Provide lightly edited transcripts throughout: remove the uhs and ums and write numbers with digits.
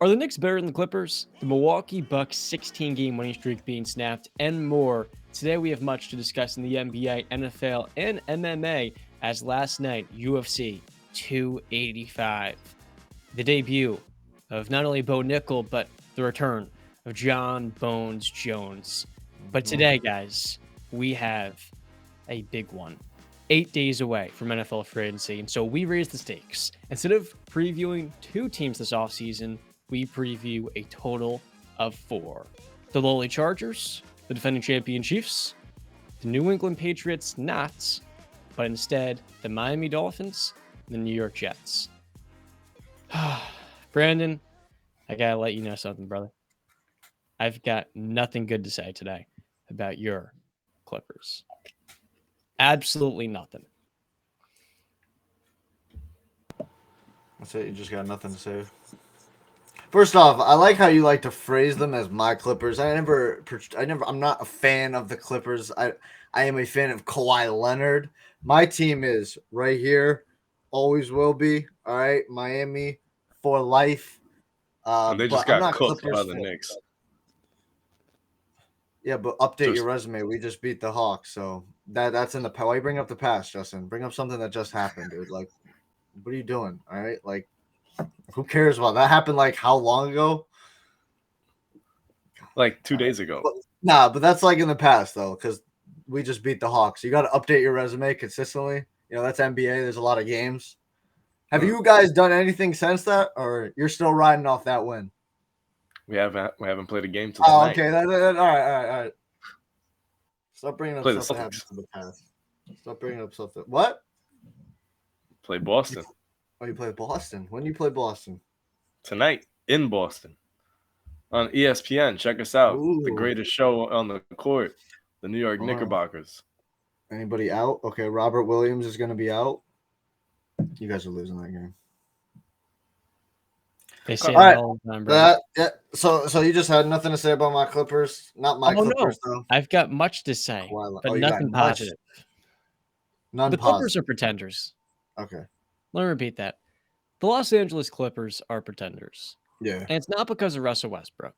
Are the Knicks better than the Clippers? The Milwaukee Bucks 16-game winning streak being snapped, and more. Today we have much to discuss in the NBA, NFL, and MMA as last night, UFC 285. The debut of not only Bo Nickal, but the return of John Bones Jones. But today, guys, we have a big one. 8 days away from NFL free agency, and so we raised the stakes. Instead of previewing 2 teams this offseason, we preview a total of 4. The lowly Chargers, the defending champion Chiefs, the New England Patriots not, but instead the Miami Dolphins, and the New York Jets. Brandon, I gotta let you know something, brother. I've got nothing good to say today about your Clippers. Absolutely nothing. That's it. You just got nothing to say. First off, I like how you like to phrase them as my Clippers. I'm not a fan of the Clippers. I am a fan of Kawhi Leonard. My team is right here, always will be. All right, Miami for life. And they just but I'm got not cooked Clippers by the fan. Knicks. Yeah, but update your resume. We just beat the Hawks, so that's in the past. Why you bring up the past, Justin? Bring up something that just happened, dude. Like, what are you doing? All right, like, who cares about that? Happened like how long ago? Like 2 days ago. But that's like in the past though, because we just beat the Hawks. You got to update your resume consistently. You know, that's NBA. There's a lot of games. Have you guys done anything since that, or you're still riding off that win? We haven't played a game till tonight. Okay. All right. Stop bringing up stuff that happened in the past. Stop bringing up stuff that what? Play Boston. You play Boston. When do you play Boston? Tonight in Boston on ESPN. Check us out. Ooh. The greatest show on the court. The New York Knickerbockers. Anybody out? Okay, Robert Williams is going to be out. You guys are losing that game. They say that all the time, bro. So you just had nothing to say about my Clippers? Not my Clippers, though. I've got much to say, but nothing positive. The Clippers are pretenders. Okay. Let me repeat that. The Los Angeles Clippers are pretenders. Yeah. And it's not because of Russell Westbrook.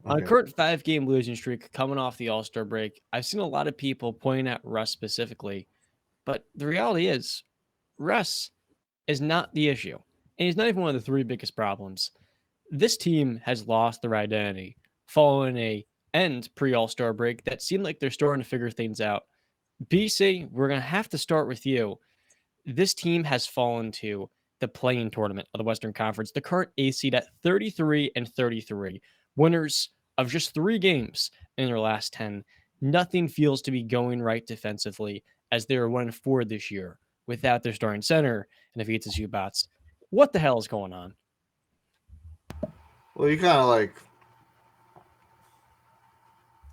On a current 5-game losing streak coming off the All-Star break, I've seen a lot of people pointing at Russ specifically, but the reality is Russ is not the issue. And he's not even one of the 3 biggest problems. This team has lost their identity following a end pre-All-Star break that seemed like they're starting to figure things out. BC, we're going to have to start with you. This team has fallen to the play-in tournament of the Western Conference, the current A seed at 33-33, winners of just 3 games in their last 10. Nothing feels to be going right defensively as they are 1-4 this year without their starting center and Ivica Zubac. What the hell is going on? Well, you kind of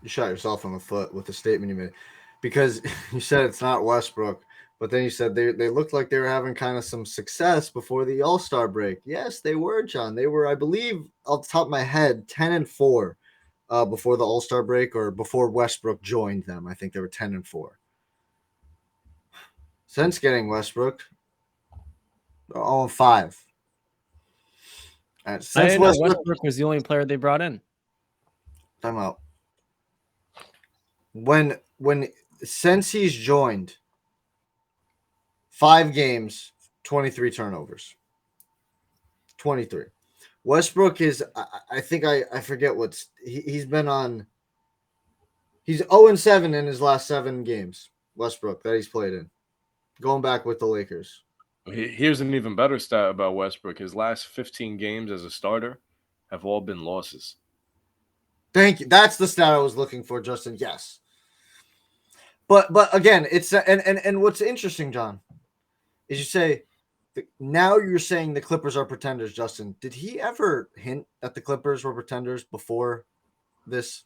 you shot yourself in the foot with the statement you made, because you said it's not Westbrook. But then you said they looked like they were having kind of some success before the All-Star break. Yes, they were, John. They were, I believe, off the top of my head, 10-4 before the All-Star break, or before Westbrook joined them. I think they were 10-4. Since getting Westbrook, they're 0-5. Since I didn't know Westbrook was the only player they brought in. Time out. Since he's joined, 5 games, 23 turnovers. 23. Westbrook is, I forget he's been on. He's 0-7 in his last 7 games, Westbrook, that he's played in. Going back with the Lakers. Here's an even better stat about Westbrook. His last 15 games as a starter have all been losses. Thank you. That's the stat I was looking for, Justin. Yes. But again, it's and what's interesting, John, is you say now you're saying the Clippers are pretenders, Justin. Did he ever hint that the Clippers were pretenders before this?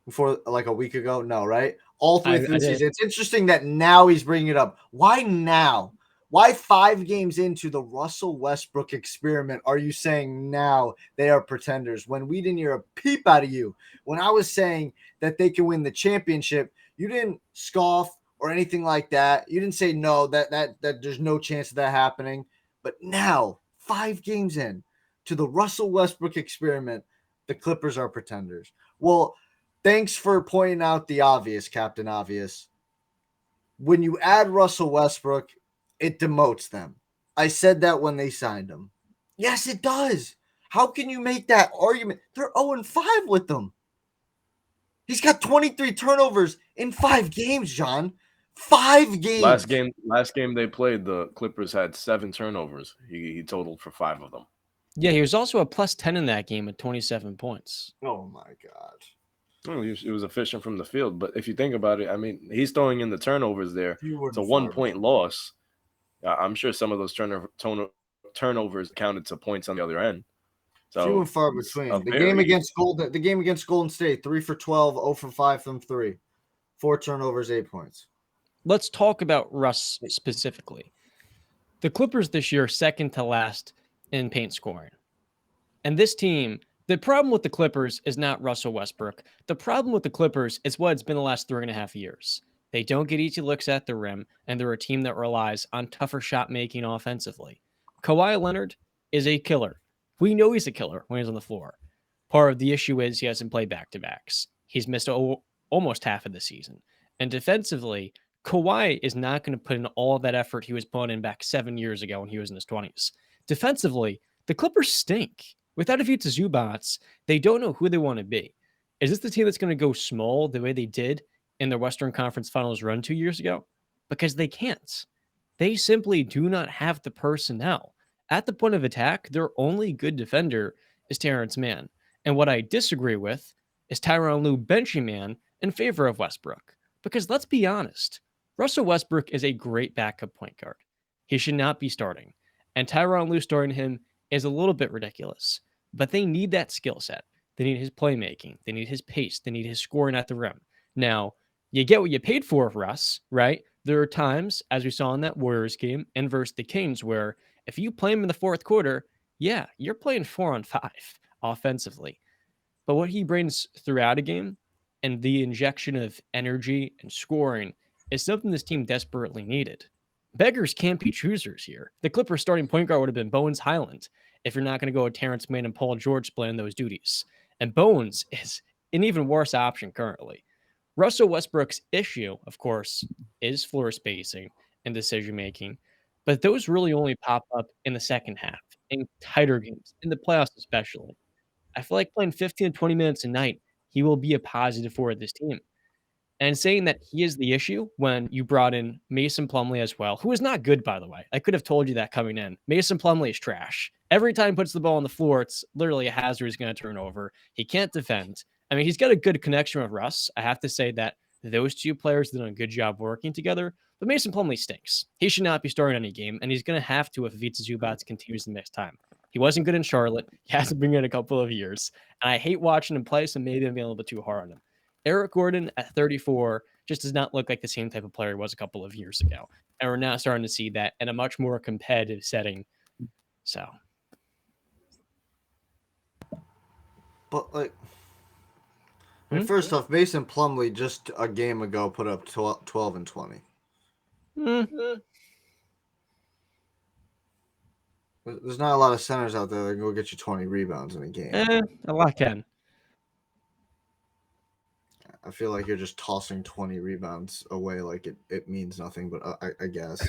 Before like a week ago? No, right? All 3 through the season. It's interesting that now he's bringing it up. Why now? Why 5 games into the Russell Westbrook experiment are you saying now they are pretenders when we didn't hear a peep out of you? When I was saying that they can win the championship, you didn't scoff or anything like that. You didn't say no, that there's no chance of that happening. But now, 5 games in, to the Russell Westbrook experiment, the Clippers are pretenders. Well, thanks for pointing out the obvious, Captain Obvious. When you add Russell Westbrook, it demotes them. I said that when they signed him. Yes, it does. How can you make that argument? They're 0-5 with them. He's got 23 turnovers in 5 games, John. 5 games. Last game they played, the Clippers had 7 turnovers. He totaled for 5 of them. Yeah, he was also a plus 10 in that game at 27 points. Oh my God. He was efficient from the field, but if you think about it, I mean, he's throwing in the turnovers there. It's a 1-point loss. I'm sure some of those turnovers counted to points on the other end. So few and far between. The game against Golden State, 3 for 12, 0 for 5 from 3. 4 turnovers, 8 points. Let's talk about Russ specifically. The Clippers this year are second to last in paint scoring. And this team, the problem with the Clippers is not Russell Westbrook. The problem with the Clippers is what it's been the last 3.5 years. They don't get easy looks at the rim, and they're a team that relies on tougher shot making offensively. Kawhi Leonard is a killer. We know he's a killer when he's on the floor. Part of the issue is he hasn't played back-to-backs. He's missed almost half of the season. And defensively, Kawhi is not going to put in all that effort he was putting in back 7 years ago when he was in his 20s. Defensively, the Clippers stink. Without Ivica Zubac, they don't know who they want to be. Is this the team that's going to go small the way they did in their Western Conference Finals run 2 years ago? Because they can't. They simply do not have the personnel. At the point of attack, their only good defender is Terrence Mann. And what I disagree with is Tyronn Lue benching Mann in favor of Westbrook. Because let's be honest, Russell Westbrook is a great backup point guard. He should not be starting. And Tyronn Lue starting him is a little bit ridiculous. But they need that skill set. They need his playmaking. They need his pace. They need his scoring at the rim. Now, you get what you paid for, Russ, right? There are times, as we saw in that Warriors game and versus the Kings, where if you play him in the fourth quarter, yeah, you're playing 4-on-5 offensively. But what he brings throughout a game and the injection of energy and scoring is something this team desperately needed. Beggars can't be choosers here. The Clippers starting point guard would have been Bones Highland if you're not going to go with Terrence Mann and Paul George playing those duties. And Bones is an even worse option currently. Russell Westbrook's issue, of course, is floor spacing and decision-making, but those really only pop up in the second half, in tighter games, in the playoffs especially. I feel like playing 15 to 20 minutes a night, he will be a positive for this team. And saying that he is the issue when you brought in Mason Plumlee as well, who is not good, by the way. I could have told you that coming in. Mason Plumlee is trash. Every time he puts the ball on the floor, it's literally a hazard he's going to turn over. He can't defend. I mean, he's got a good connection with Russ. I have to say that those two players did a good job working together, but Mason Plumlee stinks. He should not be starting any game, and he's going to have to if Ivica Zubac continues the next time. He wasn't good in Charlotte. He hasn't been in a couple of years, and I hate watching him play, so maybe I'm being a little bit too hard on him. Eric Gordon at 34 just does not look like the same type of player he was a couple of years ago, and we're now starting to see that in a much more competitive setting. So, but first off, Mason Plumlee just a game ago put up 12 and 20. Mm-hmm. There's not a lot of centers out there that can go get you 20 rebounds in a game. A lot can. I feel like you're just tossing 20 rebounds away like it means nothing, but I guess.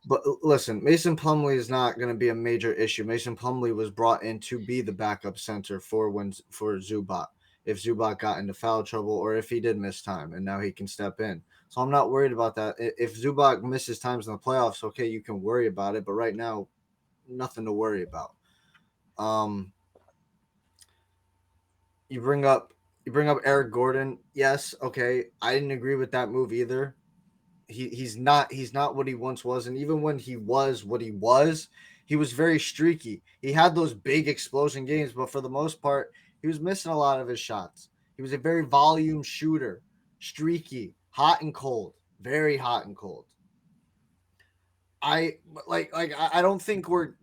But listen, Mason Plumlee is not going to be a major issue. Mason Plumlee was brought in to be the backup center for Zubac. If Zubac got into foul trouble or if he did miss time, and now he can step in. So I'm not worried about that. If Zubac misses times in the playoffs, okay, you can worry about it. But right now, nothing to worry about. You bring up Eric Gordon. Yes, okay. I didn't agree with that move either. He's not what he once was, and even when he was what he was very streaky. He had those big explosion games, but for the most part, he was missing a lot of his shots. He was a very volume shooter, streaky, hot and cold, very hot and cold. I don't think we're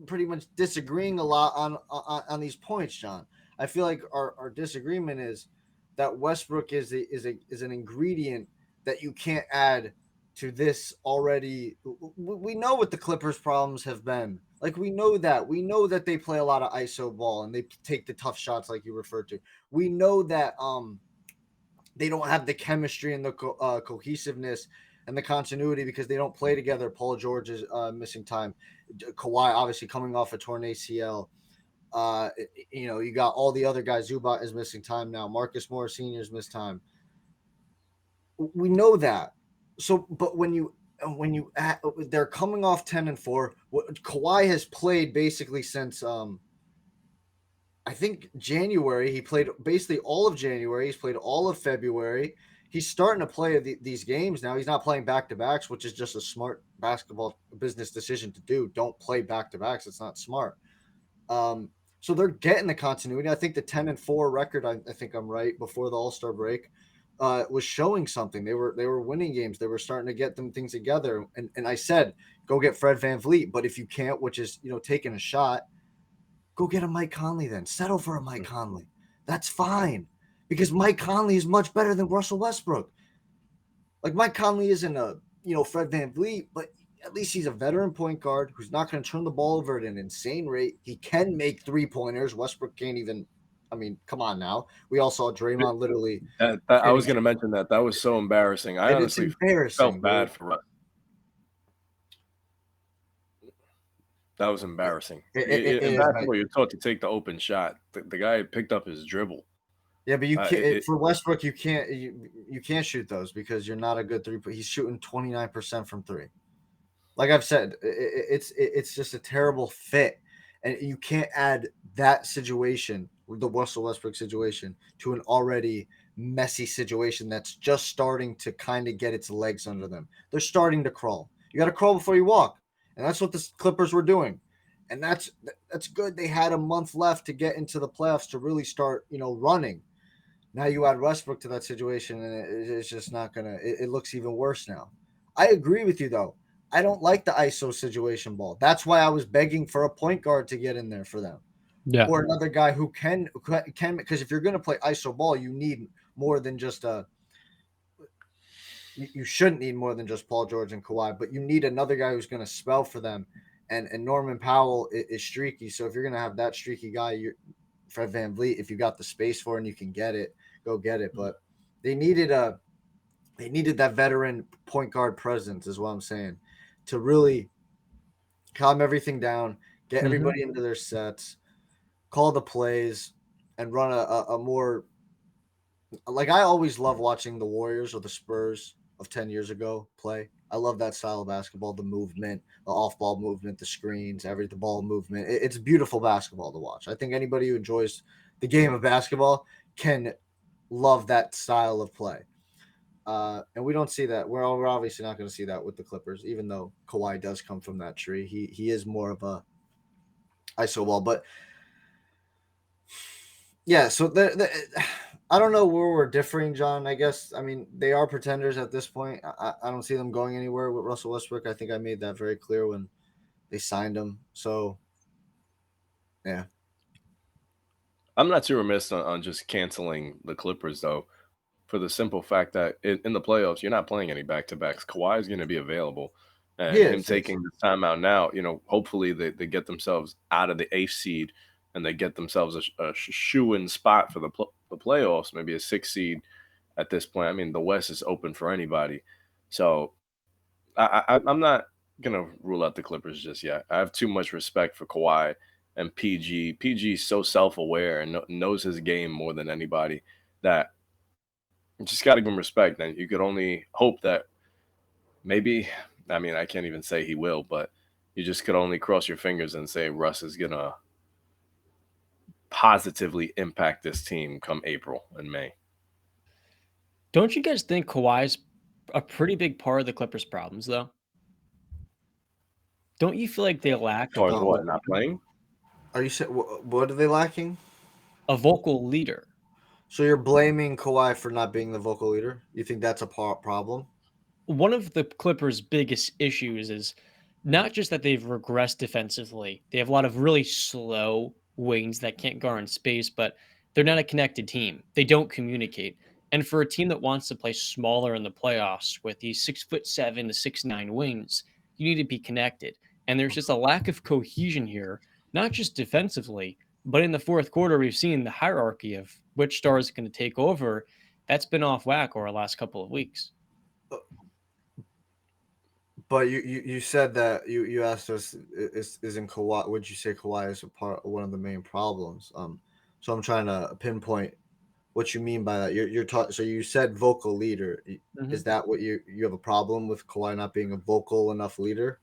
pretty much disagreeing a lot on these points, John. I feel like our disagreement is that Westbrook is an ingredient that you can't add to this already. We know what the Clippers' problems have been. Like, we know that they play a lot of ISO ball and they take the tough shots like you referred to. We know that they don't have the chemistry and the cohesiveness and the continuity because they don't play together. Paul George is missing time. Kawhi obviously coming off a torn ACL. You got all the other guys. Zubac is missing time now. Marcus Morris Sr. is missed time. We know that. So, but when they're coming off 10-4, Kawhi has played basically since I think January. He played basically all of January. He's played all of February. He's starting to play these games now. He's not playing back-to-backs, which is just a smart basketball business decision to do. Don't play back-to-backs. It's not smart. So they're getting the continuity. I think the 10-4 record, I think I'm right, before the All-Star break, was showing something. They were winning games. They were starting to get them things together. And I said, go get Fred VanVleet. But if you can't, which is, taking a shot, go get a Mike Conley then. Settle for a Mike Conley. That's fine. Because Mike Conley is much better than Russell Westbrook. Like, Mike Conley isn't a, Fred VanVleet, but at least he's a veteran point guard who's not going to turn the ball over at an insane rate. He can make three-pointers. Westbrook can't even – I mean, come on now. We all saw Draymond literally – I was going to mention that. That was so embarrassing. I honestly felt bad for Russ. That was embarrassing. In basketball, you're taught to take the open shot. The guy picked up his dribble. Yeah, but you can't for Westbrook. You can't shoot those because you're not a good three. He's shooting 29% from three. Like I've said, it's just a terrible fit, and you can't add that situation, the Russell Westbrook situation, to an already messy situation that's just starting to kind of get its legs under them. They're starting to crawl. You got to crawl before you walk, and that's what the Clippers were doing. And that's good. They had a month left to get into the playoffs to really start, running. Now you add Westbrook to that situation, and it's just not going to – it looks even worse now. I agree with you, though. I don't like the ISO situation ball. That's why I was begging for a point guard to get in there for them. Yeah. Or another guy who can because if you're going to play ISO ball, you need more than just you shouldn't need more than just Paul George and Kawhi, but you need another guy who's going to spell for them. And Norman Powell is streaky. So if you're going to have that streaky guy, Fred VanVleet, if you got the space for it and you can get it, go get it. But they needed that veteran point guard presence is what I'm saying, to really calm everything down, get everybody into their sets, call the plays, and run a more – like I always love watching the Warriors or the Spurs of 10 years ago play. I love that style of basketball, the movement, the off-ball movement, the screens, the ball movement. It's beautiful basketball to watch. I think anybody who enjoys the game of basketball can love that style of play. And we don't see that. We're obviously not going to see that with the Clippers, even though Kawhi does come from that tree. He is more of a ISO ball. But, yeah, so I don't know where we're differing, John. I guess, I mean, they are pretenders at this point. I don't see them going anywhere with Russell Westbrook. I think I made that very clear when they signed him. So, yeah. I'm not too remiss on just canceling the Clippers, though, for the simple fact that in the playoffs, you're not playing any back-to-backs. Kawhi is going to be available. And him taking the time out now, hopefully they get themselves out of the 8th seed and they get themselves a shoe-in spot for the playoffs, maybe a 6th seed at this point. I mean, the West is open for anybody. So I'm not going to rule out the Clippers just yet. I have too much respect for Kawhi and PG. PG is so self-aware and knows his game more than anybody that you just got to give him respect. And you could only hope that maybe, I mean, I can't even say he will, but you just could only cross your fingers and say Russ is going to positively impact this team come April and May. Don't you guys think Kawhi's a pretty big part of the Clippers' problems, though? Don't you feel like they lack what, not playing? Are you saying what are they lacking? A vocal leader. So you're blaming Kawhi for not being the vocal leader? You think that's a problem? One of the Clippers' biggest issues is not just that they've regressed defensively. They have a lot of really slow wings that can't guard in space, but they're not a connected team. They don't communicate. And for a team that wants to play smaller in the playoffs with these 6'7" to 6'9" wings, you need to be connected. And there's just a lack of cohesion here, not just defensively, but in the fourth quarter, we've seen the hierarchy of which star is going to take over. That's been off whack over the last couple of weeks. But you said that you asked us isn't Kawhi? Would you say Kawhi is one of the main problems? So I'm trying to pinpoint what you mean by that. You're taught. So you said vocal leader. Is that what you have a problem with Kawhi not being a vocal enough leader?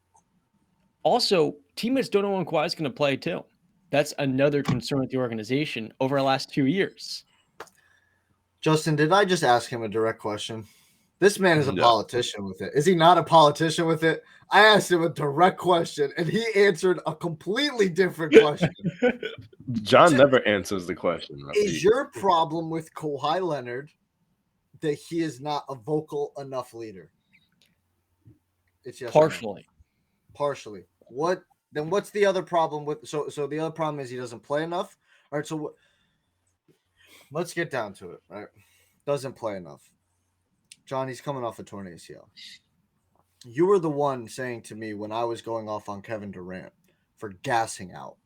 Also, teammates don't know when Kawhi is going to play too. That's another concern with the organization over the last 2 years. Justin, did I just ask him a direct question? This man is a politician with it. Is he not a politician with it? I asked him a direct question, and he answered a completely different question. John never answers the question. Is your problem with Kawhi Leonard that he is not a vocal enough leader? It's yes partially. Partially. What's the other problem with? So the other problem is he doesn't play enough. All right. So let's get down to it. Right. Doesn't play enough. John, he's coming off a torn ACL. You were the one saying to me when I was going off on Kevin Durant for gassing out.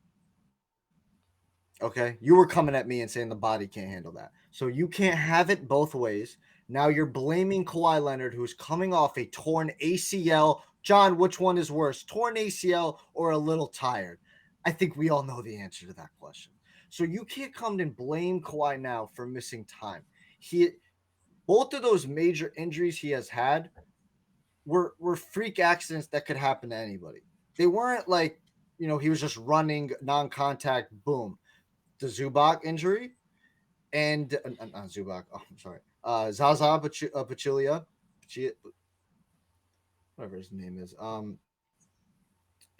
Okay? You were coming at me and saying the body can't handle that. So you can't have it both ways. Now you're blaming Kawhi Leonard, who's coming off a torn ACL. John, which one is worse, torn ACL or a little tired? I think we all know the answer to that question. So you can't come and blame Kawhi now for missing time. Both of those major injuries he has had were freak accidents that could happen to anybody. They weren't like, he was just running non-contact, boom. The Zubac injury and not Zubac. Oh, I'm sorry. Zaza Pachulia, whatever his name is.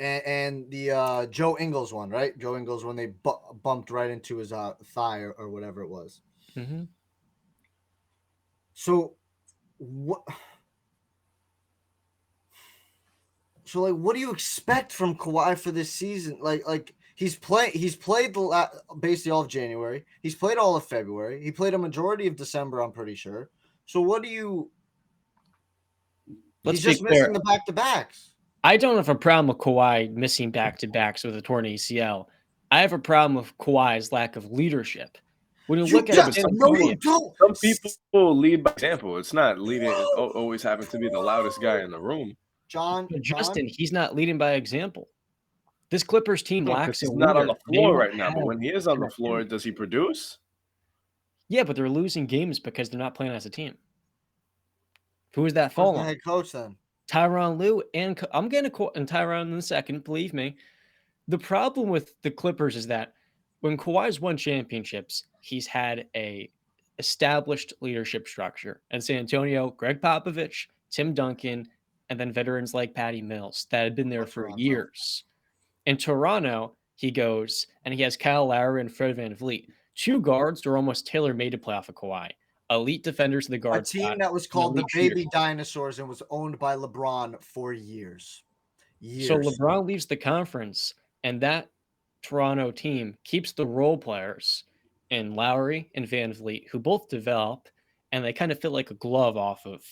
And the Joe Ingles one, right? Joe Ingles when they bumped right into his thigh or whatever it was. Mm-hmm. So what? So what do you expect from Kawhi for this season? Like he's played basically all of January. He's played all of February. He played a majority of December, I'm pretty sure. So what do you? He's just missing the back-to-backs. I don't have a problem with Kawhi missing back-to-backs with a torn ACL. I have a problem with Kawhi's lack of leadership. When you look at you don't. Some people lead by example. It's not leading. It always happens to be the loudest guy in the room. Justin, he's not leading by example. This Clippers team lacks a leader. He's not on the floor right now, but when he is on the floor, does he produce? Yeah, but they're losing games because they're not playing as a team. Who is that falling? Head coach then. Tyronn Lue and I'm going to quote Tyronn in a second. Believe me. The problem with the Clippers is that when Kawhi's won championships, he's had a established leadership structure. And San Antonio, Greg Popovich, Tim Duncan, and then veterans like Patty Mills that had been there for years. In Toronto, he goes and he has Kyle Lowry and Fred VanVleet. Two guards that are almost tailor-made to play off of Kawhi. Elite defenders of the guard spot. A team that was called the Baby Dinosaurs and was owned by LeBron for years. So LeBron leaves the conference, and that Toronto team keeps the role players in Lowry and VanVleet, who both develop, and they kind of fit like a glove off of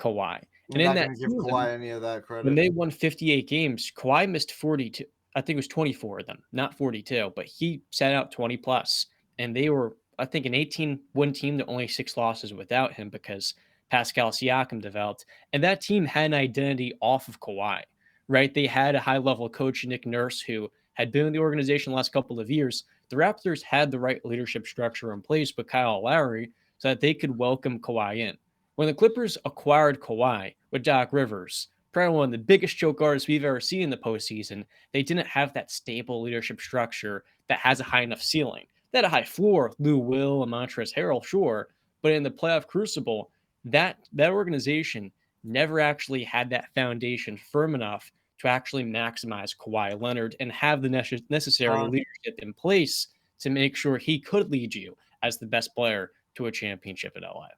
Kawhi. And in that give Kawhi any of that credit. When they won 58 games, Kawhi missed 42. I think it was 24 of them, not 42, but he sat out 20 plus. And they were, I think, an 18-win team that only 6 losses without him because Pascal Siakam developed. And that team had an identity off of Kawhi, right? They had a high-level coach, Nick Nurse, who had been in the organization the last couple of years. The Raptors had the right leadership structure in place with Kyle Lowry so that they could welcome Kawhi in. When the Clippers acquired Kawhi with Doc Rivers, probably one of the biggest choke artists we've ever seen in the postseason, they didn't have that stable leadership structure that has a high enough ceiling. They had a high floor, Lou Will and Montrezl Harrell, sure, but in the playoff crucible, that organization never actually had that foundation firm enough to actually maximize Kawhi Leonard and have the necessary leadership in place to make sure he could lead you as the best player to a championship in LA.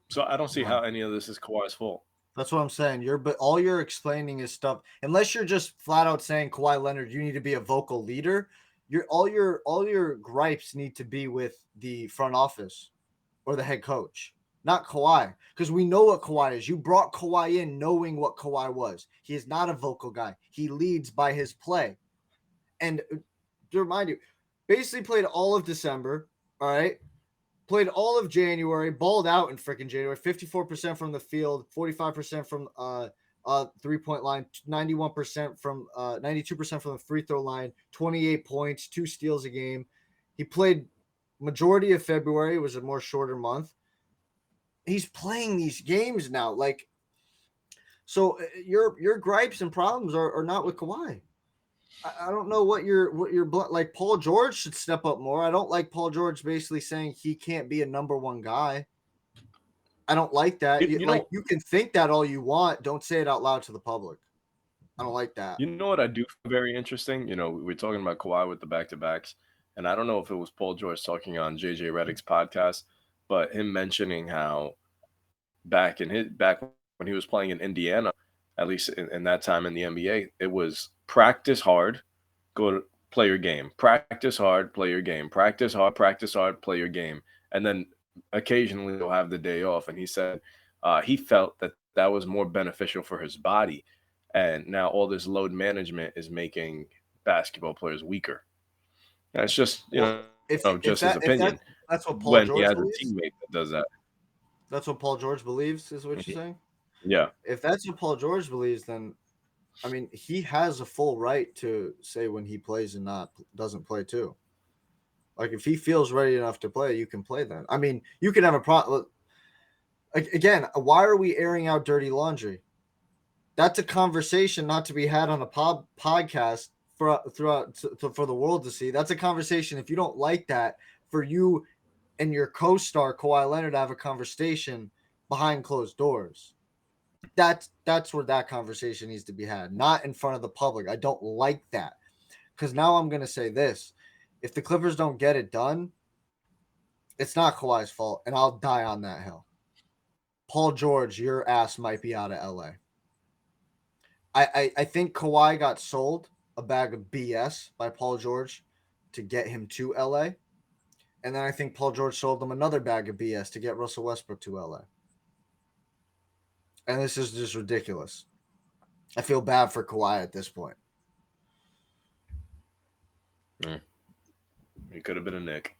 So I don't see how any of this is Kawhi's fault. That's what I'm saying. All you're explaining is stuff. Unless you're just flat out saying Kawhi Leonard, you need to be a vocal leader. All your gripes need to be with the front office or the head coach. not Kawhi, because we know what Kawhi is. You brought Kawhi in knowing what Kawhi was. He is not a vocal guy. He leads by his play. And to remind you, basically played all of December, all right? Played all of January, balled out in freaking January, 54% from the field, 45% from 3-point line, 92% from the free throw line, 28 points, 2 steals a game. He played majority of February. It was a more shorter month. He's playing these games now. Like, so your gripes and problems are not with Kawhi. I don't know what you're like. Paul George should step up more. I don't like Paul George basically saying he can't be a number one guy. I don't like that. You can think that all you want. Don't say it out loud to the public. I don't like that. You know what I do find very interesting? We're talking about Kawhi with the back-to-backs, and I don't know if it was Paul George talking on JJ Redick's podcast, but him mentioning how back when he was playing in Indiana, at least in that time in the NBA, it was practice hard, go to play your game. Practice hard, play your game. Practice hard, play your game. And then occasionally they'll have the day off. And he said he felt that was more beneficial for his body. And now all this load management is making basketball players weaker. And it's just, his opinion. That's what Paul George when he has believes. a teammate that does that. That's what Paul George believes, is what you're saying? Yeah. If that's what Paul George believes, then I mean, he has a full right to say when he plays and doesn't play too. Like, if he feels ready enough to play, you can play then. I mean, you can have a problem. Again, why are we airing out dirty laundry? That's a conversation not to be had on a podcast for the world to see. That's a conversation, if you don't like that, for you and your co-star Kawhi Leonard to have a conversation behind closed doors. That's where that conversation needs to be had, not in front of the public. I don't like that, because now I'm going to say this. If the Clippers don't get it done, it's not Kawhi's fault, and I'll die on that hill. Paul George, your ass might be out of LA. I think Kawhi got sold a bag of BS by Paul George to get him to LA. And then I think Paul George sold him another bag of BS to get Russell Westbrook to LA. And this is just ridiculous. I feel bad for Kawhi at this point. He could have been a Knick.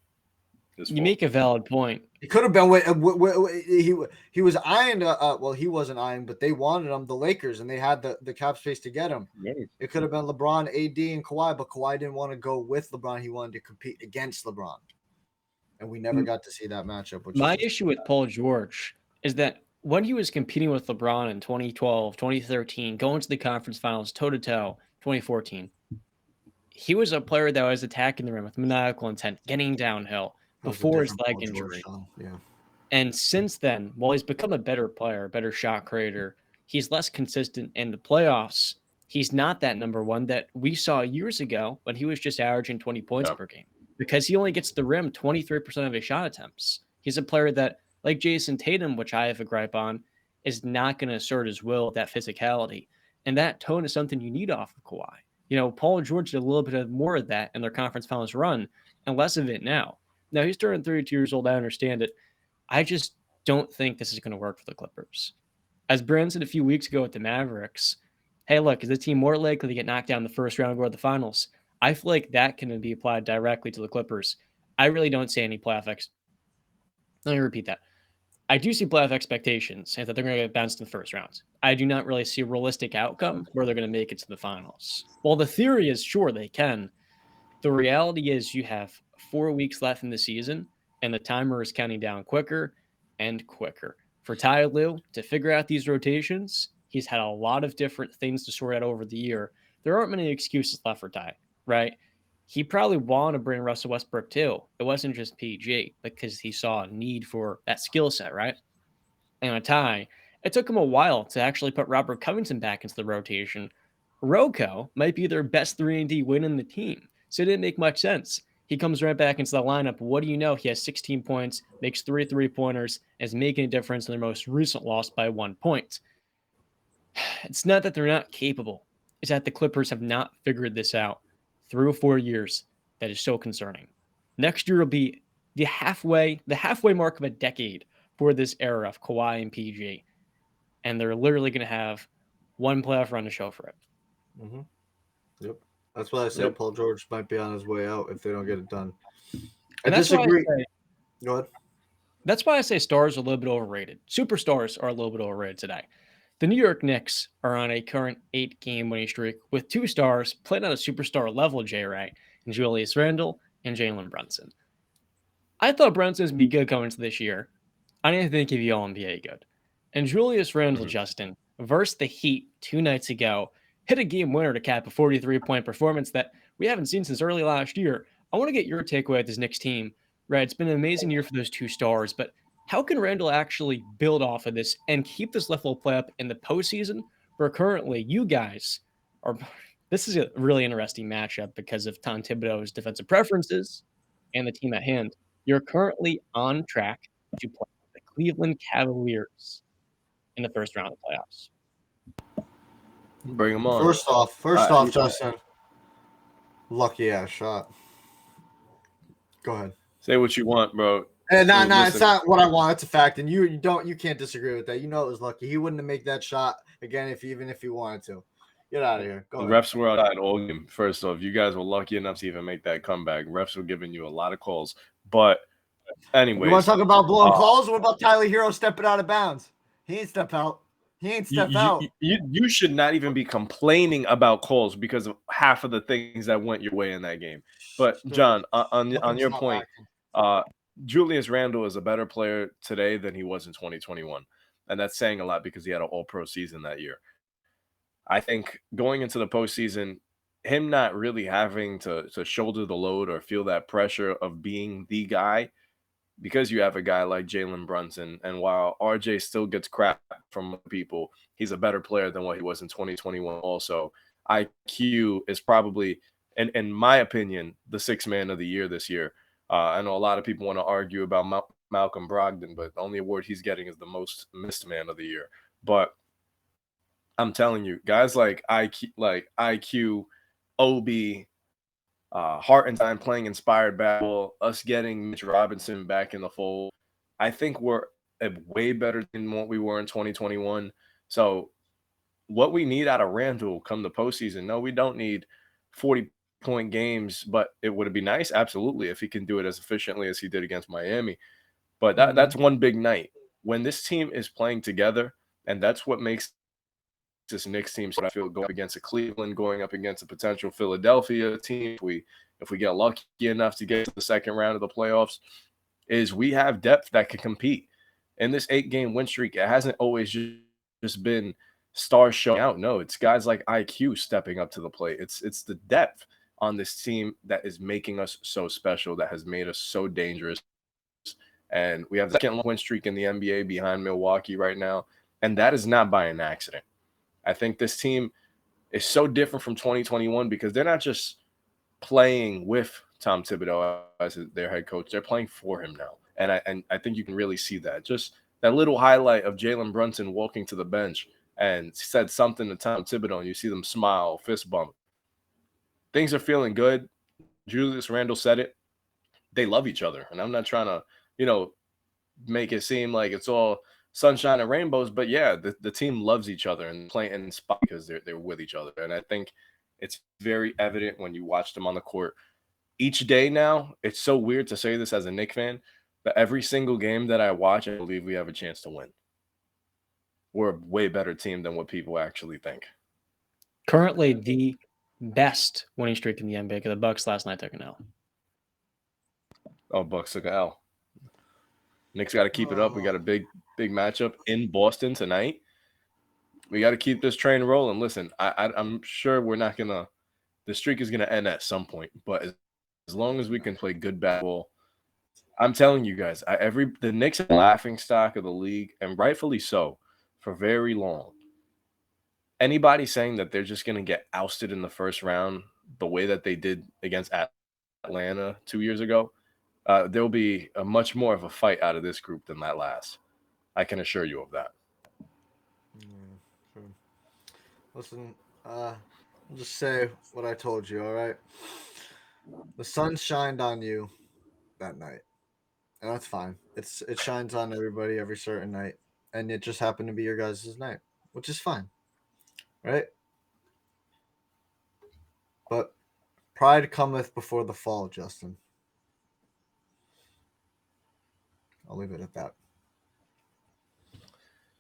You make a valid point. He could have been. He was eyeing. Well, he wasn't eyeing, but they wanted him. The Lakers, and they had the cap space to get him. Yeah. It could have been LeBron, AD, and Kawhi, but Kawhi didn't want to go with LeBron. He wanted to compete against LeBron, and we never got to see that matchup. My issue with Paul George is that when he was competing with LeBron in 2012, 2013, going to the conference finals toe-to-toe, 2014, he was a player that was attacking the rim with maniacal intent, getting downhill before his leg injury. Yeah. And since then, while he's become a better player, better shot creator, he's less consistent in the playoffs. He's not that number one that we saw years ago when he was just averaging 20 points per game, because he only gets the rim 23% of his shot attempts. He's a player that, like Jason Tatum, which I have a gripe on, is not going to assert his will, that physicality. And that tone is something you need off of Kawhi. Paul George did a little bit more of that in their conference finals run and less of it now. Now, he's turning 32 years old. I understand it. I just don't think this is going to work for the Clippers. As Brand said a few weeks ago at the Mavericks, hey, look, is the team more likely to get knocked down in the first round or go to the finals? I feel like that can be applied directly to the Clippers. I really don't see any playoff Let me repeat that. I do see playoff expectations and that they're going to get bounced in the first round. I do not really see a realistic outcome where they're going to make it to the finals. Well, the theory is sure they can. The reality is you have 4 weeks left in the season, and the timer is counting down quicker and quicker. For Ty Lue to figure out these rotations, he's had a lot of different things to sort out over the year. There aren't many excuses left for Ty, right? He probably wanted to bring Russell Westbrook too. It wasn't just PG, because he saw a need for that skill set, right? And with Ty, it took him a while to actually put Robert Covington back into the rotation. Rocco might be their best 3-and-D win in the team, so it didn't make much sense. He comes right back into the lineup. What do you know? He has 16 points, makes 3 3-pointers, and is making a difference in their most recent loss by 1 point. It's not that they're not capable. It's that the Clippers have not figured this out through 4 years. That is so concerning. Next year will be the halfway mark of a decade for this era of Kawhi and PG. And they're literally going to have one playoff run to show for it. Mm-hmm. Yep. That's why I say Paul George might be on his way out if they don't get it done. I disagree. Go ahead. That's why I say stars are a little bit overrated. Superstars are a little bit overrated today. The New York Knicks are on a current 8-game winning streak with 2 stars playing at a superstar level, J-Ray, and Julius Randle and Jalen Brunson. I thought Brunson was going to be good coming into this year. I didn't think he'd be All-NBA good. And Julius Randle, Justin, versus the Heat 2 nights ago, hit a game winner to cap a 43-point performance that we haven't seen since early last year. I want to get your takeaway at this Knicks team. Right, it's been an amazing year for those 2 stars, but how can Randle actually build off of this and keep this level of play up in the postseason? Where currently you guys are, this is a really interesting matchup because of Tom Thibodeau's defensive preferences and the team at hand. You're currently on track to play the Cleveland Cavaliers in the first round of the playoffs. Bring them on. First off, Justin, lucky ass shot. Go ahead. Say what you want, bro. No, it's not what I want. It's a fact, and you can't disagree with that. You know it was lucky. He wouldn't have made that shot again even if he wanted to. Get out of here. Go ahead. Refs were outside all game. First off, you guys were lucky enough to even make that comeback. Refs were giving you a lot of calls, but anyway. You want to talk about blowing calls? What about Tyler Hero stepping out of bounds? He ain't step out. You should not even be complaining about calls because of half of the things that went your way in that game. But John, on your point, Julius Randle is a better player today than he was in 2021, and that's saying a lot because he had an All-Pro season that year. I think going into the postseason, him not really having to shoulder the load or feel that pressure of being the guy, because you have a guy like Jalen Brunson, and while RJ still gets crap from people, he's a better player than what he was in 2021 also. IQ is probably, in my opinion, the 6th man of the year this year. I know a lot of people want to argue about Malcolm Brogdon, but the only award he's getting is the most missed man of the year. But I'm telling you, guys like IQ, OB, Hartenstein playing inspired basketball, us getting Mitch Robinson back in the fold, I think we're way better than what we were in 2021. So what we need out of Randle come the postseason, no, we don't need 40-point games, but it would be nice, absolutely, if he can do it as efficiently as he did against Miami. But that's one big night. When this team is playing together, and that's what makes this Knicks team, so I feel, going up against a Cleveland, going up against a potential Philadelphia team, if we get lucky enough to get to the second round of the playoffs, is we have depth that can compete. In this 8-game win streak, it hasn't always just been stars showing out. No, it's guys like IQ stepping up to the plate. It's the depth on this team that is making us so special, that has made us so dangerous. And we have the second win streak in the NBA behind Milwaukee right now, and that is not by an accident. I think this team is so different from 2021 because they're not just playing with Tom Thibodeau as their head coach. They're playing for him now. And I think you can really see that. Just that little highlight of Jalen Brunson walking to the bench and said something to Tom Thibodeau, and you see them smile, fist bump. Things are feeling good. Julius Randle said it. They love each other. And I'm not trying to, make it seem like it's all sunshine and rainbows, but yeah, the team loves each other and playing in spot because they're with each other. And I think it's very evident when you watch them on the court each day now. It's so weird to say this as a Knicks fan, but every single game that I watch, I believe we have a chance to win. We're a way better team than what people actually think. Currently the best winning streak in the NBA, because the Bucks last night took an L. Oh, Bucks took an L. Knicks got to keep it up. We got a big matchup in Boston tonight. We got to keep this train rolling. Listen, I'm sure we're not going to – the streak is going to end at some point. But as long as we can play good basketball, I'm telling you guys, the Knicks are the laughing stock of the league, and rightfully so, for very long. Anybody saying that they're just going to get ousted in the first round the way that they did against Atlanta 2 years ago, there'll be a much more of a fight out of this group than that last. I can assure you of that. Sure. Listen, I'll just say what I told you, all right? The sun shined on you that night. And that's fine. It shines on everybody every certain night, and it just happened to be your guys' night, which is fine, right? But pride cometh before the fall, Justin. I'll leave it at that.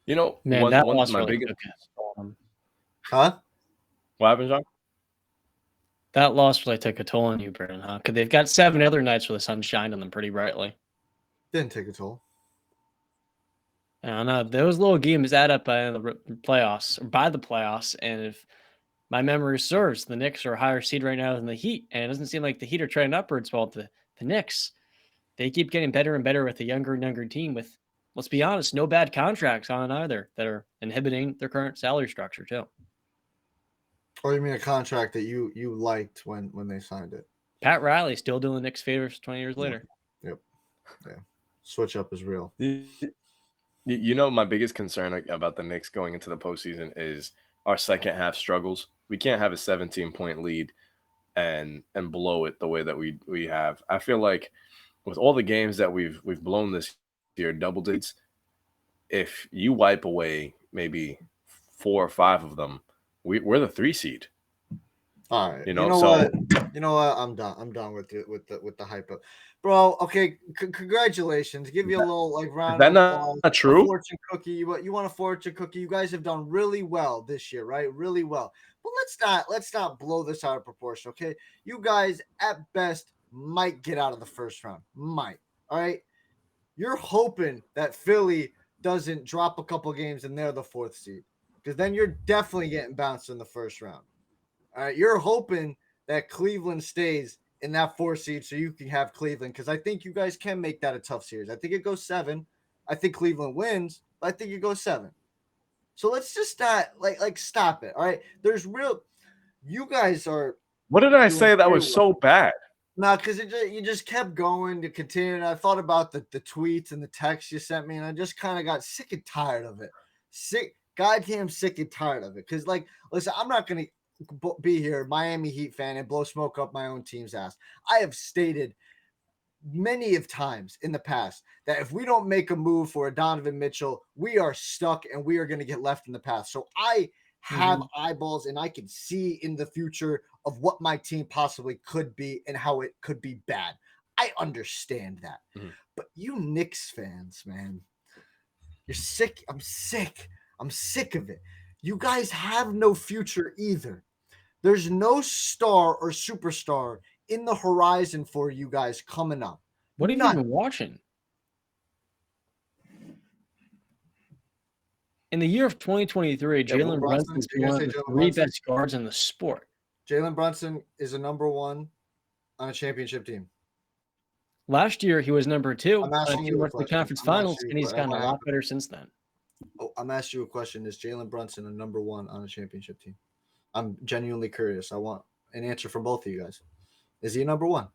You know, Man, that one loss my really biggest. took us on. Huh? What happened, John? That loss really took a toll on you, Brennan, huh? Because they've got 7 other nights where the sun shined on them pretty brightly. Didn't take a toll. I don't know. Those little games add up by the playoffs, or by the playoffs. And if my memory serves, the Knicks are a higher seed right now than the Heat. And it doesn't seem like the Heat are trending upwards. While the Knicks, they keep getting better and better with a younger and younger team with, let's be honest, no bad contracts on either that are inhibiting their current salary structure, too. Or you mean a contract that you liked when they signed it? Pat Riley still doing the Knicks favors 20 years later. Yep. Yeah. Switch up is real. You know, my biggest concern about the Knicks going into the postseason is our second half struggles. We can't have a 17-point lead and blow it the way that we have. I feel like with all the games that we've blown this year, double digits, if you wipe away maybe 4 or 5 of them, we're the 3 seed. All right. You know so what? You know what? I'm done. I'm done with it with the hype up. Bro, okay, congratulations. Give you a little round is of that applause. not true? A fortune cookie. You want a fortune cookie? You guys have done really well this year, right? Really well. But let's not blow this out of proportion, okay? You guys at best might get out of the first round. Might. All right. You're hoping that Philly doesn't drop a couple games and they're the 4th seed. Because then you're definitely getting bounced in the first round. All right, you're hoping that Cleveland stays in that 4 seed so you can have Cleveland, because I think you guys can make that a tough series. I think it goes 7. I think Cleveland wins, but I think it goes 7. So let's just not stop it. All right, you guys are. What did I say that was so bad? No, because you just kept going to continue. And I thought about the tweets and the texts you sent me, and I just kind of got sick and tired of it. Goddamn sick and tired of it. Because listen, I'm not gonna be here, Miami Heat fan, and blow smoke up my own team's ass. I have stated many of times in the past that if we don't make a move for a Donovan Mitchell, we are stuck and we are going to get left in the path. So I have eyeballs and I can see in the future of what my team possibly could be and how it could be bad. I understand that. But you Knicks fans, man, you're sick. I'm sick. I'm sick of it. You guys have no future either. There's no star or superstar in the horizon for you guys coming up. What have you been watching? In the year of 2023, Jalen Brunson is one of the 3 best guards in the sport. Jalen Brunson is a number 1 on a championship team. Last year, he was number 2 on a team went to the conference finals, and he's gotten a lot better since then. Oh, I'm asking you a question. Is Jalen Brunson a number 1 on a championship team? I'm genuinely curious. I want an answer from both of you guys. Is he a number 1?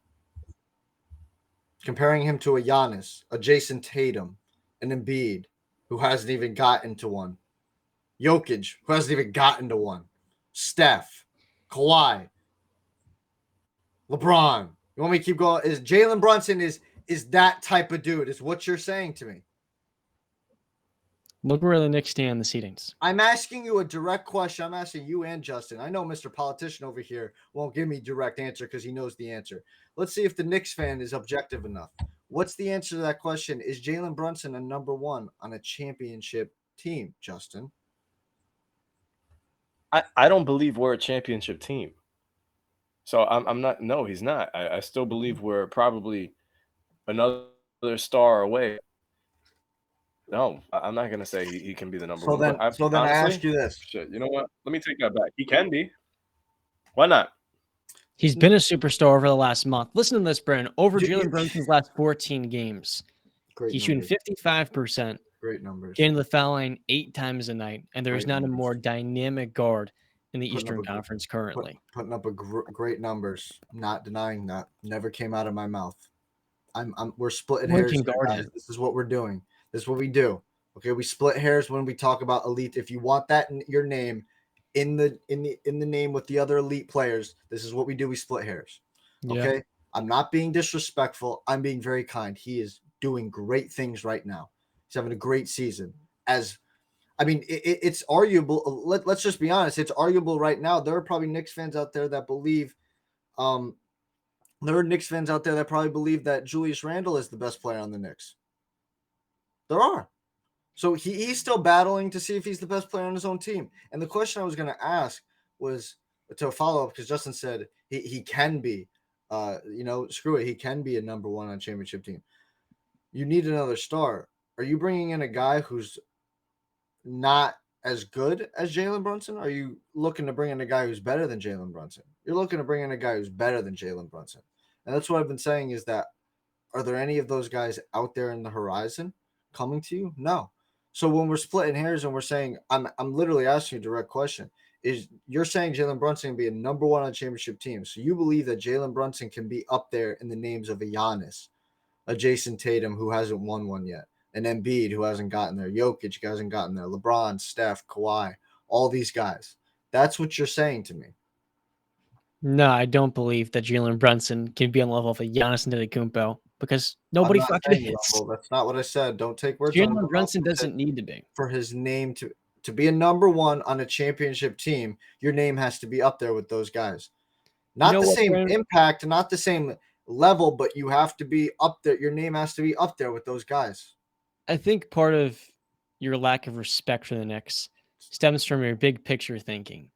Comparing him to a Giannis, a Jason Tatum, an Embiid, who hasn't even gotten to one. Jokic, who hasn't even gotten to one. Steph, Kawhi, LeBron. You want me to keep going? Is Jalen Brunson is that type of dude, is what you're saying to me. Look where the Knicks stand in the seedings. I'm asking you a direct question. I'm asking you and Justin. I know Mr. Politician over here won't give me a direct answer because he knows the answer. Let's see if the Knicks fan is objective enough. What's the answer to that question? Is Jalen Brunson a number 1 on a championship team, Justin? I don't believe we're a championship team. So I'm not. No, he's not. I still believe we're probably another star away. No, I'm not gonna say he can be the number 1. Then honestly, I ask you this. Shit, you know what? Let me take that back. He can be. Why not? He's been a superstar over the last month. Listen to this, Brandon. Over Jalen Brunson's last 14 games, he's shooting 55%. Great numbers. Getting the foul line 8 times a night, and there is not a more dynamic guard in the Eastern Conference currently. Putting up great numbers. I'm not denying that. Never came out of my mouth. We're splitting hairs. This is what we're doing. This is what we do. Okay, we split hairs when we talk about elite. If you want that in your name, in the name with the other elite players, this is what we do. We split hairs. Okay, I'm not being disrespectful. I'm being very kind. He is doing great things right now. He's having a great season. It's arguable. Let's just be honest. It's arguable right now. There are probably Knicks fans out there that believe there are Knicks fans out there that probably believe that Julius Randle is the best player on the Knicks. There are. So he's still battling to see if he's the best player on his own team. And the question I was going to ask was to follow up, because Justin said he can be, screw it. He can be a number one on a championship team. You need another star. Are you bringing in a guy who's not as good as Jalen Brunson? Or are you looking to bring in a guy who's better than Jalen Brunson? You're looking to bring in a guy who's better than Jalen Brunson. And that's what I've been saying, is that, are there any of those guys out there in the horizon coming to you? No. So when we're splitting hairs and we're saying, I'm literally asking you a direct question, is you're saying Jalen Brunson can be a number one on a championship team. So you believe that Jalen Brunson can be up there in the names of a Giannis, a Jason Tatum who hasn't won one yet, an Embiid who hasn't gotten there, Jokic who hasn't gotten there, LeBron, Steph, Kawhi, all these guys. That's what you're saying to me. No, I don't believe that Jalen Brunson can be on the level of a Giannis Antetokounmpo, because nobody fucking is. Level. That's not what I said. Don't take words out of my mouth. Jalen Brunson doesn't need to be. For his name to be a number one on a championship team, your name has to be up there with those guys. Not the same impact, not the same level, but you have to be up there. Your name has to be up there with those guys. I think part of your lack of respect for the Knicks stems from your big picture thinking,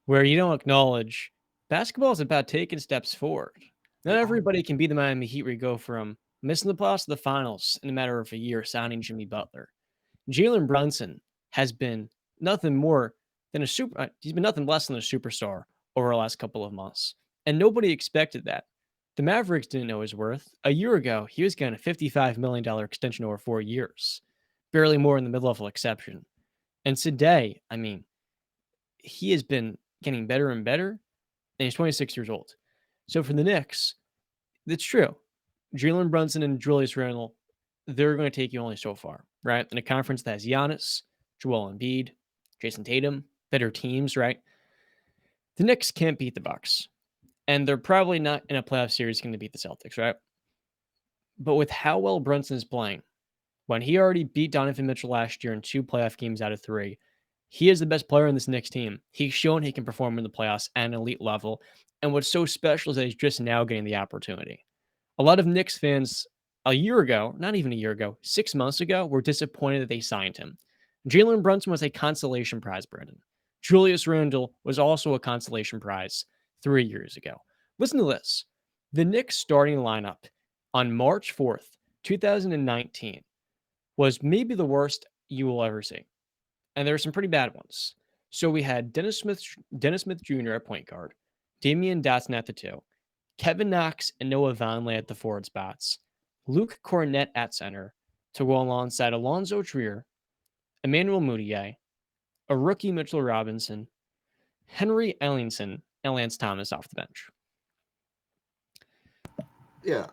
where you don't acknowledge basketball is about taking steps forward. Not everybody can be the Miami Heat where you go from missing the playoffs to the finals in a matter of a year, signing Jimmy Butler. Jalen Brunson has been nothing more than he's been nothing less than a superstar over the last couple of months. And nobody expected that. The Mavericks didn't know his worth. A year ago, he was getting a $55 million extension over 4 years, barely more in the mid-level exception. And today, he has been getting better and better, and he's 26 years old. So for the Knicks, it's true. Jalen Brunson and Julius Randle, they're going to take you only so far, right? In a conference that has Giannis, Joel Embiid, Jason Tatum, better teams, right? The Knicks can't beat the Bucks, and they're probably not in a playoff series going to beat the Celtics, right? But with how well Brunson is playing, when he already beat Donovan Mitchell last year in 2 playoff games out of 3, he is the best player in this Knicks team. He's shown he can perform in the playoffs at an elite level. And what's so special is that he's just now getting the opportunity. A lot of Knicks fans a year ago, not even a year ago, 6 months ago, were disappointed that they signed him. Jalen Brunson was a consolation prize, Brandon. Julius Randle was also a consolation prize 3 years ago. Listen to this. The Knicks starting lineup on March 4th, 2019 was maybe the worst you will ever see. And there are some pretty bad ones. So we had Dennis Smith Jr. at point guard, Damian Dotson at the 2, Kevin Knox and Noah Vonleh at the forward spots, Luke Cornett at center to go alongside Alonzo Trier, Emmanuel Mudiay, a rookie Mitchell Robinson, Henry Ellington, and Lance Thomas off the bench. Yeah,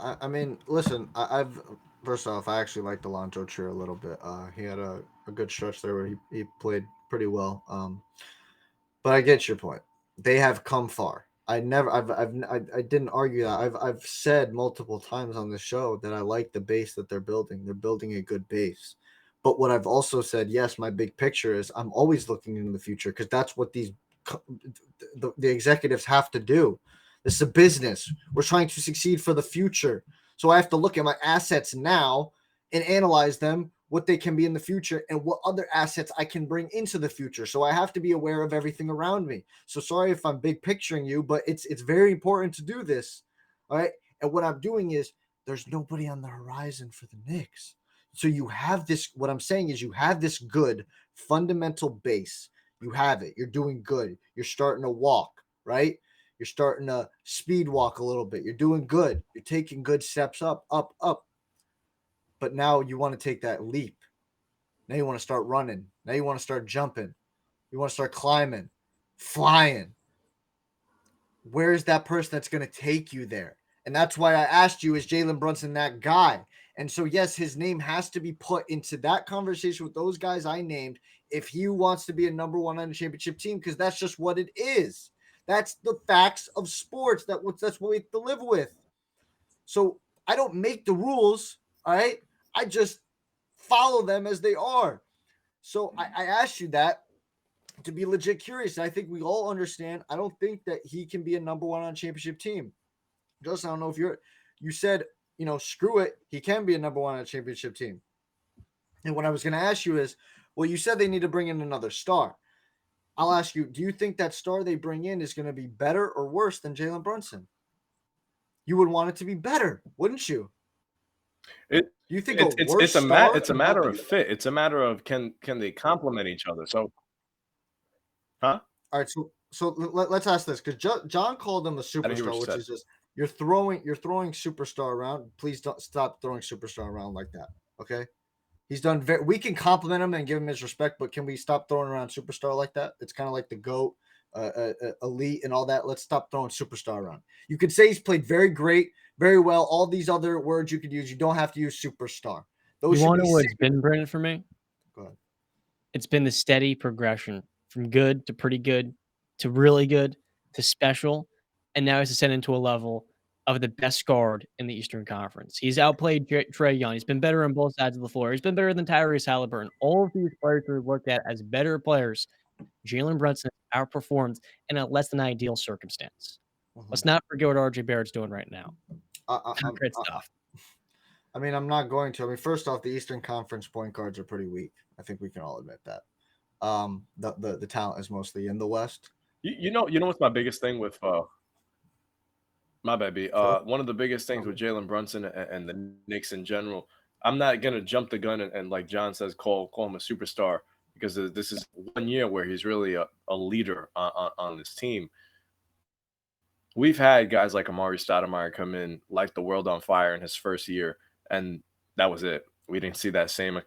listen, I've first off, I actually liked Alonzo Trier a little bit. He had a good stretch there where he played pretty well. But I get your point. They have come far. I didn't argue that. I've said multiple times on the show that I like the base that they're building. They're building a good base. But what I've also said, yes, my big picture is I'm always looking into the future, because that's what the executives have to do. This is a business. We're trying to succeed for the future. So I have to look at my assets now and analyze them, what they can be in the future, and what other assets I can bring into the future. So I have to be aware of everything around me. So sorry if I'm big picturing you, but it's very important to do this. All right. And what I'm doing is there's nobody on the horizon for the Knicks. So you have this, what I'm saying is you have this good fundamental base. You have it. You're doing good. You're starting to walk, right? You're starting to speed walk a little bit. You're doing good. You're taking good steps up. But now you want to take that leap. Now you want to start running. Now you want to start jumping. You want to start climbing, flying. Where is that person that's going to take you there? And that's why I asked you, is Jalen Brunson that guy? And so, yes, his name has to be put into that conversation with those guys I named if he wants to be a number one on a championship team, because that's just what it is. That's the facts of sports. That's what we have to live with. So I don't make the rules, all right? I just follow them as they are. So I asked you that to be legit curious. And I think we all understand. I don't think that he can be a number one on a championship team. Justin, I don't know if you said, screw it. He can be a number one on a championship team. And what I was going to ask you is, well, you said they need to bring in another star. I'll ask you, do you think that star they bring in is going to be better or worse than Jalen Brunson? You would want it to be better, wouldn't you? Do you think it's a matter of fit. It's a matter of can they complement each other? So, huh? All right, so let's ask this, because John called him a superstar, which is just you're throwing superstar around. Please don't stop throwing superstar around like that. Okay, he's done we can compliment him and give him his respect, but can we stop throwing around superstar like that? It's kind of like the GOAT, elite, and all that. Let's stop throwing superstar around. You could say he's played very great, very well. All these other words you could use. You don't have to use superstar. Those you want to know what it's been, Brandon, for me? Go ahead. It's been the steady progression from good to pretty good to really good to special, and now he's ascended to a level of the best guard in the Eastern Conference. He's outplayed Trae Young. He's been better on both sides of the floor. He's been better than Tyrese Halliburton. All of these players are looked at as better players. Jalen Brunson outperformed in a less than ideal circumstance. Let's not forget what RJ Barrett's doing right now. Great stuff. I mean, I'm not going to. I mean, first off, the Eastern Conference point guards are pretty weak. I think we can all admit that. The talent is mostly in the West. You know what's my biggest thing with my baby. One of the biggest things with Jalen Brunson and the Knicks in general. I'm not gonna jump the gun and like John says, call him a superstar, because this is 1 year where he's really a leader on this team. We've had guys like Amari Stoudemire come in, light the world on fire in his first year, and that was it. We didn't see that same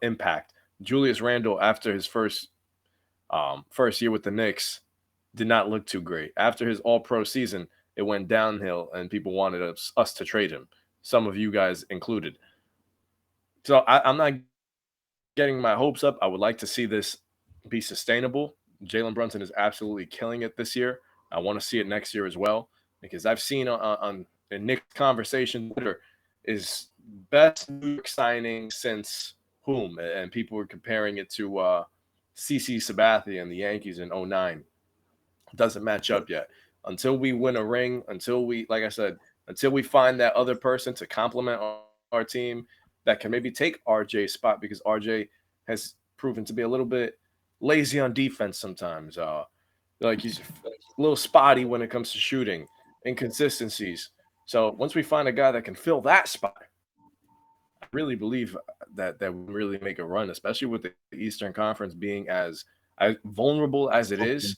impact. Julius Randle, after his first year with the Knicks, did not look too great. After his all-pro season, it went downhill, and people wanted us to trade him, some of you guys included. So I'm not getting my hopes up. I would like to see this be sustainable. Jalen Brunson is absolutely killing it this year. I want to see it next year as well, because I've seen on the Knicks conversation Twitter is best New York signing since whom, and people were comparing it to CC Sabathia and the Yankees in 2009. Doesn't match up yet. Until we win a ring, until we find that other person to complement our team that can maybe take RJ's spot, because RJ has proven to be a little bit lazy on defense sometimes. Like he's a little spotty when it comes to shooting, inconsistencies. So once we find a guy that can fill that spot, I really believe that we really make a run, especially with the Eastern Conference being as vulnerable as it is.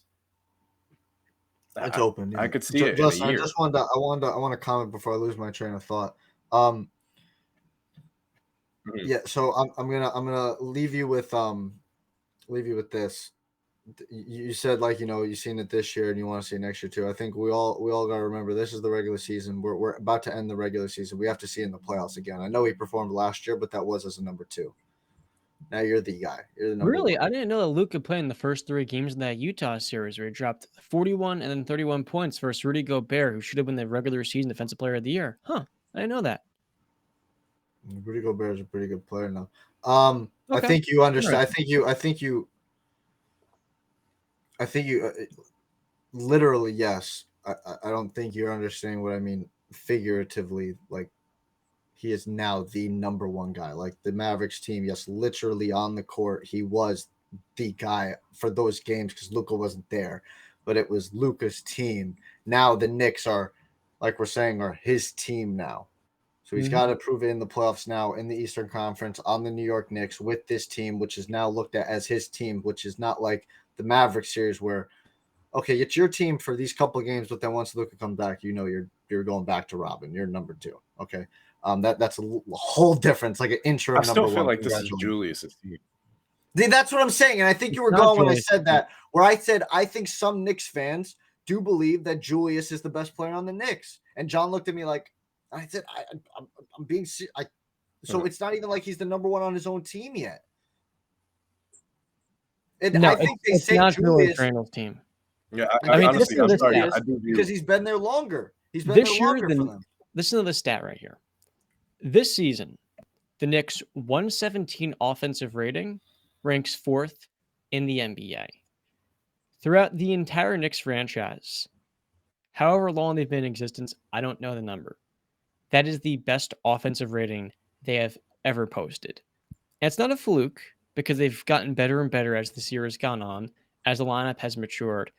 It's open. Yeah. I could see it. Justin, in a year. I want to comment before I lose my train of thought. Yeah. So I'm gonna leave you with this. You said, like, you've seen it this year and you want to see it next year too. I think we all got to remember this is the regular season. We're about to end the regular season. We have to see it in the playoffs again. I know he performed last year, but that was as a number 2. Now you're the guy. You're the number Really? 1. I didn't know that Luke could play in the first 3 games in that Utah series where he dropped 41 and then 31 points versus Rudy Gobert, who should have been the regular season defensive player of the year. Huh. I didn't know that. Rudy Gobert is a pretty good player now. Okay. I think you understand. Right. I think you literally, yes. I don't think you're understanding what I mean figuratively. Like, he is now the number 1 guy. Like the Mavericks team, yes, literally on the court, he was the guy for those games because Luka wasn't there, but it was Luka's team. Now the Knicks are, like we're saying, are his team now. So he's got to prove it in the playoffs now in the Eastern Conference on the New York Knicks with this team, which is now looked at as his team, which is not like the Mavericks series where, okay, it's your team for these couple of games, but then once Luka comes back, you're going back to Robin. You're number 2. Okay. That's a whole difference, like an interim. I still number feel 1. like this is Julius's team. That's what I'm saying, and I think you were going when I said that. Where I said I think some Knicks fans do believe that Julius is the best player on the Knicks, and John looked at me like I said I'm being. So it's not even like he's the number 1 on his own team yet. And No, I think it's not Julius Randle's team. Yeah, I mean, honestly, I'm sorry. I do because he's been there longer. He's been this there year longer for them. Listen to the stat right here. This season, the Knicks' 117 offensive rating ranks 4th in the NBA. Throughout the entire Knicks franchise, however long they've been in existence, I don't know the number. That is the best offensive rating they have ever posted. And it's not a fluke because they've gotten better and better as the year has gone on, as the lineup has matured.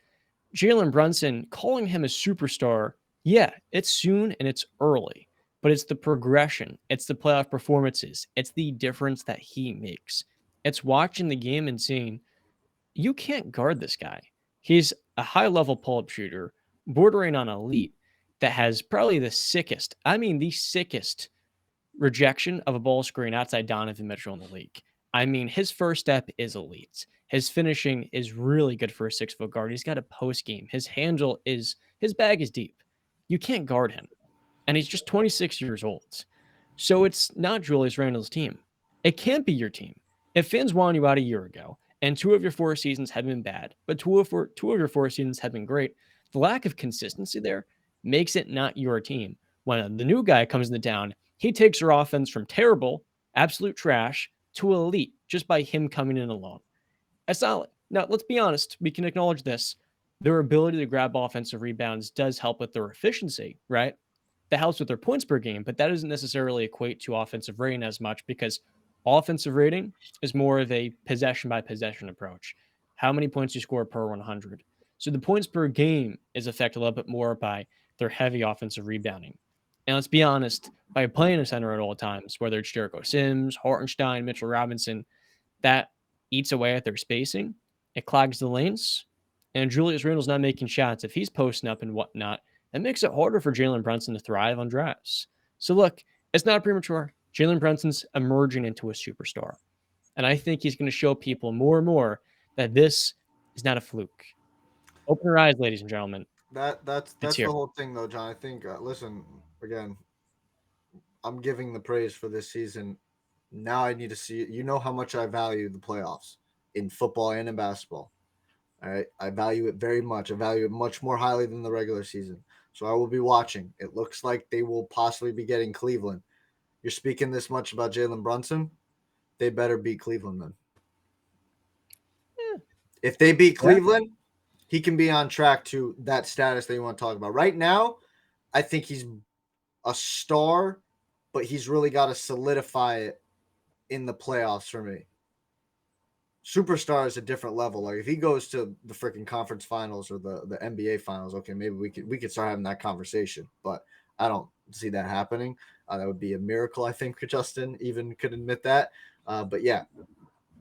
Jalen Brunson, calling him a superstar, yeah, it's soon and it's early, but it's the progression, it's the playoff performances, it's the difference that he makes. It's watching the game and seeing, you can't guard this guy. He's a high-level pull-up shooter, bordering on elite, that has probably the sickest rejection of a ball screen outside Donovan Mitchell in the league. I mean, his first step is elite. His finishing is really good for a 6-foot guard. He's got a post game. His bag is deep. You can't guard him. And he's just 26 years old. So it's not Julius Randle's team. It can't be your team. If fans wanted you out a year ago, and 2 of your 4 seasons have been bad, but 2 of your 4 seasons have been great, the lack of consistency there makes it not your team. When the new guy comes into town, he takes your offense from terrible, absolute trash, to elite just by him coming in alone. That's solid. Now, let's be honest. We can acknowledge this. Their ability to grab offensive rebounds does help with their efficiency, right? That helps with their points per game, but that doesn't necessarily equate to offensive rating as much because offensive rating is more of a possession-by-possession approach. How many points you score per 100? So the points per game is affected a little bit more by their heavy offensive rebounding. And let's be honest, by playing a center at all times, whether it's Jericho Sims, Hartenstein, Mitchell Robinson, that eats away at their spacing. It clogs the lanes. And Julius Randle's not making shots. If he's posting up and whatnot, that makes it harder for Jalen Brunson to thrive on drives. So look, it's not premature. Jalen Brunson's emerging into a superstar. And I think he's going to show people more and more that this is not a fluke. Open your eyes, ladies and gentlemen. That's the whole thing, though, John. I think. Listen, again, I'm giving the praise for this season. Now I need to see. You know how much I value the playoffs in football and in basketball. All right, I value it very much. I value it much more highly than the regular season. So I will be watching. It looks like they will possibly be getting Cleveland. You're speaking this much about Jalen Brunson. They better beat Cleveland then. Yeah. If they beat Cleveland, he can be on track to that status that you want to talk about. Right now, I think he's a star, but he's really got to solidify it in the playoffs for me. Superstar is a different level. Like if he goes to the freaking conference finals or the NBA finals, okay, maybe we could start having that conversation. But I don't see that happening. That would be a miracle, I think. Justin even could admit that. But yeah,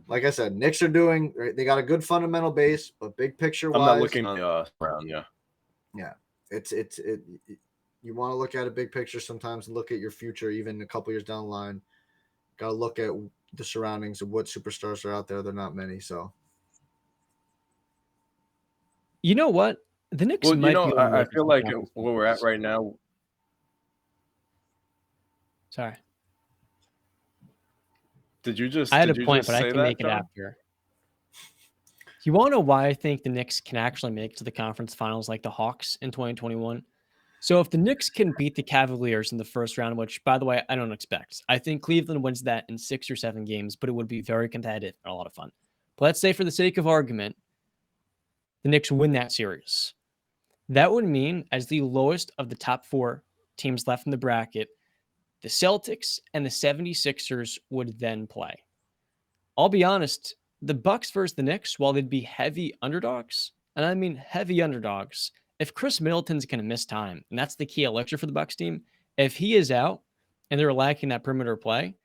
like I said, Knicks are doing. They got a good fundamental base, but big picture wise, I'm not looking on the round. Yeah, it's you want to look at a big picture sometimes and look at your future, even a couple years down the line. Got to look at the surroundings of what superstars are out there. They're not many, so. You know what? The Knicks might be. I feel like where we're at right now. Sorry. Did you just? I had a point, but I can make it after. You want to know why I think the Knicks can actually make it to the conference finals like the Hawks in 2021? So if the Knicks can beat the Cavaliers in the first round, which, by the way, I don't expect. I think Cleveland wins that in 6 or 7 games, but it would be very competitive and a lot of fun. But let's say for the sake of argument, the Knicks win that series. That would mean, as the lowest of the top 4 teams left in the bracket, the Celtics and the 76ers would then play. I'll be honest, the Bucks versus the Knicks, while they'd be heavy underdogs, and I mean heavy underdogs, if Chris Middleton's going to miss time, and that's the key elixir for the Bucks team, if he is out and they're lacking that perimeter play,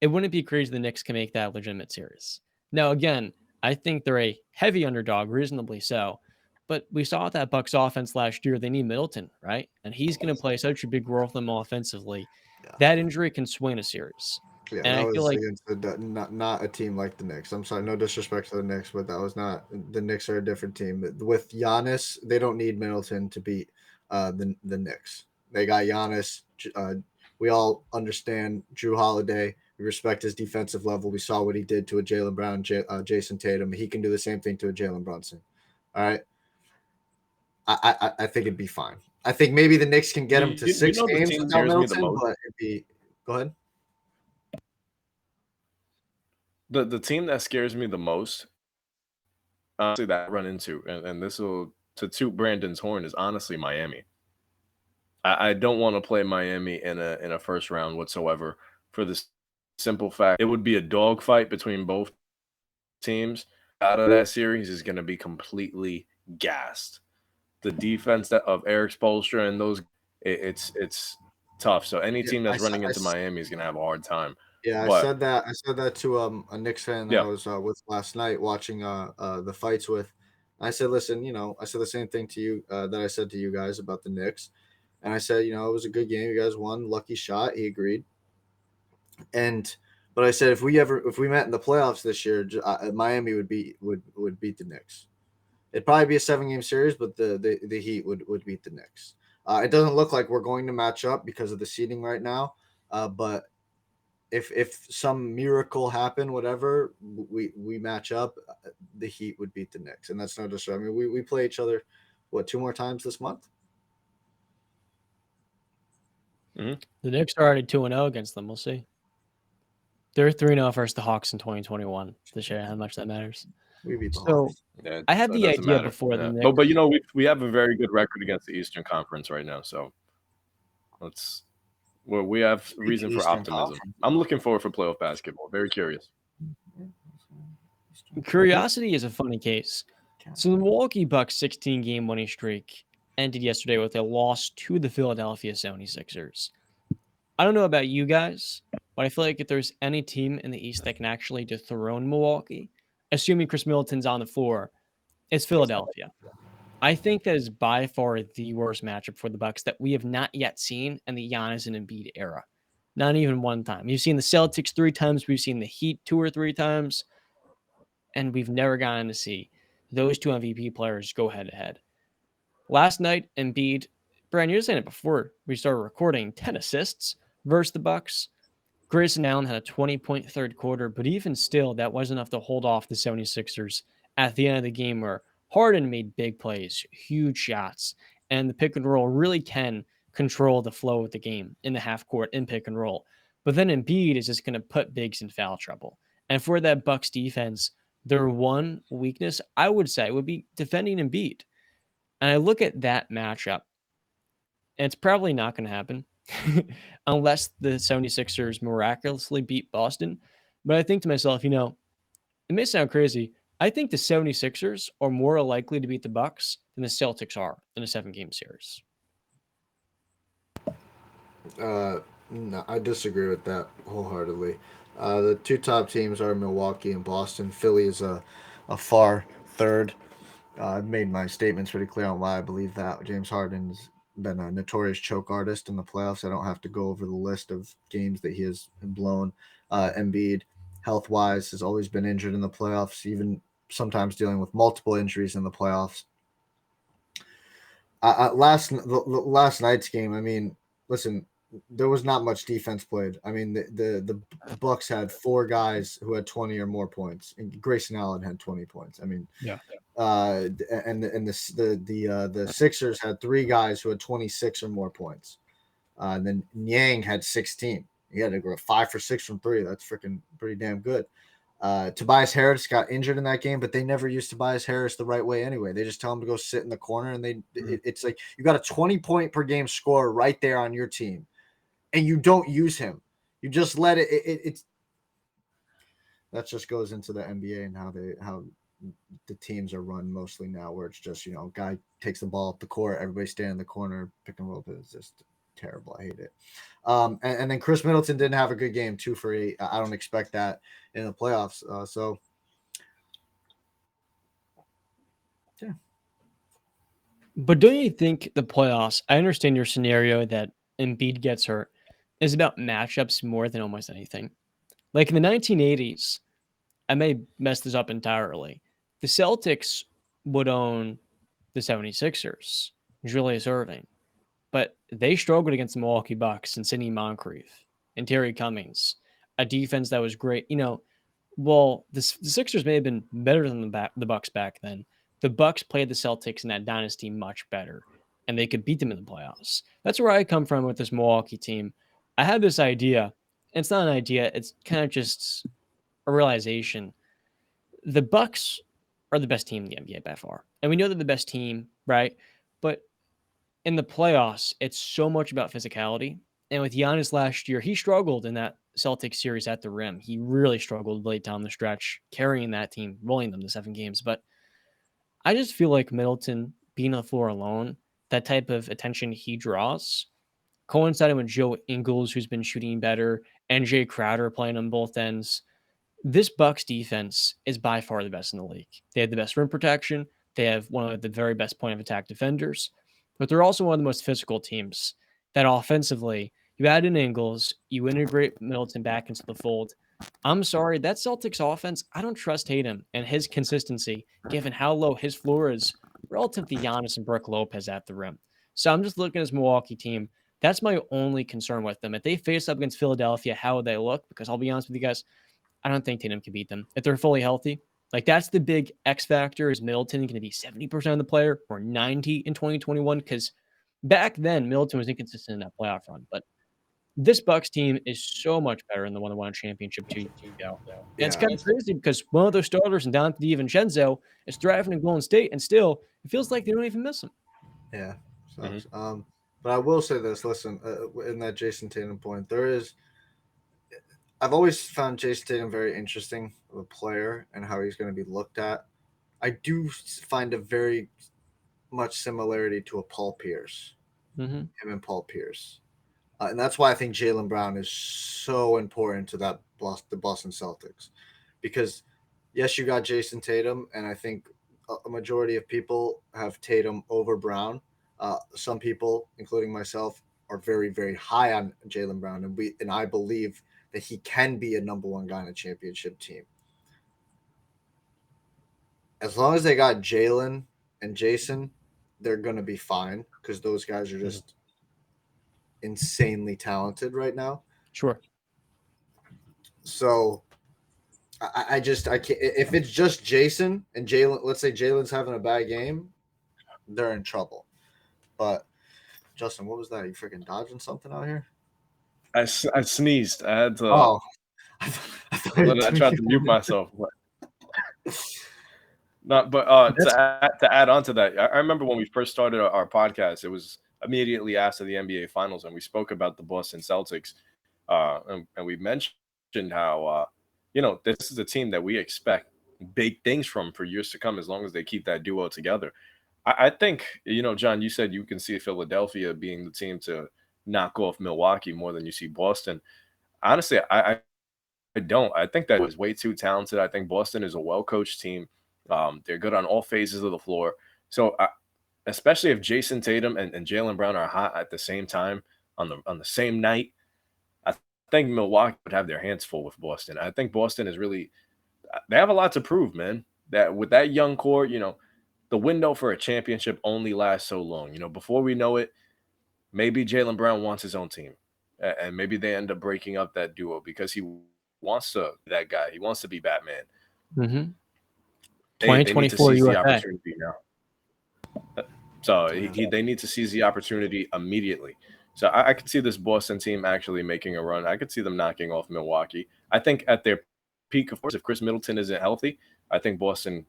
it wouldn't be crazy the Knicks can make that a legitimate series. Now, again, I think they're a heavy underdog, reasonably so, but we saw that Bucks offense last year. They need Middleton, right? And he's going to play such a big role for them offensively. Yeah. That injury can swing a series. Yeah, and that was against not a team like the Knicks. I'm sorry, no disrespect to the Knicks, but that was not the Knicks are a different team. With Giannis, they don't need Middleton to beat the Knicks. They got Giannis. We all understand Drew Holiday. We respect his defensive level. We saw what he did to a Jaylen Brown, Jason Tatum. He can do the same thing to a Jalen Brunson. All right. I think it'd be fine. I think maybe the Knicks can get him to 6 games without Middleton, but it'd be – go ahead. The team that scares me the most, honestly, that I run into, and this will to toot Brandon's horn, is honestly Miami. I don't want to play Miami in a first round whatsoever for this simple fact it would be a dogfight between both teams. Out of that series is going to be completely gassed. The defense of Eric Spoelstra and those, it's tough. So any Yeah, team that's running into Miami is going to have a hard time. I But said that. I said that to a Knicks fan that yeah, I was with last night watching the fights with. I said, listen, I said the same thing to you that I said to you guys about the Knicks, and I said, it was a good game. You guys won, lucky shot. He agreed, but I said if we met in the playoffs this year, Miami would beat the Knicks. It'd probably be a 7-game series, but the Heat would beat the Knicks. It doesn't look like we're going to match up because of the seeding right now, but if some miracle happened, whatever, we match up, the Heat would beat the Knicks, and that's no disrespect. I mean, we play each other, 2 more times this month? The Knicks are already 2-0 against them. We'll see. They're 3-0 versus the Hawks in 2021. To show you how much that matters. We beat the So Hawks. yeah, I had that the doesn't idea matter. before the Yeah. Knicks. But we have a very good record against the Eastern Conference right now. So we have reason for Eastern optimism. Conference. I'm looking forward for playoff basketball. Very curious. Curiosity is a funny case. So the Milwaukee Bucks 16-game winning streak ended yesterday with a loss to the Philadelphia 76ers. I don't know about you guys, but I feel like if there's any team in the East that can actually dethrone Milwaukee, assuming Chris Middleton's on the floor, it's Philadelphia. I think that is by far the worst matchup for the Bucks that we have not yet seen in the Giannis and Embiid era. Not even one time. You've seen the Celtics 3 times. We've seen the Heat 2 or 3 times. And we've never gotten to see those 2 MVP players go head-to-head. Last night, Embiid, Brian, you were saying it before we started recording, 10 assists versus the Bucks. Grayson Allen had a 20-point third quarter, but even still, that wasn't enough to hold off the 76ers at the end of the game where Harden made big plays, huge shots, and the pick and roll really can control the flow of the game in the half court in pick and roll. But then Embiid is just going to put bigs in foul trouble. And for that Bucks defense, their one weakness, I would say, would be defending Embiid. And I look at that matchup, and it's probably not going to happen unless the 76ers miraculously beat Boston. But I think to myself, it may sound crazy. I think the 76ers are more likely to beat the Bucks than the Celtics are in a 7-game series. No, I disagree with that wholeheartedly. The 2 top teams are Milwaukee and Boston. Philly is a far third. I've made my statements pretty clear on why I believe that. James Harden's been a notorious choke artist in the playoffs. I don't have to go over the list of games that he has blown. Embiid, health-wise, has always been injured in the playoffs, even sometimes dealing with multiple injuries in the playoffs. Last night's game, I mean, listen, there was not much defense played. I mean, the Bucks had 4 guys who had 20 or more points, and Grayson Allen had 20 points. I mean, yeah. And the Sixers had 3 guys who had 26 or more points. And then Niang had 16. He had to go 5 for 6 from 3. That's freaking pretty damn good. Tobias Harris got injured in that game, but they never used Tobias Harris the right way anyway. They just tell him to go sit in the corner, and it's like you got a 20-point per game scorer right there on your team, and you don't use him. You just let it. It's that just goes into the NBA and how the teams are run mostly now, where it's just guy takes the ball up the court, everybody stand in the corner, pick and roll. It's just terrible. I hate it. And then Chris Middleton didn't have a good game, 2 for 8. I don't expect that in the playoffs. So yeah. But don't you think the playoffs, I understand your scenario that Embiid gets hurt, is about matchups more than almost anything. Like in the 1980s, I may mess this up entirely. The Celtics would own the 76ers, Julius Erving, but they struggled against the Milwaukee Bucks and Sidney Moncrief and Terry Cummings, a defense that was great. The Sixers may have been better than the Bucks back then. The Bucks played the Celtics in that dynasty much better, and they could beat them in the playoffs. That's where I come from with this Milwaukee team. I had this idea. It's not an idea. It's kind of just a realization. The Bucks are the best team in the NBA by far. And we know they're the best team, right? But in the playoffs, it's so much about physicality. And with Giannis last year, he struggled in that Celtics series at the rim. He really struggled late down the stretch, carrying that team, rolling them to 7 games. But I just feel like Middleton being on the floor alone, that type of attention he draws, coinciding with Joe Ingles, who's been shooting better, and Jay Crowder playing on both ends. This Bucks defense is by far the best in the league. They have the best rim protection. They have one of the very best point of attack defenders, but they're also one of the most physical teams. That offensively, you add in Ingles, you integrate Middleton back into the fold. I'm sorry, that Celtics offense, I don't trust Tatum and his consistency, given how low his floor is relative to Giannis and Brook Lopez at the rim. So I'm just looking at this Milwaukee team. That's my only concern with them. If they face up against Philadelphia, how would they look? Because I'll be honest with you guys, I don't think Tatum can beat them. If they're fully healthy, like that's the big X factor. Is Middleton going to be 70% of the player or 90 in 2021? Because back then, Middleton was inconsistent in that playoff run. But this Bucks team is so much better than the one that won a championship 2 years ago. And it's kind of crazy because one of their starters, and Dante DiVincenzo, is thriving in Golden State, and still, it feels like they don't even miss him. Yeah. But I will say this. Listen, in that Jason Tatum point, I've always found Jason Tatum very interesting of a player and how he's going to be looked at. I do find a very much similarity to a Paul Pierce, him and Paul Pierce. And that's why I think Jalen Brown is so important to the Boston Celtics. Because, yes, you got Jason Tatum, and I think a majority of people have Tatum over Brown. Some people, including myself, are very, very high on Jalen Brown, and I believe that he can be a number 1 guy in a championship team. As long as they got Jalen and Jason, they're going to be fine because those guys are just insanely talented right now. Sure. So I can't. If it's just Jason and Jalen, let's say Jalen's having a bad game, they're in trouble. But Justin, what was that? You freaking dodging something out here? I sneezed. I had to. Oh, I tried to mute myself. To add on to that, I remember when we first started our podcast, it was immediately after the NBA Finals, and we spoke about the Boston Celtics, and we mentioned how this is a team that we expect big things from for years to come as long as they keep that duo together. I think, John, you said you can see Philadelphia being the team to knock off Milwaukee more than you see Boston. Honestly, I don't. I think that was way too talented. I think Boston is a well-coached team. They're good on all phases of the floor. So, especially if Jason Tatum and Jalen Brown are hot at the same time on the same night, I think Milwaukee would have their hands full with Boston. I think Boston is really – they have a lot to prove, man. That with that young core, the window for a championship only lasts so long. Before we know it, maybe Jalen Brown wants his own team, and maybe they end up breaking up that duo because he wants to be that guy. He wants to be Batman. 2024 they need to seize the UFA. opportunity now. So they need to seize the opportunity immediately. So I could see this Boston team actually making a run. I could see them knocking off Milwaukee. I think at their peak, of course, if Chris Middleton isn't healthy, I think Boston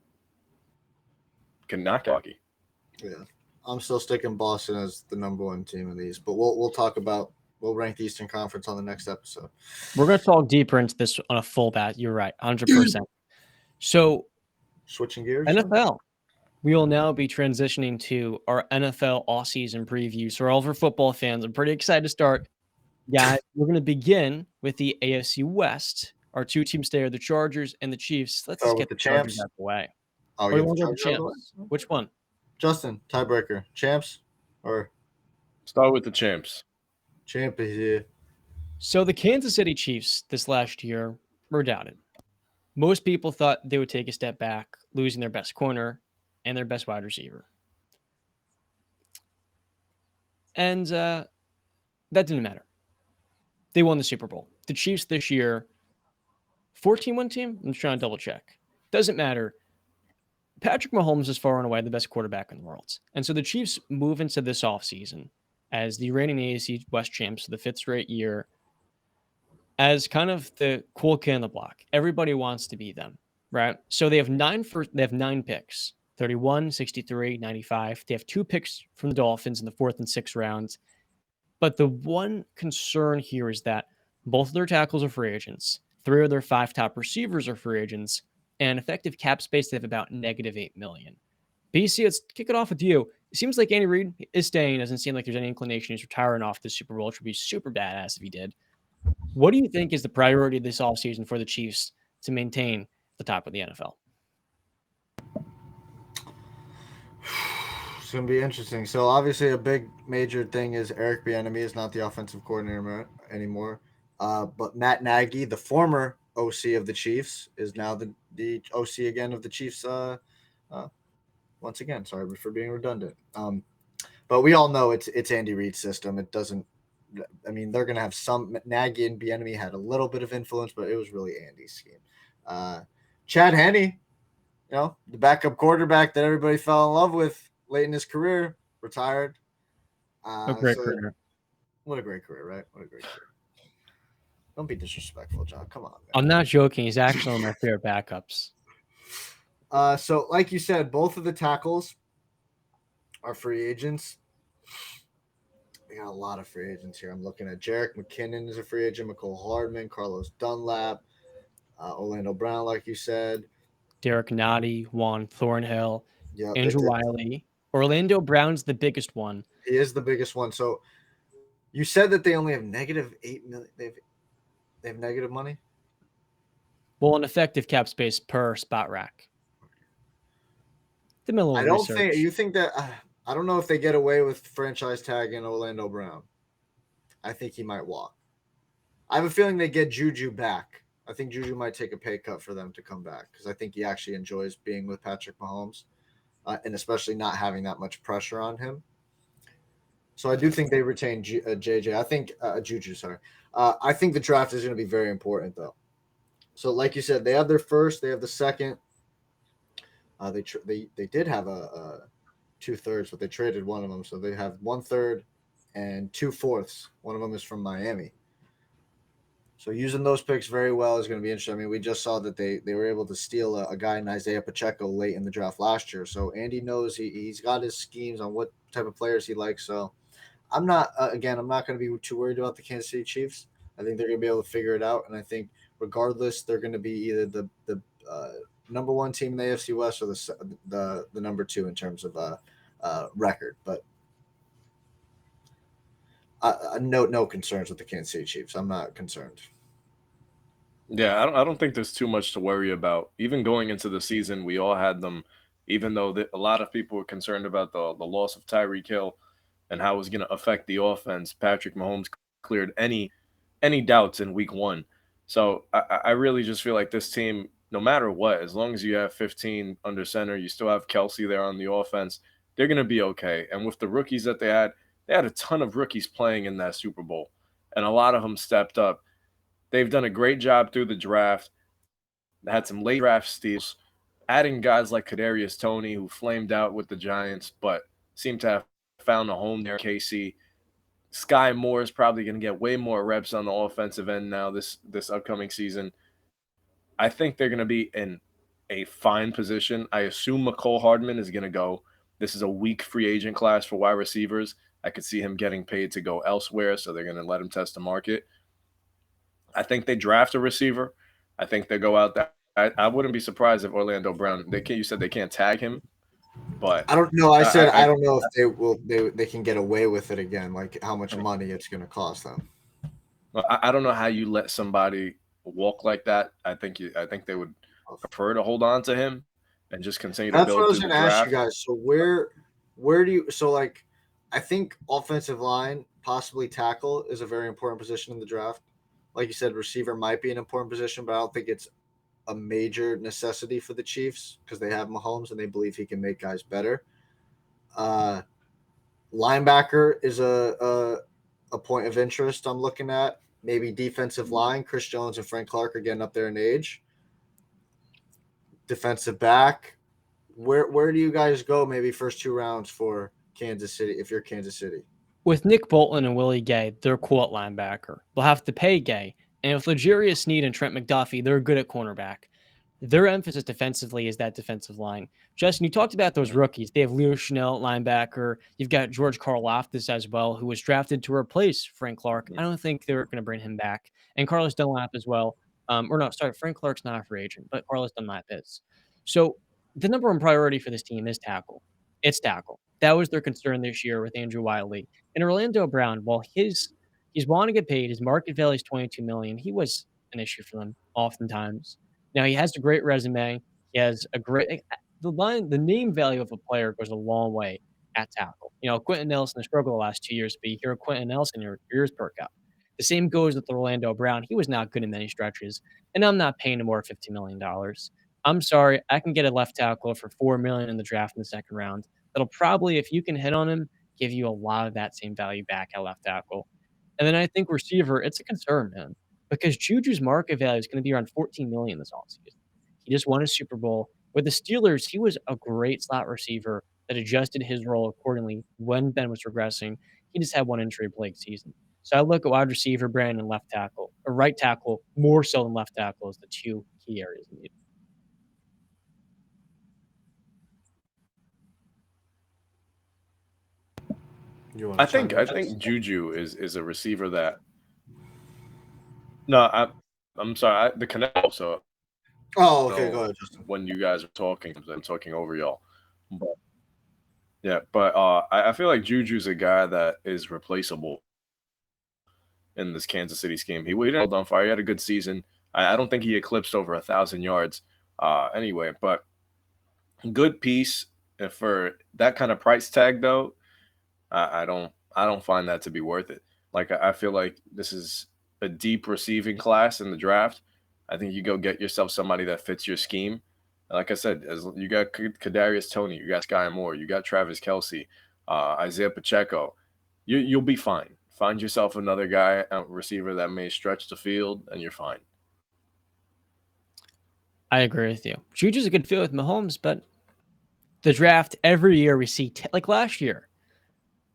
can knock Milwaukee. Yeah, I'm still sticking Boston as the number 1 team in the East, but we'll rank the Eastern Conference on the next episode. We're going to talk deeper into this on a full bat. You're right, 100%. So, switching gears, NFL. We will now be transitioning to our NFL offseason preview. So, all of our football fans, I'm pretty excited to start. Guys, we're going to begin with the AFC West. Our 2 teams today are the Chargers and the Chiefs. Let's just get the Chargers out of the way. Oh, you want to go with the champs? Which one? Justin, tiebreaker. Champs or start with the champs? Champ is here. So the Kansas City Chiefs this last year were doubted. Most people thought they would take a step back, losing their best corner and their best wide receiver. And that didn't matter. They won the Super Bowl. The Chiefs this year, 14-1 team? I'm just trying to double check. Doesn't matter. Patrick Mahomes is far and away the best quarterback in the world. And so the Chiefs move into this offseason as the reigning AFC West champs for the 5th straight year. as kind of the cool kid on the block. Everybody wants to be them, right? So they have 9 picks, 31, 63, 95. They have 2 picks from the Dolphins in the 4th and 6th rounds. But the one concern here is that both of their tackles are free agents. 3 of their 5 top receivers are free agents. And effective cap space, they have about -$8 million. BC, let's kick it off with you. It seems like Andy Reid is staying. Doesn't seem like there's any inclination he's retiring off the Super Bowl, which would be super badass if he did. What do you think is the priority this offseason for the Chiefs to maintain the top of the NFL? It's going to be interesting. So obviously a big major thing is Eric Bieniemy is not the offensive coordinator anymore. But Matt Nagy, the former OC of the Chiefs, is now the OC again of the Chiefs. Once again, sorry for being redundant. But we all know it's Andy Reid's system. It doesn't. I mean, they're going to have some. Nagy and Bieniemy had a little bit of influence, but it was really Andy's scheme. Chad Henne, the backup quarterback that everybody fell in love with late in his career, retired. A great career. What a great career, right? What a great career. Don't be disrespectful, John. Come on, man. I'm not joking. He's actually one of my favorite backups. So, like you said, both of the tackles are free agents. We got a lot of free agents here. I'm looking at Jerick McKinnon is a free agent, McCole Hardman, Carlos Dunlap, Orlando Brown, like you said. Derek Nottie, Juan Thornhill, Andrew Wiley. Orlando Brown's the biggest one. He is the biggest one. So you said that they only have -$8 million. They have negative money? Well, an effective cap space per spot rack. I don't think you think that. I don't know if they get away with franchise tagging Orlando Brown. I think he might walk. I have a feeling they get Juju back. I think Juju might take a pay cut for them to come back because I think he actually enjoys being with Patrick Mahomes, and especially not having that much pressure on him. So I do think they retain JJ. I think Juju. Sorry. I think the draft is going to be very important, though. So, like you said, they have their first. They have the second. They did have a 2/3, but they traded one of them, so they have 1/3 and 2/4. One of them is from Miami. So using those picks very well is going to be interesting. I mean, we just saw that they were able to steal a guy in Isaiah Pacheco late in the draft last year. So Andy knows he's got his schemes on what type of players he likes. So I'm not I'm not going to be too worried about the Kansas City Chiefs. I think they're going to be able to figure it out, and I think regardless, they're going to be either the number 1 team in the AFC West or the number 2 in terms of record. But no concerns with the Kansas City Chiefs. I'm not concerned. Yeah, I don't think there's too much to worry about. Even going into the season, we all had them, even though a lot of people were concerned about the loss of Tyreek Hill and how it was going to affect the offense. Patrick Mahomes cleared any doubts in week 1. So I really just feel like this team, no matter what, as long as you have 15 under center, you still have Kelsey there on the offense, they're going to be okay. And with the rookies that they had a ton of rookies playing in that Super Bowl, and a lot of them stepped up. They've done a great job through the draft. They had some late draft steals, adding guys like Kadarius Toney, who flamed out with the Giants, but seemed to have found a home there. KC. Sky Moore is probably going to get way more reps on the offensive end now this upcoming season. I think they're going to be in a fine position. I assume McCole Hardman is going to go. This is a weak free agent class for wide receivers. I could see him getting paid to go elsewhere, so they're going to let him test the market. I think they draft a receiver. I think they go out there. I wouldn't be surprised if Orlando Brown. You said they can't tag him, but I don't know. I said I don't know if they will. They can get away with it again. Like how much money it's going to cost them. I don't know how you let somebody walk like that. I think they would prefer to hold on to him and just continue to build. That's what I was going to ask you guys. So where do you? So like, I think offensive line, possibly tackle, is a very important position in the draft. Like you said, receiver might be an important position, but I don't think it's a major necessity for the Chiefs because they have Mahomes and they believe he can make guys better. Linebacker is a point of interest I'm looking at. Maybe defensive line. Chris Jones and Frank Clark are getting up there in age. Defensive back. Where do you guys go maybe first 2 rounds for Kansas City if you're Kansas City? With Nick Bolton and Willie Gay, they're cool at linebacker. They'll have to pay Gay, And with L'Jarius Sneed and Trent McDuffie, they're good at cornerback. Their emphasis defensively is that defensive line. Justin, you talked about those rookies. They have Leo Chanel at linebacker. You've got George Karlaftis as well, who was drafted to replace Frank Clark. I don't think they're going to bring him back. And Carlos Dunlap as well. Frank Clark's not a free agent, but Carlos Dunlap is. So the number one priority for this team is tackle. It's tackle. That was their concern this year with Andrew Wiley. And Orlando Brown, while he's wanting to get paid, his market value is $22 million. He was an issue for them oftentimes. Now he has a great resume. He has a great the name value of a player goes a long way at tackle. Quentin Nelson has struggled the last 2 years, but you hear Quentin Nelson, your ears perk up. The same goes with Orlando Brown. He was not good in many stretches, and I'm not paying him more $50 million. I'm sorry, I can get a left tackle for $4 million in the draft in the second round. That'll probably, if you can hit on him, give you a lot of that same value back at left tackle. And then I think receiver, it's a concern, man, because Juju's market value is going to be around $14 million this offseason. He just won a Super Bowl. With the Steelers, he was a great slot receiver that adjusted his role accordingly when Ben was regressing. He just had one injury-plagued season. So I look at wide receiver, Brandon, and left tackle, or right tackle, more so than left tackle as the two key areas needed. I think Juju is a receiver that. No, I'm sorry. The Canelo. So. Oh, okay. Go ahead, Justin. When you guys are talking, I'm talking over y'all. But yeah, but I feel like Juju's a guy that is replaceable in this Kansas City scheme. He didn't hold on fire. He had a good season. I don't think he eclipsed over 1,000 yards. Anyway, but good piece for that kind of price tag though. I don't find that to be worth it. Like I feel like this is a deep receiving class in the draft. I think you go get yourself somebody that fits your scheme. Like I said, as you got Kadarius Toney, you got Sky Moore, you got Travis Kelce, Isaiah Pacheco. You'll be fine. Find yourself another guy, a receiver that may stretch the field, and you're fine. I agree with you. Juju's a good fit with Mahomes, but the draft every year we see, like last year,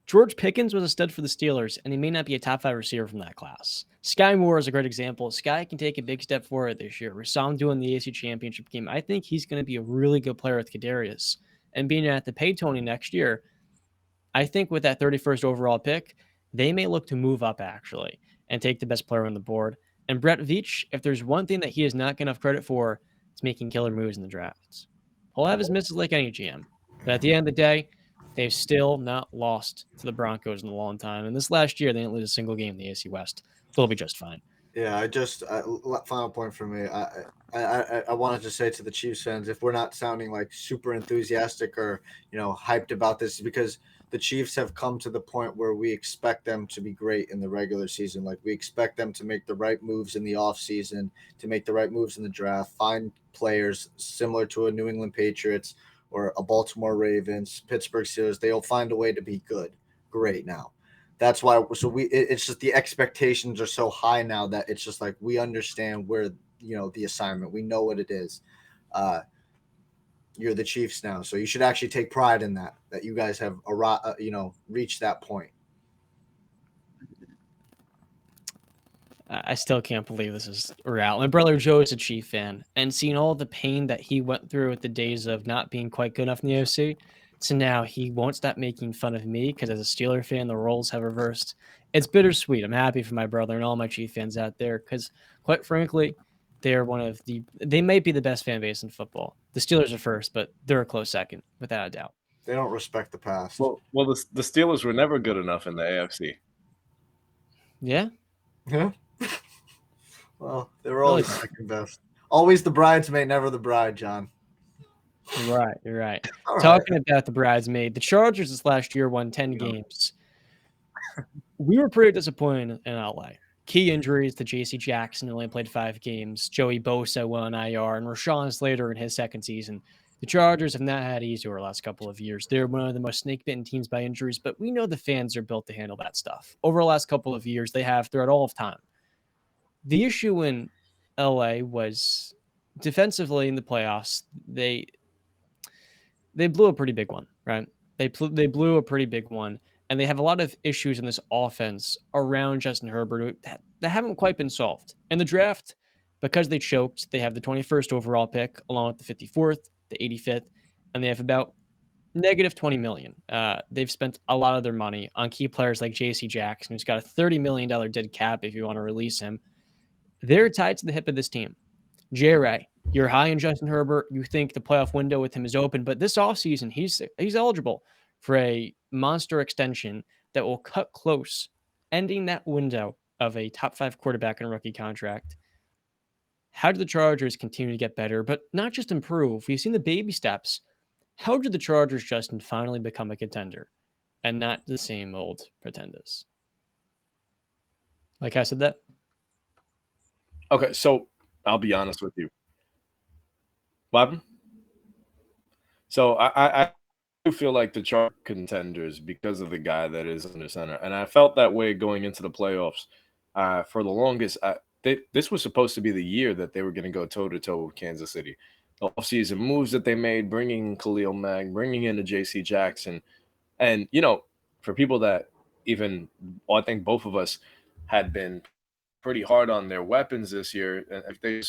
George Pickens was a stud for the Steelers, and he may not be a top 5 receiver from that class. Sky Moore is a great example. Sky can take a big step forward this year. We saw him doing the AFC Championship game. I think he's going to be a really good player with Kadarius. And being at the pay Tony next year, I think with that 31st overall pick, they may look to move up, actually, and take the best player on the board. And Brett Veach, if there's one thing that he is not getting enough credit for, it's making killer moves in the drafts. He'll have his misses like any GM. But at the end of the day, they've still not lost to the Broncos in a long time. And this last year, they didn't lose a single game in the AFC West. They'll be just fine. Yeah, final point for me. I wanted to say to the Chiefs fans, if we're not sounding like super enthusiastic or, hyped about this, because the Chiefs have come to the point where we expect them to be great in the regular season. Like we expect them to make the right moves in the offseason, to make the right moves in the draft, find players similar to a New England Patriots or a Baltimore Ravens, Pittsburgh Steelers. They'll find a way to be good. Great now. That's why. So it's just the expectations are so high now that it's just like we understand where the assignment. We know what it is. You're the Chiefs now, so you should actually take pride in that you guys have reached that point. I still can't believe this is real. My brother Joe is a Chief fan, and seeing all the pain that he went through at the days of not being quite good enough in the OC, so now he won't stop making fun of me because as a Steeler fan, the roles have reversed. It's bittersweet. I'm happy for my brother and all my Chief fans out there because, quite frankly, they're they might be the best fan base in football. The Steelers are first, but they're a close second, without a doubt. They don't respect the past. Well, the Steelers were never good enough in the AFC. Yeah. Yeah. Well, they were always second best. Always the bridesmaid, never the bride, John. Right, you're right. Talking about the bridesmaid, the Chargers this last year won 10 games. We were pretty disappointed in LA. Key injuries to J.C. Jackson only played 5 games. Joey Bosa went on IR, and Rashawn Slater in his second season. The Chargers have not had easy over the last couple of years. They're one of the most snake-bitten teams by injuries, but we know the fans are built to handle that stuff. Over the last couple of years, they have throughout all of time. The issue in LA was defensively in the playoffs, they blew a pretty big one, right? They blew a pretty big one, and they have a lot of issues in this offense around Justin Herbert. that haven't quite been solved. In the draft, because they choked, they have the 21st overall pick, along with the 54th, the 85th, and they have about negative 20 million. They've spent a lot of their money on key players like JC Jackson, who's got a $30 million dead cap if you want to release him. They're tied to the hip of this team. J-Ray, you're high on Justin Herbert. You think the playoff window with him is open, but this offseason, he's eligible for a monster extension that will cut close, ending that window of a top 5 quarterback in a rookie contract. How do the Chargers continue to get better, but not just improve? We've seen the baby steps. How do the Chargers, Justin, finally become a contender and not the same old pretenders? Like I said that? Okay, so I'll be honest with you. What happened? So I do feel like the Chargers contenders because of the guy that is under center, and I felt that way going into the playoffs. For the longest, this was supposed to be the year that they were going to go toe to toe with Kansas City. The offseason moves that they made, bringing in Khalil Mack, bringing in a J.C. Jackson, and for people that I think both of us had been pretty hard on their weapons this year, and if they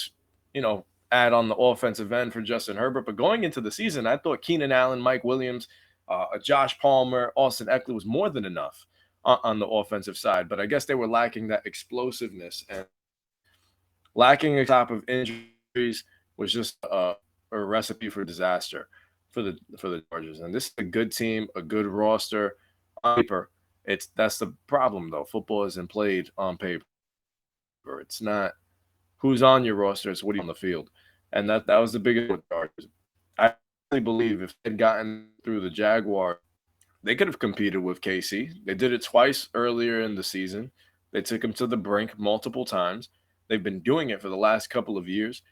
add on the offensive end for Justin Herbert. But going into the season, I thought Keenan Allen, Mike Williams, Josh Palmer, Austin Eckler was more than enough on the offensive side. But I guess they were lacking that explosiveness, and lacking on top of injuries was just a recipe for disaster for the Chargers. And this is a good team, a good roster on paper. That's the problem though. Football isn't played on paper. It's not who's on your roster, it's what you on the field. And that was the biggest with the Chargers. I really believe if they'd gotten through the Jaguars, they could have competed with KC. They did it twice earlier in the season. They took them to the brink multiple times. They've been doing it for the last couple of years.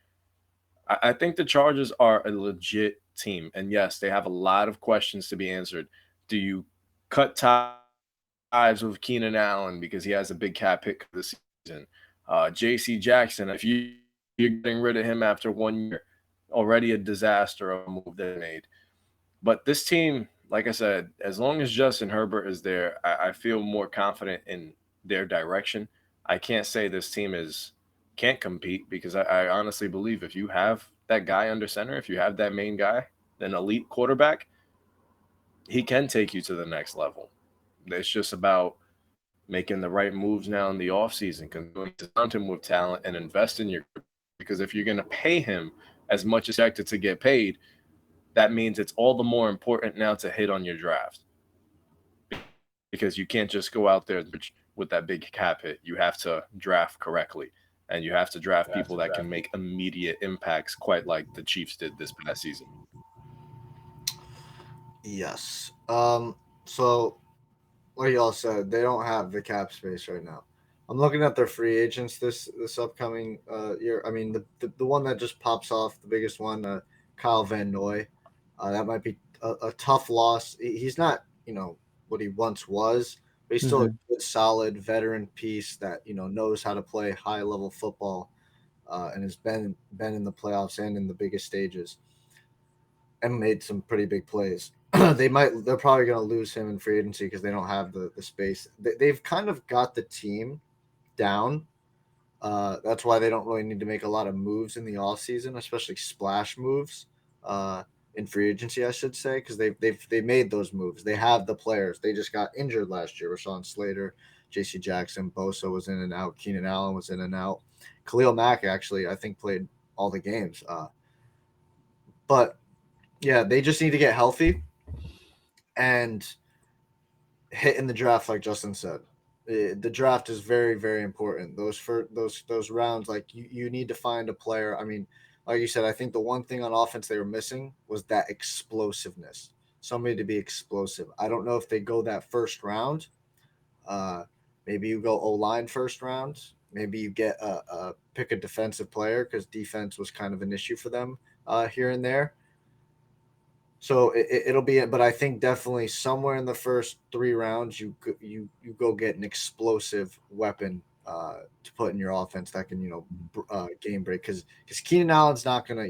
I think the Chargers are a legit team. And yes, they have a lot of questions to be answered. Do you cut ties with Keenan Allen because he has a big cap hit this season? J.C. Jackson, if you're getting rid of him after 1 year, already a disaster of a move they made. But this team, like I said, as long as Justin Herbert is there, I feel more confident in their direction. I can't say this team can't compete because I honestly believe if you have that guy under center, if you have that main guy, an elite quarterback, he can take you to the next level. It's just about making the right moves now in the offseason, continuing to surround him with talent and invest in because if you're going to pay him as much as expected to get paid, that means it's all the more important now to hit on your draft because you can't just go out there with that big cap hit. You have to draft correctly, and you have to draft people that can make immediate impacts, quite like the Chiefs did this past season. Yes. So like y'all said, they don't have the cap space right now. I'm looking at their free agents this upcoming year. I mean, the one that just pops off, the biggest one, Kyle Van Noy. That might be a tough loss. He's not, what he once was, but he's still a good, solid veteran piece that knows how to play high level football, and has been in the playoffs and in the biggest stages, and made some pretty big plays. They're probably going to lose him in free agency because they don't have the space. They've kind of got the team down. That's why they don't really need to make a lot of moves in the offseason, especially splash moves in free agency, I should say, because they made those moves. They have the players. They just got injured last year. Rashawn Slater, J.C. Jackson, Bosa was in and out. Keenan Allen was in and out. Khalil Mack actually, I think, played all the games. But yeah, they just need to get healthy and hit in the draft, like Justin said. The draft is very, very important. Those rounds, like you need to find a player. I mean, like you said, I think the one thing on offense they were missing was that explosiveness. Somebody to be explosive. I don't know if they go that first round. Maybe you go O-line first round. Maybe you get pick a defensive player because defense was kind of an issue for them here and there. So it'll be it, but I think definitely somewhere in the first 3 rounds you go get an explosive weapon to put in your offense that can game break because Keenan Allen's not gonna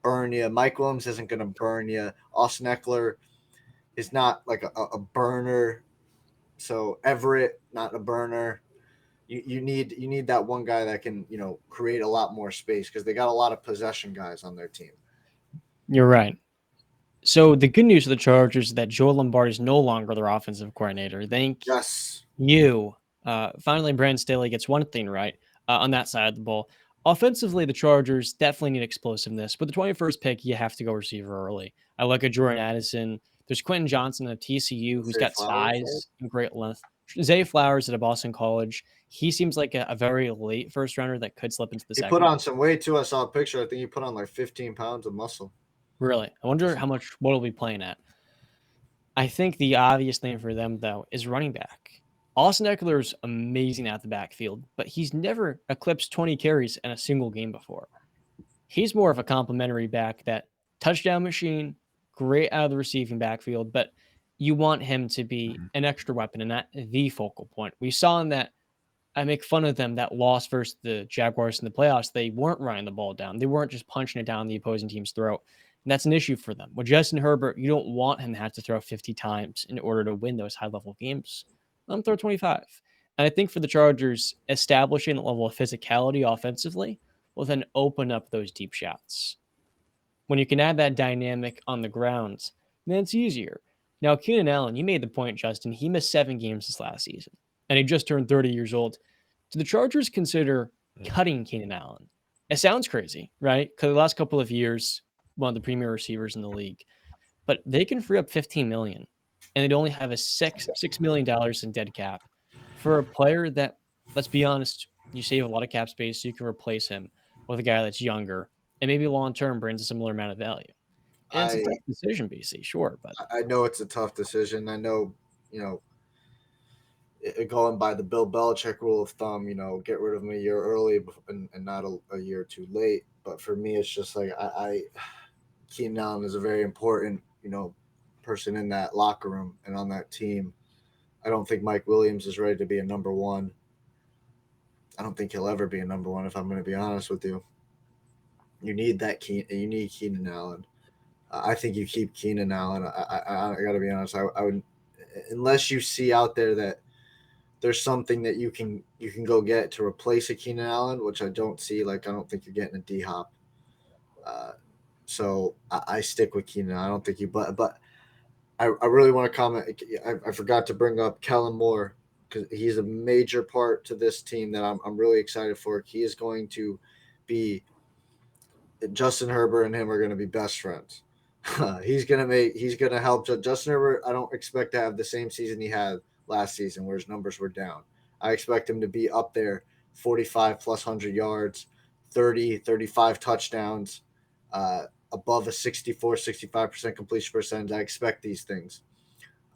burn you. Mike Williams isn't gonna burn you. Austin Eckler is not like a burner. So Everett not a burner. You need that one guy that can, create a lot more space because they got a lot of possession guys on their team. You're right. So the good news for the Chargers is that Joe Lombardi is no longer their offensive coordinator. Thank you. Finally, Brandon Staley gets one thing right on that side of the ball. Offensively, the Chargers definitely need explosiveness. But the 21st pick, you have to go receiver early. I look at Jordan Addison. There's Quentin Johnson at TCU, who's got size and great length. Zay Flowers at a Boston College. He seems like a very late first rounder that could slip into the second. He put on some weight too. I saw a picture. I think he put on like 15 pounds of muscle. Really? I wonder what he'll be playing at. I think the obvious thing for them, though, is running back. Austin Eckler's amazing at the backfield, but he's never eclipsed 20 carries in a single game before. He's more of a complimentary back, that touchdown machine, great out of the receiving backfield, but you want him to be an extra weapon and not the focal point. We saw in that, I make fun of them, that loss versus the Jaguars in the playoffs. They weren't running the ball down. They weren't just punching it down the opposing team's throat. And that's an issue for them. With Justin Herbert, you don't want him to have to throw 50 times in order to win those high-level games. Let him throw 25. And I think for the Chargers, establishing a level of physicality offensively will then open up those deep shots. When you can add that dynamic on the ground, then it's easier. Now, Keenan Allen, you made the point, Justin. He missed 7 games this last season, and he just turned 30 years old. Do the Chargers consider cutting Keenan Allen? It sounds crazy, right? Because the last couple of years, one of the premier receivers in the league, but they can free up $15 million, and they'd only have a $6 million in dead cap for a player that, let's be honest, you save a lot of cap space, so you can replace him with a guy that's younger and maybe long-term brings a similar amount of value. And it's a tough decision, BC, sure, but I know it's a tough decision. I know, going by the Bill Belichick rule of thumb, get rid of him a year early and not a year too late. But for me, it's just like Keenan Allen is a very important, person in that locker room and on that team. I don't think Mike Williams is ready to be a number one. I don't think he'll ever be a number one, if I'm going to be honest with you. You need Keenan Allen. I think you keep Keenan Allen. I got to be honest. I would, unless you see out there that there's something that you can go get to replace a Keenan Allen, which I don't see. Like, I don't think you're getting a D-Hop. So I stick with Keenan. I don't think you, but I really want to comment. I forgot to bring up Kellen Moore, because he's a major part to this team that I'm really excited for. He is going to be, Justin Herbert and him are going to be best friends. He's going to help Justin Herbert. I don't expect to have the same season he had last season where his numbers were down. I expect him to be up there, 45 plus 100 yards, 35 touchdowns, above a 65% completion percentage. I expect these things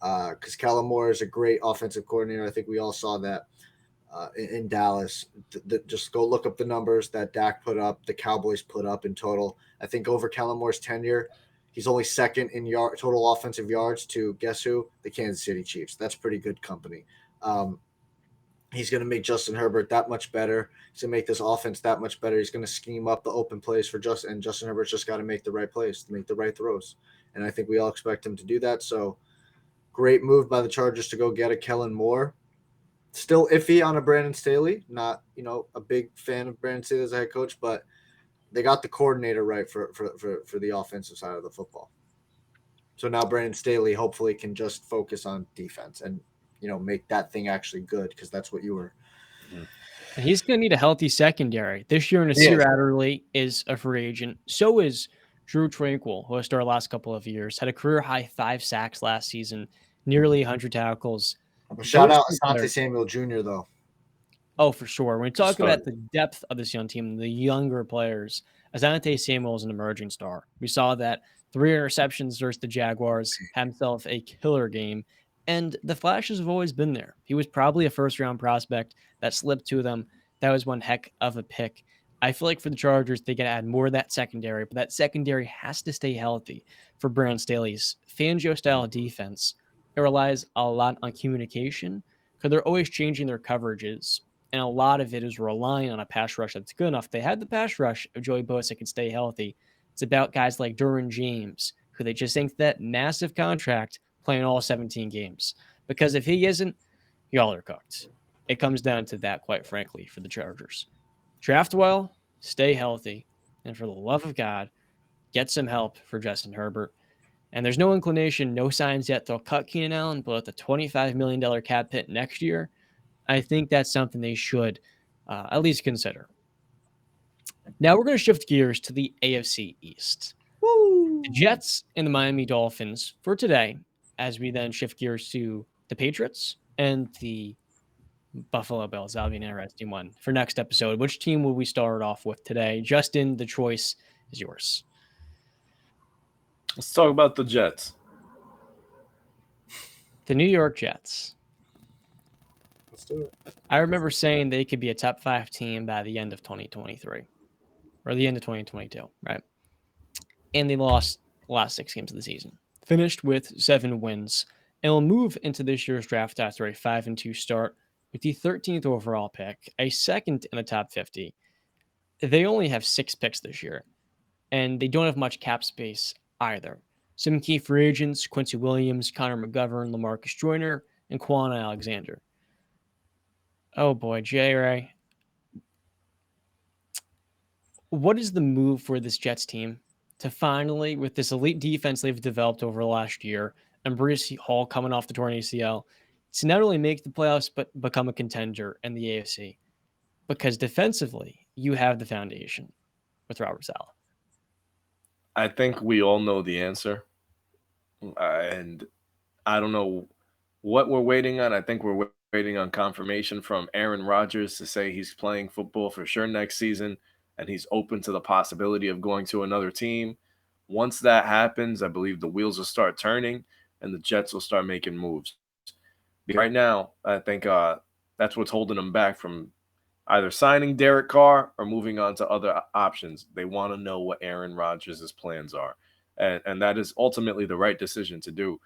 because Kellen Moore is a great offensive coordinator. I think we all saw that in Dallas. Just go look up the numbers that Dak put up, the Cowboys put up in total. I think over Kellen Moore's tenure, he's only second in total offensive yards to, guess who? The Kansas City Chiefs. That's pretty good company. He's going to make Justin Herbert that much better. He's going to make this offense that much better. He's going to scheme up the open plays for Justin, and Justin Herbert's just got to make the right plays, to make the right throws. And I think we all expect him to do that. So great move by the Chargers to go get a Kellen Moore. Still iffy on a Brandon Staley. Not, a big fan of Brandon Staley as a head coach, but they got the coordinator right for the offensive side of the football. So now Brandon Staley hopefully can just focus on defense and, make that thing actually good, because that's what you were. And he's going to need a healthy secondary. This year, Nasir Adderley is a free agent. So is Drew Tranquil, who has started the last couple of years. Had a career-high 5 sacks last season, nearly 100 tackles. Shout out Asante Samuel Jr., though. Oh, for sure. When we talk about the depth of this young team, the younger players, Asante Samuel is an emerging star. We saw that 3 interceptions versus the Jaguars, had himself a killer game. And the flashes have always been there. He was probably a first-round prospect that slipped to them. That was one heck of a pick. I feel like for the Chargers, they got to add more of that secondary, but that secondary has to stay healthy for Brandon Staley's Fangio-style defense. It relies a lot on communication because they're always changing their coverages, and a lot of it is relying on a pass rush that's good enough. They had the pass rush of Joey Bosa can stay healthy. It's about guys like Derwin James, who they just inked that massive contract playing all 17 games. Because if he isn't, y'all are cooked. It comes down to that, quite frankly, for the Chargers. Draft well, stay healthy, and for the love of God, get some help for Justin Herbert. And there's no inclination, no signs yet they'll cut Keenan Allen, but with a $25 million cap hit next year, I think that's something they should at least consider. Now we're going to shift gears to the AFC East. Woo! The Jets and the Miami Dolphins for today, as we then shift gears to the Patriots and the Buffalo Bills. That'll be an interesting one for next episode. Which team will we start off with today? Justin, the choice is yours. Let's talk about the Jets. The New York Jets. Let's do it. I remember saying they could be a top 5 team by the end of 2023 or the end of 2022, right? And they lost the last 6 games of the season. Finished with 7 wins and will move into this year's draft after a 5-2 start with the 13th overall pick, a second in the top 50. They only have 6 picks this year, and they don't have much cap space either. Some key free agents: Quincy Williams, Connor McGovern, LaMarcus Joyner, and Quan Alexander. Oh boy, J-Ray. What is the move for this Jets team to finally, with this elite defense they've developed over the last year, and Breece Hall coming off the torn ACL, to not only make the playoffs, but become a contender in the AFC? Because defensively, you have the foundation with Robert Saleh. I think we all know the answer. And I don't know what we're waiting on. I think we're waiting on confirmation from Aaron Rodgers to say he's playing football for sure next season, and he's open to the possibility of going to another team. Once that happens, I believe the wheels will start turning and the Jets will start making moves. Because right now, I think that's what's holding them back from either signing Derek Carr or moving on to other options. They want to know what Aaron Rodgers' plans are. And that is ultimately the right decision to do,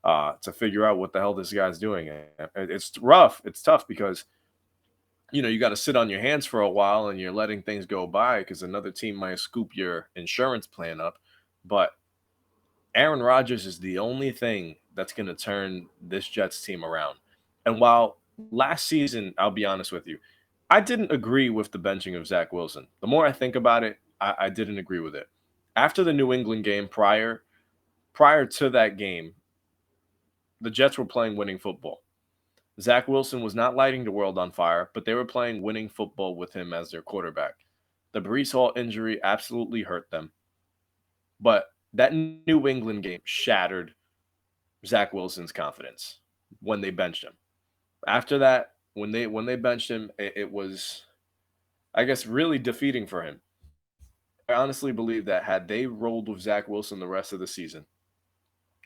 to figure out what the hell this guy's doing. It's rough. It's tough because, you got to sit on your hands for a while and you're letting things go by because another team might scoop your insurance plan up. But Aaron Rodgers is the only thing that's going to turn this Jets team around. And while last season, I'll be honest with you, I didn't agree with the benching of Zach Wilson. The more I think about it, I didn't agree with it. After the New England game prior to that game, the Jets were playing winning football. Zach Wilson was not lighting the world on fire, but they were playing winning football with him as their quarterback. The Breece Hall injury absolutely hurt them. But that New England game shattered Zach Wilson's confidence when they benched him. After that, when they benched him, it was, I guess, really defeating for him. I honestly believe that had they rolled with Zach Wilson the rest of the season,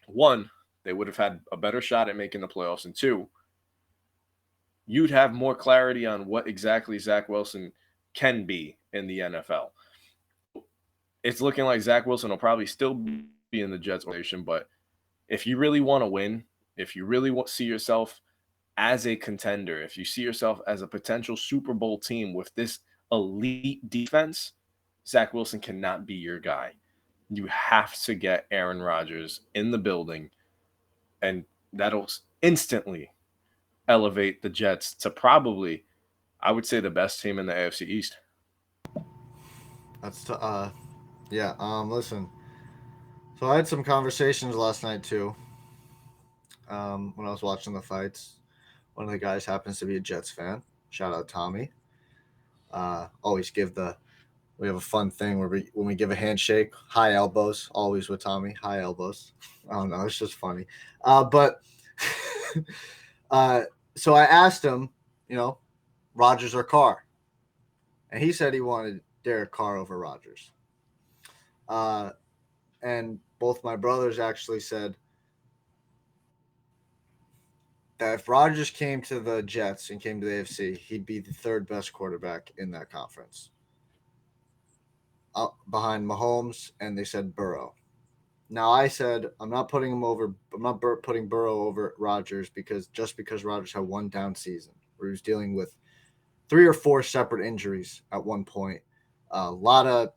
1, they would have had a better shot at making the playoffs, and 2, you'd have more clarity on what exactly Zach Wilson can be in the NFL. It's looking like Zach Wilson will probably still be in the Jets organization, but if you really want to win, if you really see yourself as a contender, if you see yourself as a potential Super Bowl team with this elite defense, Zach Wilson cannot be your guy. You have to get Aaron Rodgers in the building, and that'll instantly elevate the Jets to probably, I would say, the best team in the AFC East. That's listen. So I had some conversations last night too. When I was watching the fights, one of the guys happens to be a Jets fan. Shout out Tommy. Always we have a fun thing where when we give a handshake, high elbows, always with Tommy, high elbows. I don't know, it's just funny. So I asked him, Rodgers or Carr, and he said he wanted Derek Carr over Rodgers. And both my brothers actually said that if Rodgers came to the Jets and came to the AFC, he'd be the 3rd best quarterback in that conference, behind Mahomes, and they said Burrow. Now I said I'm not putting putting Burrow over Rodgers because Rodgers had one down season where he was dealing with 3 or 4 separate injuries at one point. A lot of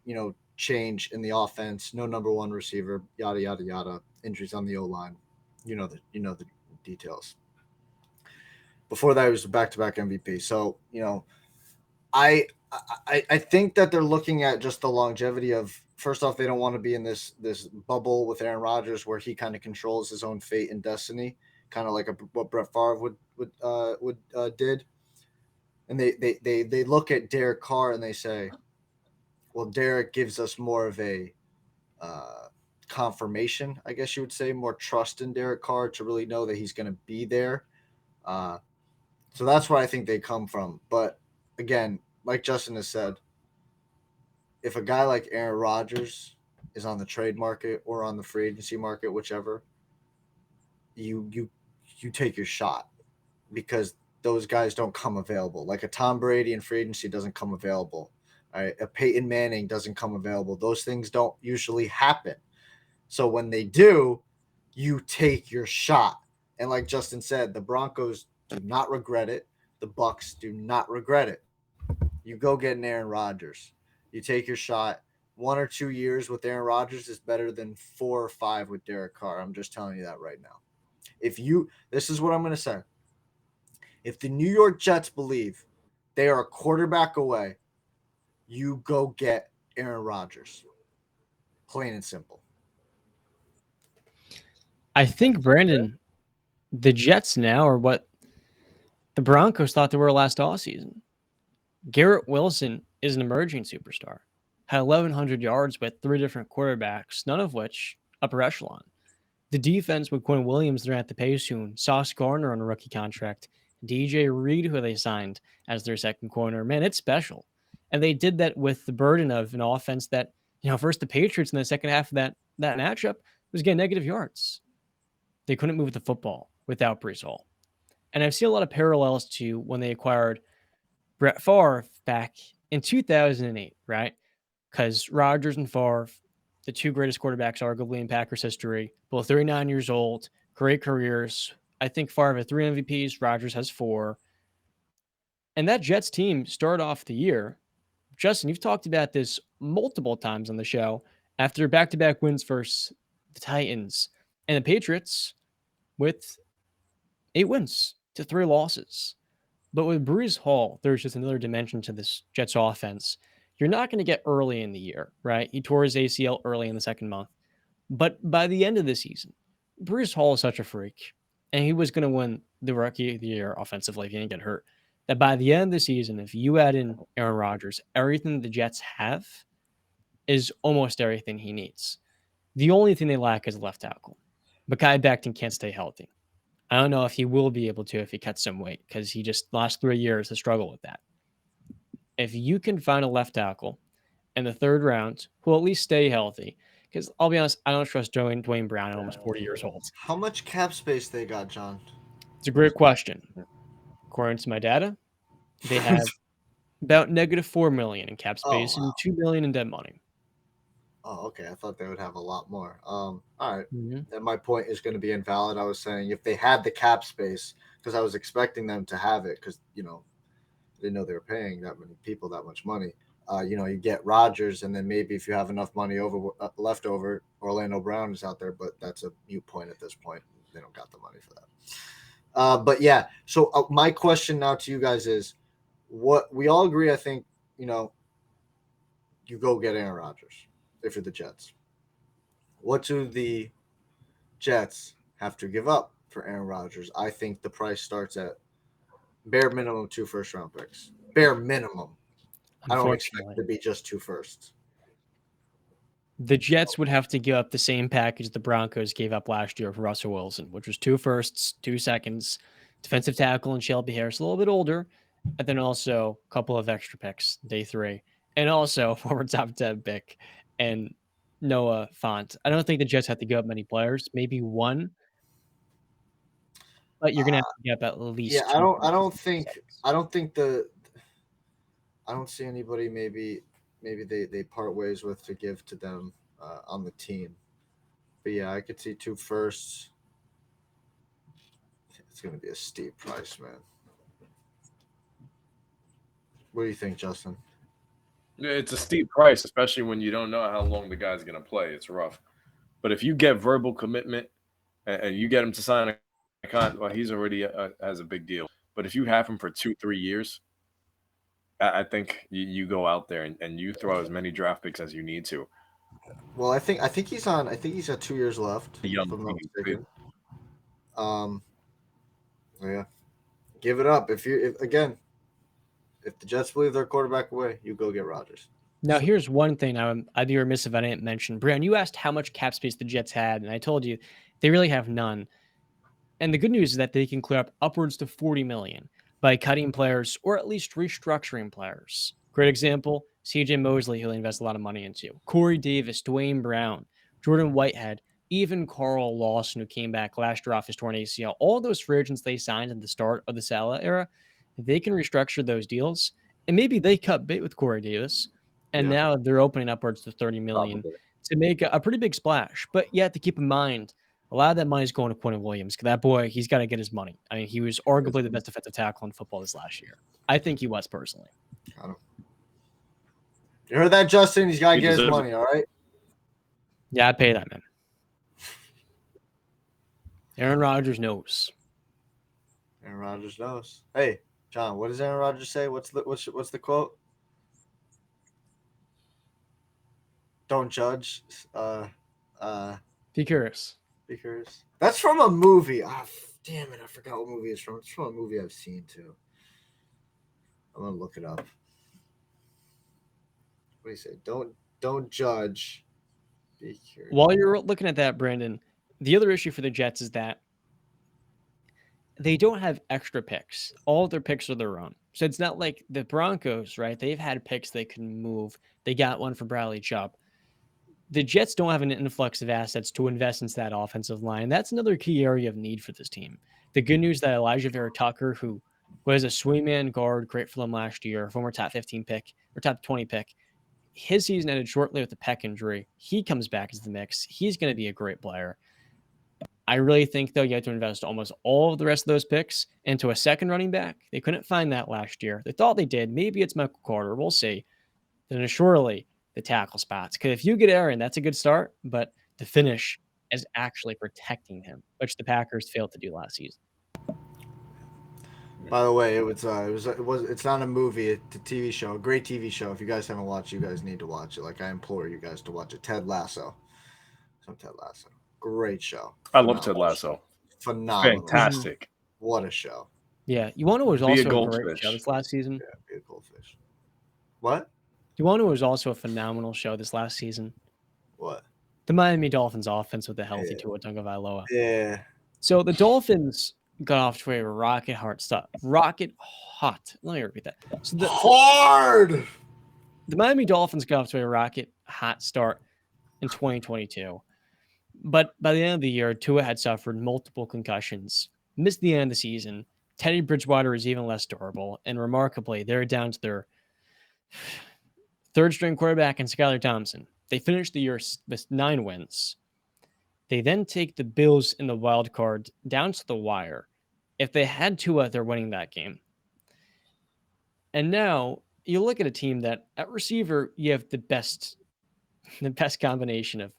change in the offense, no number 1 receiver, yada yada yada, injuries on the O-line. You know the details. Before that, he was a back-to-back MVP. So, I think that they're looking at just the longevity of, first off, they don't want to be in this bubble with Aaron Rodgers where he kind of controls his own fate and destiny, kind of like what Brett Favre did. And they look at Derek Carr and they say, well, Derek gives us more of a confirmation, I guess you would say, more trust in Derek Carr to really know that he's going to be there. So that's where I think they come from. But again, like Justin has said, if a guy like Aaron Rodgers is on the trade market or on the free agency market, whichever, you take your shot, because those guys don't come available. Like a Tom Brady in free agency doesn't come available. All right? A Peyton Manning doesn't come available. Those things don't usually happen. So when they do, you take your shot. And like Justin said, the Broncos do not regret it. The Bucks do not regret it. You go get an Aaron Rodgers. You take your shot. 1 or 2 years with Aaron Rodgers is better than 4 or 5 with Derek Carr. I'm just telling you that right now. This is what I'm going to say. If the New York Jets believe they are a quarterback away, you go get Aaron Rodgers. Plain and simple. I think, Brandon, the Jets now are what the Broncos thought they were last offseason. Garrett Wilson is an emerging superstar. Had 1,100 yards with 3 different quarterbacks, none of which upper echelon. The defense with Quinn Williams, they're at the pay soon. Sauce Gardner on a rookie contract. DJ Reed, who they signed as their second corner. Man, it's special. And they did that with the burden of an offense that, first the Patriots in the second half of that matchup was getting negative yards. They couldn't move the football without Breece Hall. And I've seen a lot of parallels to when they acquired Brett Favre back in 2008, right? Because Rodgers and Favre, the 2 greatest quarterbacks arguably in Packers history, both 39 years old, great careers. I think Favre had 3 MVPs, Rodgers has 4. And that Jets team started off the year. Justin, you've talked about this multiple times on the show. After back-to-back wins versus the Titans and the Patriots with 8 wins to 3 losses. But with Breece Hall, there's just another dimension to this Jets offense. You're not going to get early in the year, right? He tore his ACL early in the second month. But by the end of the season, Breece Hall is such a freak, and he was going to win the Rookie of the Year offensively if he didn't get hurt, that by the end of the season, if you add in Aaron Rodgers, everything the Jets have is almost everything he needs. The only thing they lack is a left tackle. Mekhi Becton can't stay healthy. I don't know if he will be able to if he cuts some weight, because he just last 3 years has struggled with that. If you can find a left tackle in the 3rd round who will at least stay healthy, because I'll be honest, I don't trust Dwayne Brown at almost 40 years old. How much cap space they got, John? It's a great question. According to my data, they have about -$4 million in cap space and $2 million in dead money. Oh, okay. I thought they would have a lot more. All right. And my point is going to be invalid. I was saying if they had the cap space, because I was expecting them to have it, because they didn't know they were paying that many people that much money. You get Rodgers, and then maybe if you have enough money left over, Orlando Brown is out there, but that's a mute point at this point. They don't got the money for that. But yeah, so my question now to you guys is, what we all agree, I think, you go get Aaron Rodgers if you're the Jets. What do the Jets have to give up for Aaron Rodgers? I think the price starts at bare minimum 2 first-round picks. Bare minimum. I don't expect it to be just 2 firsts. The Jets would have to give up the same package the Broncos gave up last year for Russell Wilson, which was 2 firsts, 2 seconds, defensive tackle and Shelby Harris, a little bit older, and then also a couple of extra picks, day 3, and also a former top 10 pick and Noah Fant. I don't think the Jets have to give up many players, maybe 1, but you're gonna have to give up at least. Yeah, 2 I don't see anybody maybe they part ways with to give to them on the team. But yeah, I could see 2 firsts. It's going to be a steep price, man. What do you think, Justin? Yeah, it's a steep price, especially when you don't know how long the guy's going to play. It's rough. But if you get verbal commitment and you get him to sign a contract, well, he's already has a big deal. But if you have him for 2-3 years, I think you go out there and you throw as many draft picks as you need to. Well, I think he's got 2 years left, A young if I'm not team, mistaken. Yeah. Give it up. If the Jets believe their quarterback away, you go get Rodgers. Now, here's one thing I'd be remiss if I didn't mention. Brian, you asked how much cap space the Jets had, and I told you they really have none. And the good news is that they can clear up upwards to $40 million by cutting players or at least restructuring players. Great example, CJ Mosley, who they invest a lot of money into. Corey Davis, Dwayne Brown, Jordan Whitehead, even Carl Lawson, who came back last year off his torn ACL. All those free agents they signed at the start of the Salah era, they can restructure those deals. And maybe they cut bait with Corey Davis. And now they're opening upwards to $30 million to make a pretty big splash. But you have to keep in mind, a lot of that money is going to Quentin Williams. That boy, he's got to get his money. I mean, he was arguably the best defensive tackle in football this last year. I think he was personally. You heard that, Justin? He's got to get his money, all right? Yeah, I pay that, man. Aaron Rodgers knows. Aaron Rodgers knows. Hey, John, what does Aaron Rodgers say? What's the quote? Don't judge. Be curious. Be curious. That's from a movie. Damn it, I forgot what movie it's from. It's from a movie I've seen too. I'm gonna look it up. What do you say? Don't judge. Be curious. While you're looking at that, Brandon, the other issue for the Jets is that they don't have extra picks. All of their picks are their own. So it's not like the Broncos, right? They've had picks they can move. They got one for Bradley Chubb. The Jets don't have an influx of assets to invest into that offensive line. That's another key area of need for this team. The good news that Elijah Vera Tucker, who was a swingman guard, great for them last year, former top 15 pick or top 20 pick, his season ended shortly with a pec injury. He comes back into the mix. He's going to be a great player. I really think, though, you have to invest almost all of the rest of those picks into a second running back. They couldn't find that last year. They thought they did. Maybe it's Michael Carter. We'll see. Then surely the tackle spots. Because if you get Aaron, that's a good start. But the finish is actually protecting him, which the Packers failed to do last season. By the way, it's not a movie, it's a TV show, a great TV show. If you guys haven't watched, you guys need to watch it. Like, I implore you guys to watch it. Ted Lasso. Ted Lasso. Great show. I love Ted Lasso. Phenomenal. Fantastic. What a show. Yeah. You want to know what was also a great show this last season? Yeah, be a goldfish. What? You want to know what was also a phenomenal show this last season? What? The Miami Dolphins offense with the healthy Tua Tagovailoa. Yeah. So the Dolphins got off to a rocket hot. Let me repeat that. So hard. The Miami Dolphins got off to a rocket hot start in 2022. But by the end of the year, Tua had suffered multiple concussions, missed the end of the season. Teddy Bridgewater is even less durable. And remarkably, they're down to their third-string quarterback and Skylar Thompson. They finished the year with 9 wins. They then take the Bills in the wild card down to the wire. If they had Tua, they're winning that game. And now you look at a team that at receiver, you have the best combination of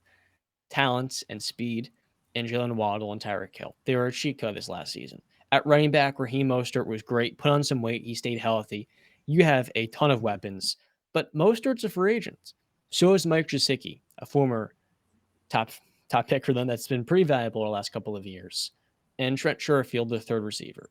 talent and speed in Jalen Waddle and Tyreek Hill. They were a cheat code this last season. At running back, Raheem Mostert was great, put on some weight, he stayed healthy. You have a ton of weapons, but Mostert's a free agent. So is Mike Gesicki, a former top pick for them that's been pretty valuable the last couple of years. And Trent Sherfield, the third receiver.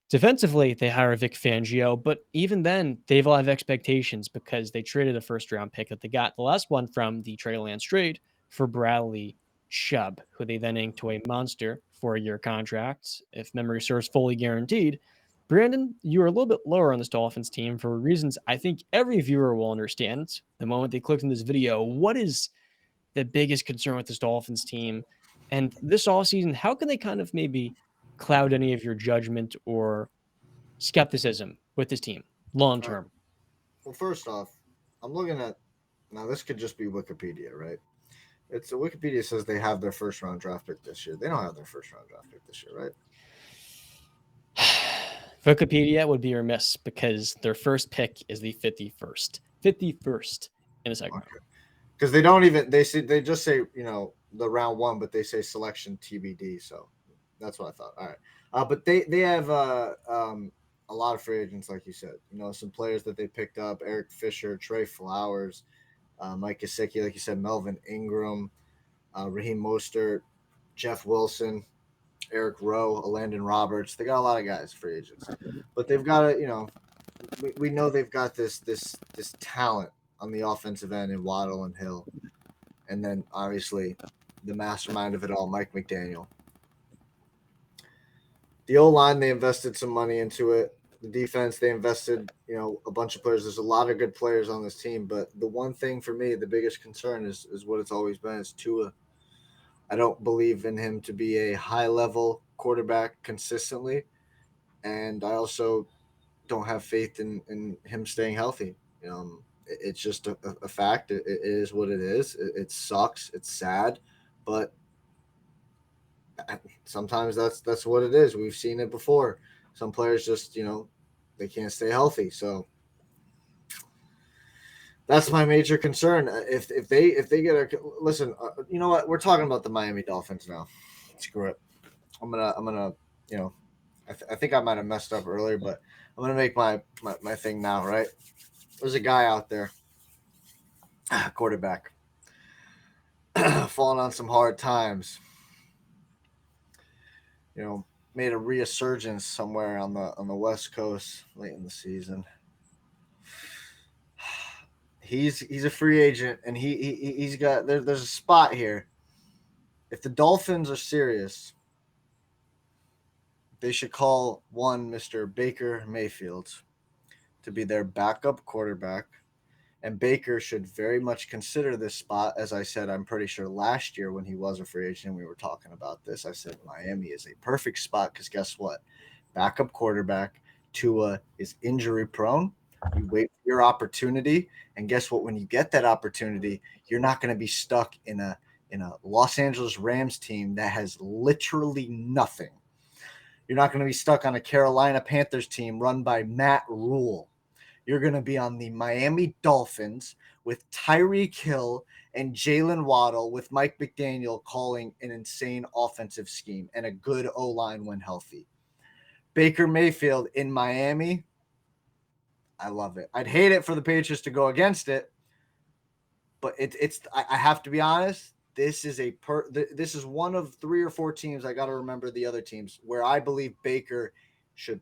Defensively, they hire Vic Fangio, but even then, they have a lot of expectations because they traded a first-round pick that they got, the last one from the Trey Lance trade, for Bradley Chubb, who they then inked to a monster 4-year contract, if memory serves, fully guaranteed. Brandon, you are a little bit lower on this Dolphins team for reasons I think every viewer will understand the moment they clicked on this video. What is the biggest concern with this Dolphins team? And this offseason, how can they kind of maybe cloud any of your judgment or skepticism with this team long term? Well, first off, I'm looking at, now this could just be Wikipedia, right? Wikipedia says they have their first round draft pick this year. They don't have their first round draft pick this year, right? Wikipedia would be remiss because their first pick is the 51st. 51st in a second. Okay. Because they don't even, they just say, the round one, but they say selection TBD. So That's what I thought. All right. But they have a lot of free agents, like you said. You know, some players that they picked up: Eric Fisher, Trey Flowers, Mike Gesicki, like you said, Melvin Ingram, Raheem Mostert, Jeff Wilson, Eric Rowe, Landon Roberts. They got a lot of guys, free agents, but they've got to, you know, we know they've got this talent on the offensive end in Waddle and Hill, and then obviously the mastermind of it all, Mike McDaniel. The O-line, they invested some money into it. The defense, they invested, you know, a bunch of players. There's a lot of good players on this team, but the one thing for me, the biggest concern is what it's always been, is Tua. I don't believe in him to be a high-level quarterback consistently, and I also don't have faith in him staying healthy. It's just a fact. It is what it is. It sucks. It's sad, but sometimes that's what it is. We've seen it before. Some players just, you know, they can't stay healthy. So that's my major concern. If they get a listen, you know what? We're talking about the Miami Dolphins now. Screw it. I'm gonna you know, I think I might have messed up earlier, but I'm gonna make my thing now. Right? There's a guy out there, quarterback, falling on some hard times. You know, made a resurgence somewhere on the West Coast late in the season. He's a free agent, and he's got there's a spot here. If the Dolphins are serious, they should call one Mr. Baker Mayfield to be their backup quarterback. And Baker should very much consider this spot. As I said, I'm pretty sure last year when he was a free agent, we were talking about this. I said Miami is a perfect spot because guess what? Backup quarterback. Tua is injury prone. You wait for your opportunity, and guess what? When you get that opportunity, you're not going to be stuck in a Los Angeles Rams team that has literally nothing. You're not going to be stuck on a Carolina Panthers team run by Matt Rule. You're going to be on the Miami Dolphins with Tyreek Hill and Jalen Waddle with Mike McDaniel calling an insane offensive scheme and a good O-line when healthy. Baker Mayfield in Miami, I love it. I'd hate it for the Patriots to go against it, but I have to be honest, this is one of 3 or 4 teams, I got to remember the other teams, where I believe Baker should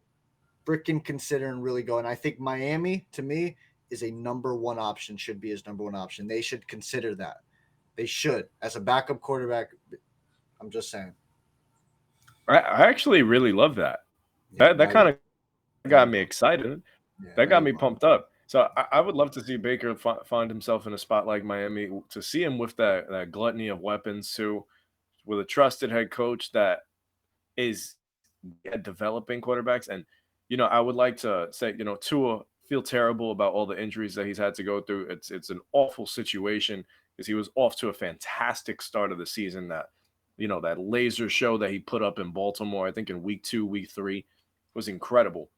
freaking consider and really go. And I think Miami, to me, is a number one option, should be his number one option. They should consider that. They should. As a backup quarterback, I'm just saying. I actually really love that. Yeah, that kind of got me excited. Yeah, that got me pumped up. So I would love to see Baker find himself in a spot like Miami, to see him with that gluttony of weapons too, with a trusted head coach that is developing quarterbacks. And you know, I would like to say, you know, Tua, feel terrible about all the injuries that he's had to go through. It's an awful situation because he was off to a fantastic start of the season. That, you know, that laser show that he put up in Baltimore, I think in week 2, week 3, was incredible.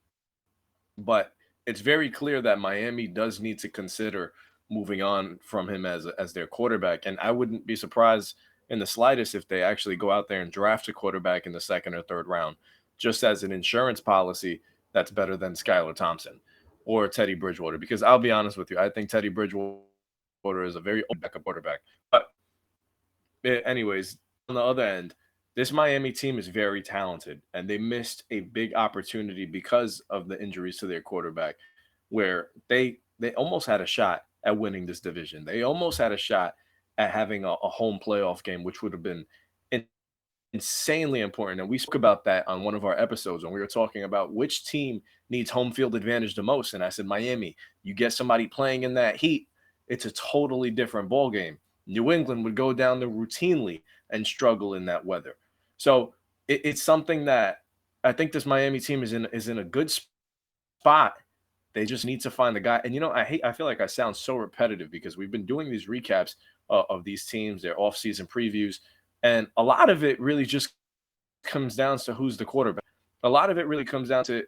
But it's very clear that Miami does need to consider moving on from him as their quarterback. And I wouldn't be surprised in the slightest if they actually go out there and draft a quarterback in the 2nd or 3rd round, just as an insurance policy that's better than Skylar Thompson or Teddy Bridgewater. Because I'll be honest with you, I think Teddy Bridgewater is a very old backup quarterback. But anyways, on the other end, this Miami team is very talented, and they missed a big opportunity because of the injuries to their quarterback, where they almost had a shot at winning this division. They almost had a shot at having a home playoff game, which would have been insanely important. And we spoke about that on one of our episodes when we were talking about which team needs home field advantage the most. And I said, Miami. You get somebody playing in that heat, it's a totally different ball game. New England would go down there routinely and struggle in that weather. So it's something that I think this Miami team is in a good spot. They just need to find the guy. And, you know, I feel like I sound so repetitive because we've been doing these recaps of these teams, their offseason previews. And a lot of it really just comes down to who's the quarterback. A lot of it really comes down to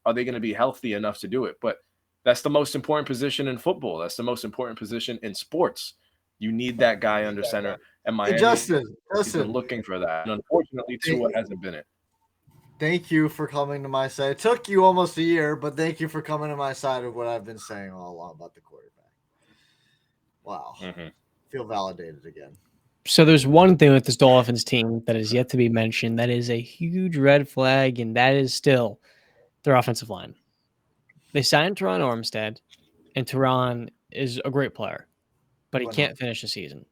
are they going to be healthy enough to do it? But that's the most important position in football. That's the most important position in sports. You need that guy under center. And Hey, Miami Justin, has been looking for that. And unfortunately, Tua hasn't been it. thank you for coming to my side. It took you almost a year, but thank you for coming to my side of what I've been saying all along about the quarterback. Wow. Feel validated again. So there's one thing with this Dolphins team that is yet to be mentioned that is a huge red flag, and that is still their offensive line. They signed Teron Armstead, and Teron is a great player, but he can't finish the season.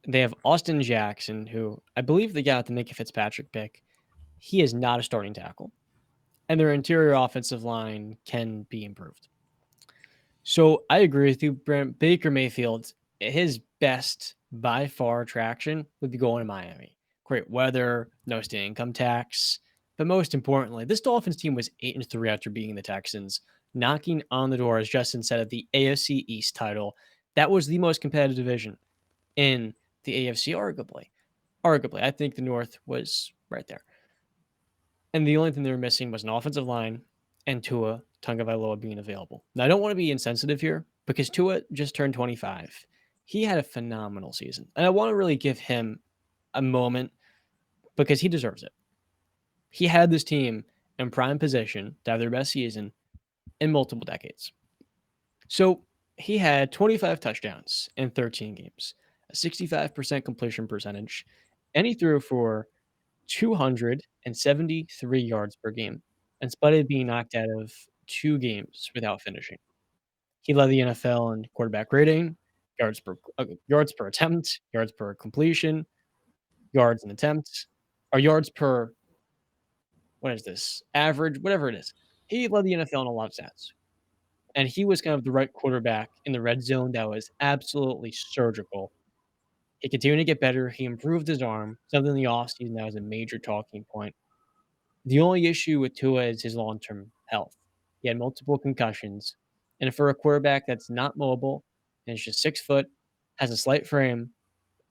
They have Austin Jackson, who I believe they got the Nick Fitzpatrick pick. He is not a starting tackle, and their interior offensive line can be improved. So I agree with you, Brent. Baker Mayfield, his best by far attraction would be going to Miami. Great weather, no state income tax. But most importantly, this Dolphins team was 8-3 after beating the Texans, knocking on the door, as Justin said, of the AFC East title. That was the most competitive division in the AFC, arguably. I think the North was right there. And the only thing they were missing was an offensive line and Tua Tagovailoa being available. Now, I don't want to be insensitive here because Tua just turned 25. He had a phenomenal season. And I want to really give him a moment because he deserves it. He had this team in prime position to have their best season in multiple decades. So he had 25 touchdowns in 13 games, a 65% completion percentage, and he threw for 273 yards per game, in spite of being knocked out of 2 games without finishing. He led the NFL in quarterback rating, yards per attempt, yards per completion, yards and attempts, or yards per average, whatever it is. He led the NFL in a lot of stats. And he was kind of the right quarterback in the red zone that was absolutely surgical. He continued to get better. He improved his arm, something in the offseason that was a major talking point. The only issue with Tua is his long-term health. He had multiple concussions. And for a quarterback that's not mobile and is just 6 foot, has a slight frame,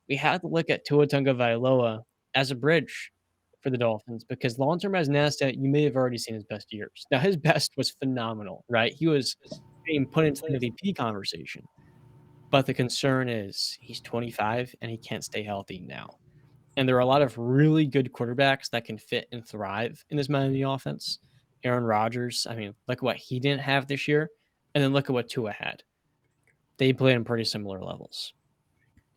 we have to look at Tua Tagovailoa as a bridge for the Dolphins because long-term as an asset, you may have already seen his best years. Now, his best was phenomenal, right? He was being put into the MVP conversation. But the concern is he's 25 and he can't stay healthy now. And there are a lot of really good quarterbacks that can fit and thrive in this Miami offense. Aaron Rodgers, I mean, look at what he didn't have this year, and then look at what Tua had. They played on pretty similar levels.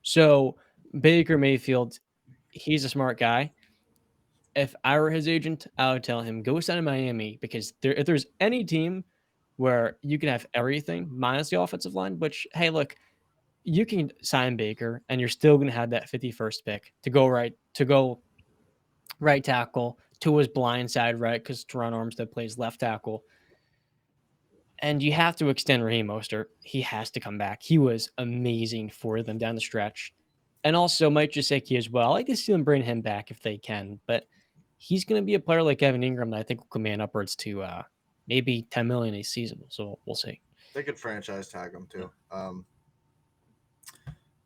So Baker Mayfield, he's a smart guy. If I were his agent, I would tell him, go sign in Miami because if there's any team where you can have everything minus the offensive line, which, hey, look, you can sign Baker and you're still going to have that 51st pick to go right tackle, to his blind side, right? Because Teron Armstead plays left tackle. And you have to extend Raheem Mostert. He has to come back. He was amazing for them down the stretch. And also Mike Gesicki as well. I like to see them bring him back if they can. But he's going to be a player like Evan Ingram that I think will command upwards to maybe $10 million a season. So we'll see. They could franchise tag him too.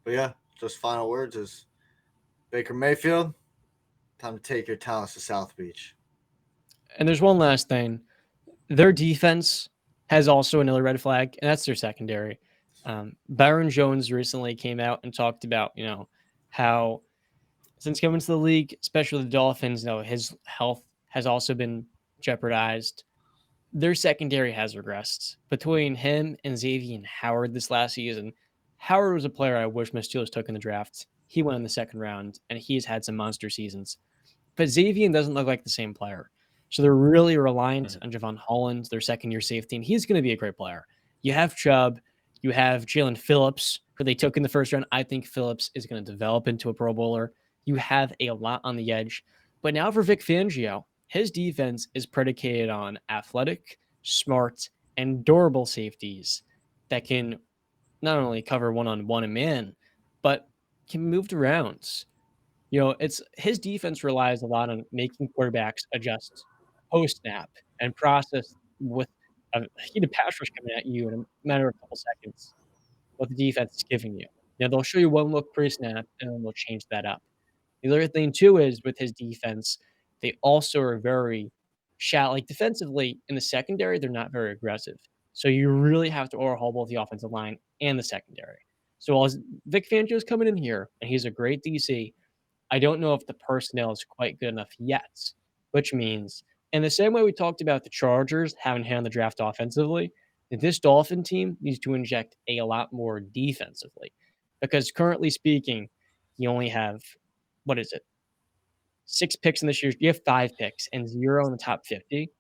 But yeah, just final words is Baker Mayfield, time to take your talents to South Beach. And there's one last thing. Their defense has also another red flag, and that's their secondary. Byron Jones recently came out and talked about, how since coming to the league, especially the Dolphins, his health has also been jeopardized. Their secondary has regressed. Between him and Xavier Howard this last season, Howard was a player I wish my Steelers took in the draft. He went in the second round, and he's had some monster seasons. But Xavier doesn't look like the same player. So they're really reliant on Javon Holland, their second-year safety, and he's going to be a great player. You have Chubb. You have Jalen Phillips, who they took in the first round. I think Phillips is going to develop into a Pro Bowler. You have a lot on the edge. But now for Vic Fangio, his defense is predicated on athletic, smart, and durable safeties that can not only cover one-on-one and man, but can be moved around. It's his defense relies a lot on making quarterbacks adjust post-snap and process with a heated pass rush coming at you in a matter of a couple seconds what the defense is giving you. They'll show you one look pre-snap, and then they'll change that up. The other thing, too, is with his defense, they also are very shallow. Like, defensively, in the secondary, they're not very aggressive. So you really have to overhaul both the offensive line and the secondary. So while Vic Fangio's coming in here and he's a great DC, I don't know if the personnel is quite good enough yet, which means in the same way we talked about the Chargers having hand the draft offensively, this Dolphin team needs to inject a lot more defensively because currently speaking, you only have, what is it, 6 picks in this year. You have 5 picks and 0 in the top 50.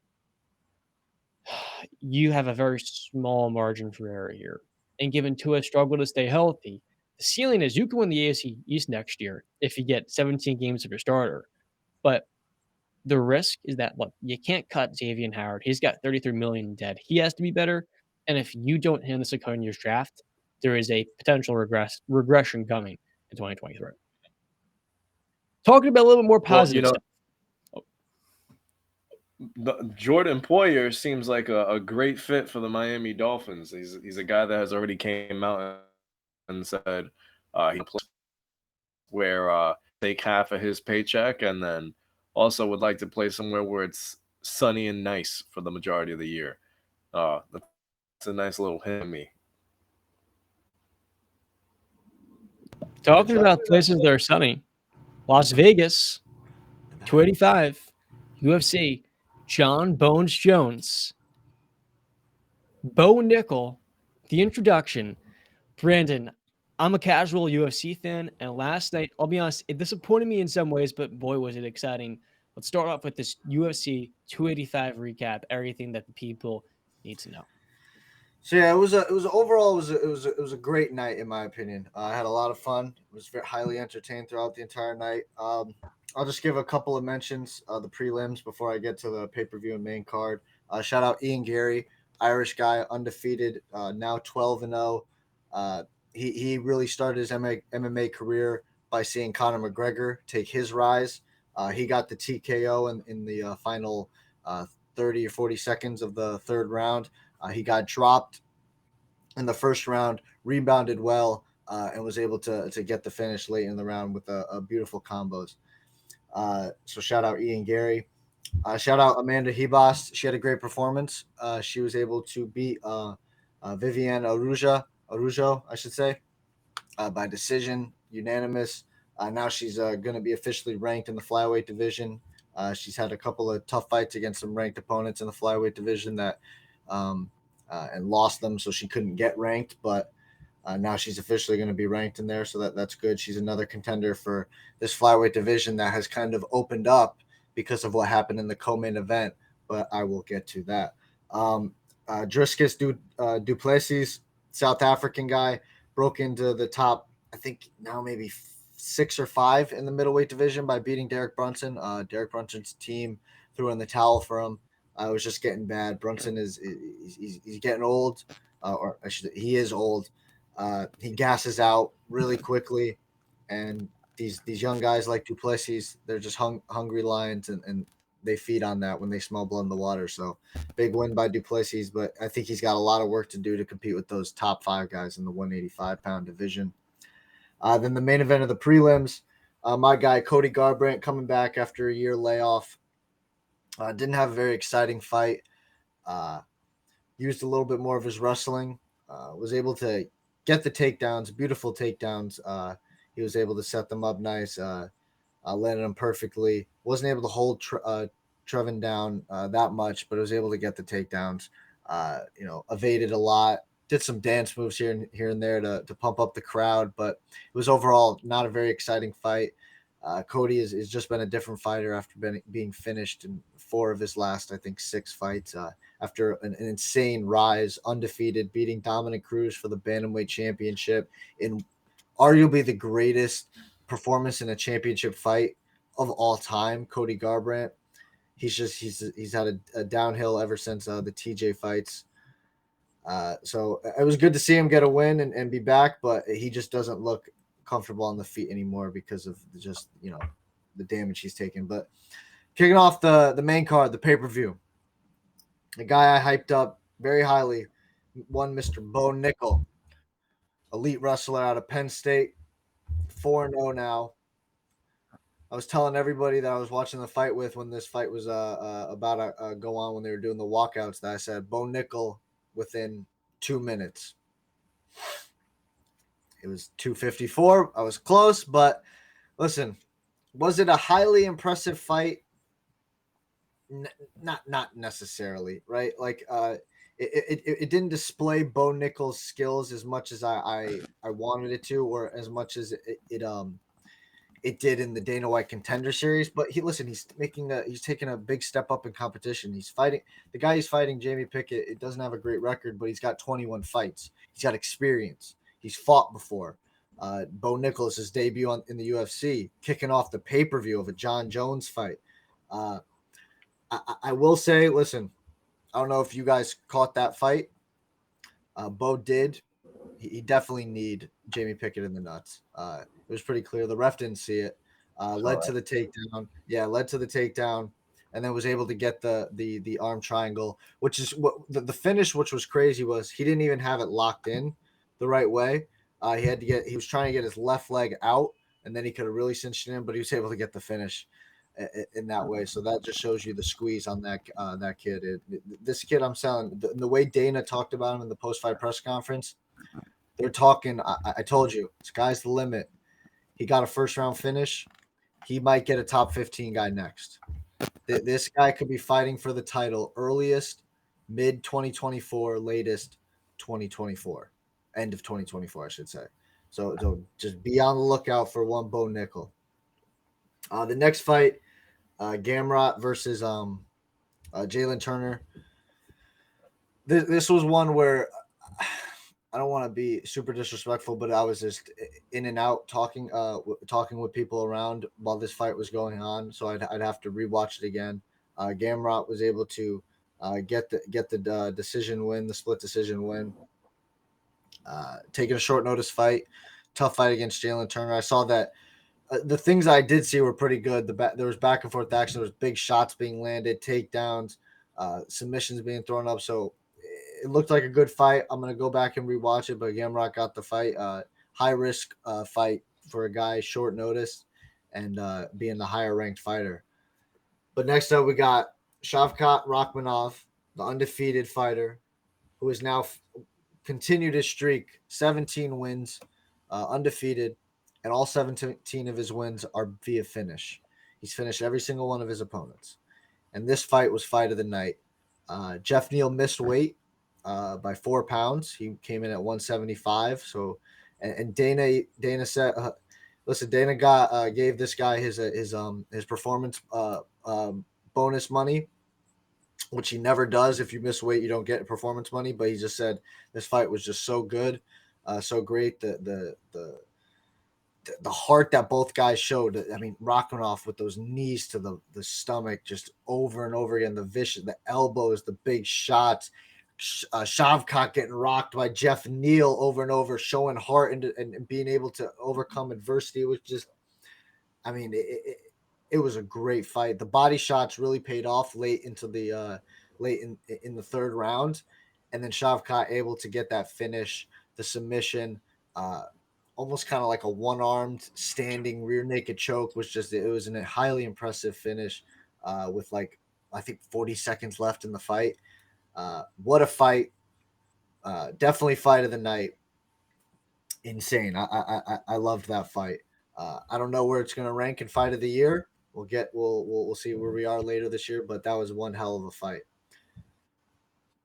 You have a very small margin for error here. And given Tua struggle to stay healthy, the ceiling is you can win the AFC East next year if you get 17 games of your starter. But the risk is that, look, you can't cut Xavier Howard. He's got $33 million dead. He has to be better. And if you don't hand this a year's draft, there is a potential regression coming in 2023. Talking about a little bit more positive stuff. Jordan Poyer seems like a great fit for the Miami Dolphins. He's a guy that has already came out and said he plays where take half of his paycheck and then also would like to play somewhere where it's sunny and nice for the majority of the year. That's a nice little hint to me. Talking about places that are sunny, Las Vegas, 285, UFC, John Bones Jones, Bo Nickal, the introduction. Brandon, I'm a casual UFC fan, and last night, I'll be honest, it disappointed me in some ways, but boy, was it exciting. Let's start off with this UFC 285 recap, everything that the people need to know. So yeah, it was a great night in my opinion. I had a lot of fun. Was very highly entertained throughout the entire night. I'll just give a couple of mentions the prelims before I get to the pay-per-view and main card. Shout out Ian Gary, Irish guy, undefeated, now 12-0. He really started his MMA career by seeing Conor McGregor take his rise. He got the TKO in the final 30 or 40 seconds of the third round. He got dropped in the first round, rebounded well, and was able to get the finish late in the round with a beautiful combos. So shout out Ian Gary. Shout out Amanda Hebas. She had a great performance. She was able to beat Viviane Araujo, I should say, by decision, unanimous. Now she's going to be officially ranked in the flyweight division. She's had a couple of tough fights against some ranked opponents in the flyweight division that and lost them, so she couldn't get ranked. But now she's officially going to be ranked in there, so that's good. She's another contender for this flyweight division that has kind of opened up because of what happened in the co-main event, but I will get to that. Dricus du Plessis, South African guy, broke into the top, I think now maybe 6 or 5 in the middleweight division by beating Derek Brunson. Derek Brunson's team threw in the towel for him. It was just getting bad. Brunson he's getting old, he is old. He gasses out really quickly, and these young guys like du Plessis, they're just hungry lions, and they feed on that when they smell blood in the water. So big win by du Plessis, but I think he's got a lot of work to do to compete with those top 5 guys in the 185-pound division. Then the main event of the prelims, my guy Cody Garbrandt coming back after a year layoff. Didn't have a very exciting fight. Used a little bit more of his wrestling. Was able to get the takedowns, beautiful takedowns. He was able to set them up nice. Landed them perfectly. Wasn't able to hold Trevin down that much, but was able to get the takedowns. Evaded a lot. Did some dance moves here and there to pump up the crowd, but it was overall not a very exciting fight. Cody has just been a different fighter after being finished in 4 of his last, I think, 6 fights. After an insane rise, undefeated, beating Dominic Cruz for the Bantamweight Championship in arguably the greatest performance in a championship fight of all time, Cody Garbrandt. He's had a downhill ever since the TJ fights. So it was good to see him get a win and be back, but he just doesn't look comfortable on the feet anymore because of just the damage he's taken. But kicking off the main card, the pay-per-view, the guy I hyped up very highly, one Mr. Bo Nickal, elite wrestler out of Penn State, 4-0 now. I was telling everybody that I was watching the fight with when this fight was about to go on, when they were doing the walkouts, that I said Bo Nickal within 2 minutes. It was 254. I was close, but listen, was it a highly impressive fight? Not necessarily, right? Like it didn't display Bo Nickal's skills as much as I wanted it to, or as much as it did in the Dana White Contender Series. But he's taking a big step up in competition. He's fighting the guy he's fighting, Jamie Pickett. It doesn't have a great record, but he's got 21 fights. He's got experience. He's fought before. Bo Nickal's debut in the UFC, kicking off the pay-per-view of a John Jones fight. I will say, listen, I don't know if you guys caught that fight. Bo did. He definitely need Jamie Pickett in the nuts. It was pretty clear. The ref didn't see it. Led to the takedown. Yeah, led to the takedown, and then was able to get the arm triangle, which is what the finish, which was crazy, was he didn't even have it locked in the right way. He was trying to get his left leg out, and then he could have really cinched it in, but he was able to get the finish in that way. So that just shows you the squeeze on that kid. This kid, I'm selling the way Dana talked about him in the post-fight press conference. They're talking. I told you, sky's the limit. He got a first-round finish. He might get a top 15 guy next. This guy could be fighting for the title earliest, mid 2024, latest 2024, end of 2024, I should say. So just be on the lookout for one Bo Nickal. The next fight, Gamrot versus Jalen Turner. This was one where I don't want to be super disrespectful, but I was just in and out talking with people around while this fight was going on, so I'd have to rewatch it again. Gamrot was able to get the decision win, the split decision win. Taking a short notice fight, tough fight against Jalen Turner. I saw that the things I did see were pretty good. There was back and forth action. There was big shots being landed, takedowns, submissions being thrown up. So it looked like a good fight. I'm going to go back and rewatch it, but Gamrot got the fight. High risk fight for a guy, short notice, and being the higher ranked fighter. But next up, we got Shavkat Rakhmonov, the undefeated fighter, who has now continued his streak, 17 wins, undefeated, and all 17 of his wins are via finish. He's finished every single one of his opponents. And this fight was fight of the night. Jeff Neal missed weight by 4 pounds. He came in at 175. So, and Dana said, listen, Dana gave this guy his performance bonus money, which he never does. If you miss weight, you don't get performance money. But he just said this fight was just so good, so great. The heart that both guys showed. I mean, Rakhmonov with those knees to the stomach, just over and over again. The elbows, the big shots. Shavkat getting rocked by Jeff Neal over and over, showing heart and being able to overcome adversity. It was just, I mean, it was a great fight. The body shots really paid off late in the third round, and then Shavkat able to get that finish, the submission, almost kind of like a one-armed standing rear naked choke. It was a highly impressive finish with like I think 40 seconds left in the fight. What a fight! Definitely fight of the night. Insane. I loved that fight. I don't know where it's going to rank in fight of the year. We'll see where we are later this year, but that was one hell of a fight.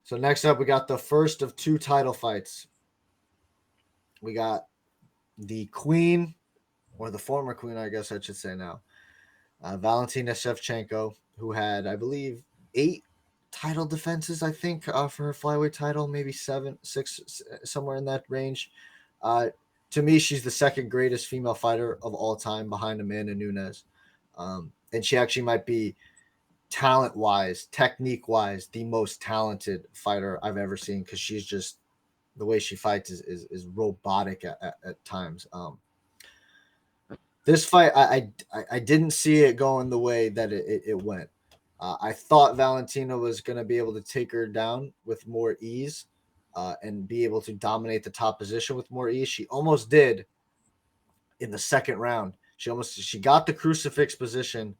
So next up, we got the first of 2 title fights. We got the queen, or the former queen, I guess I should say now, Valentina Shevchenko, who had, I believe, 8 title defenses, I think, for her flyweight title, maybe 7, 6, somewhere in that range. To me, she's the second greatest female fighter of all time behind Amanda Nunes. And she actually might be talent-wise, technique-wise, the most talented fighter I've ever seen, because she's just, the way she fights is robotic at times. This fight, I didn't see it going the way that it went. I thought Valentina was going to be able to take her down with more ease and be able to dominate the top position with more ease. She almost did in the second round. She got the crucifix position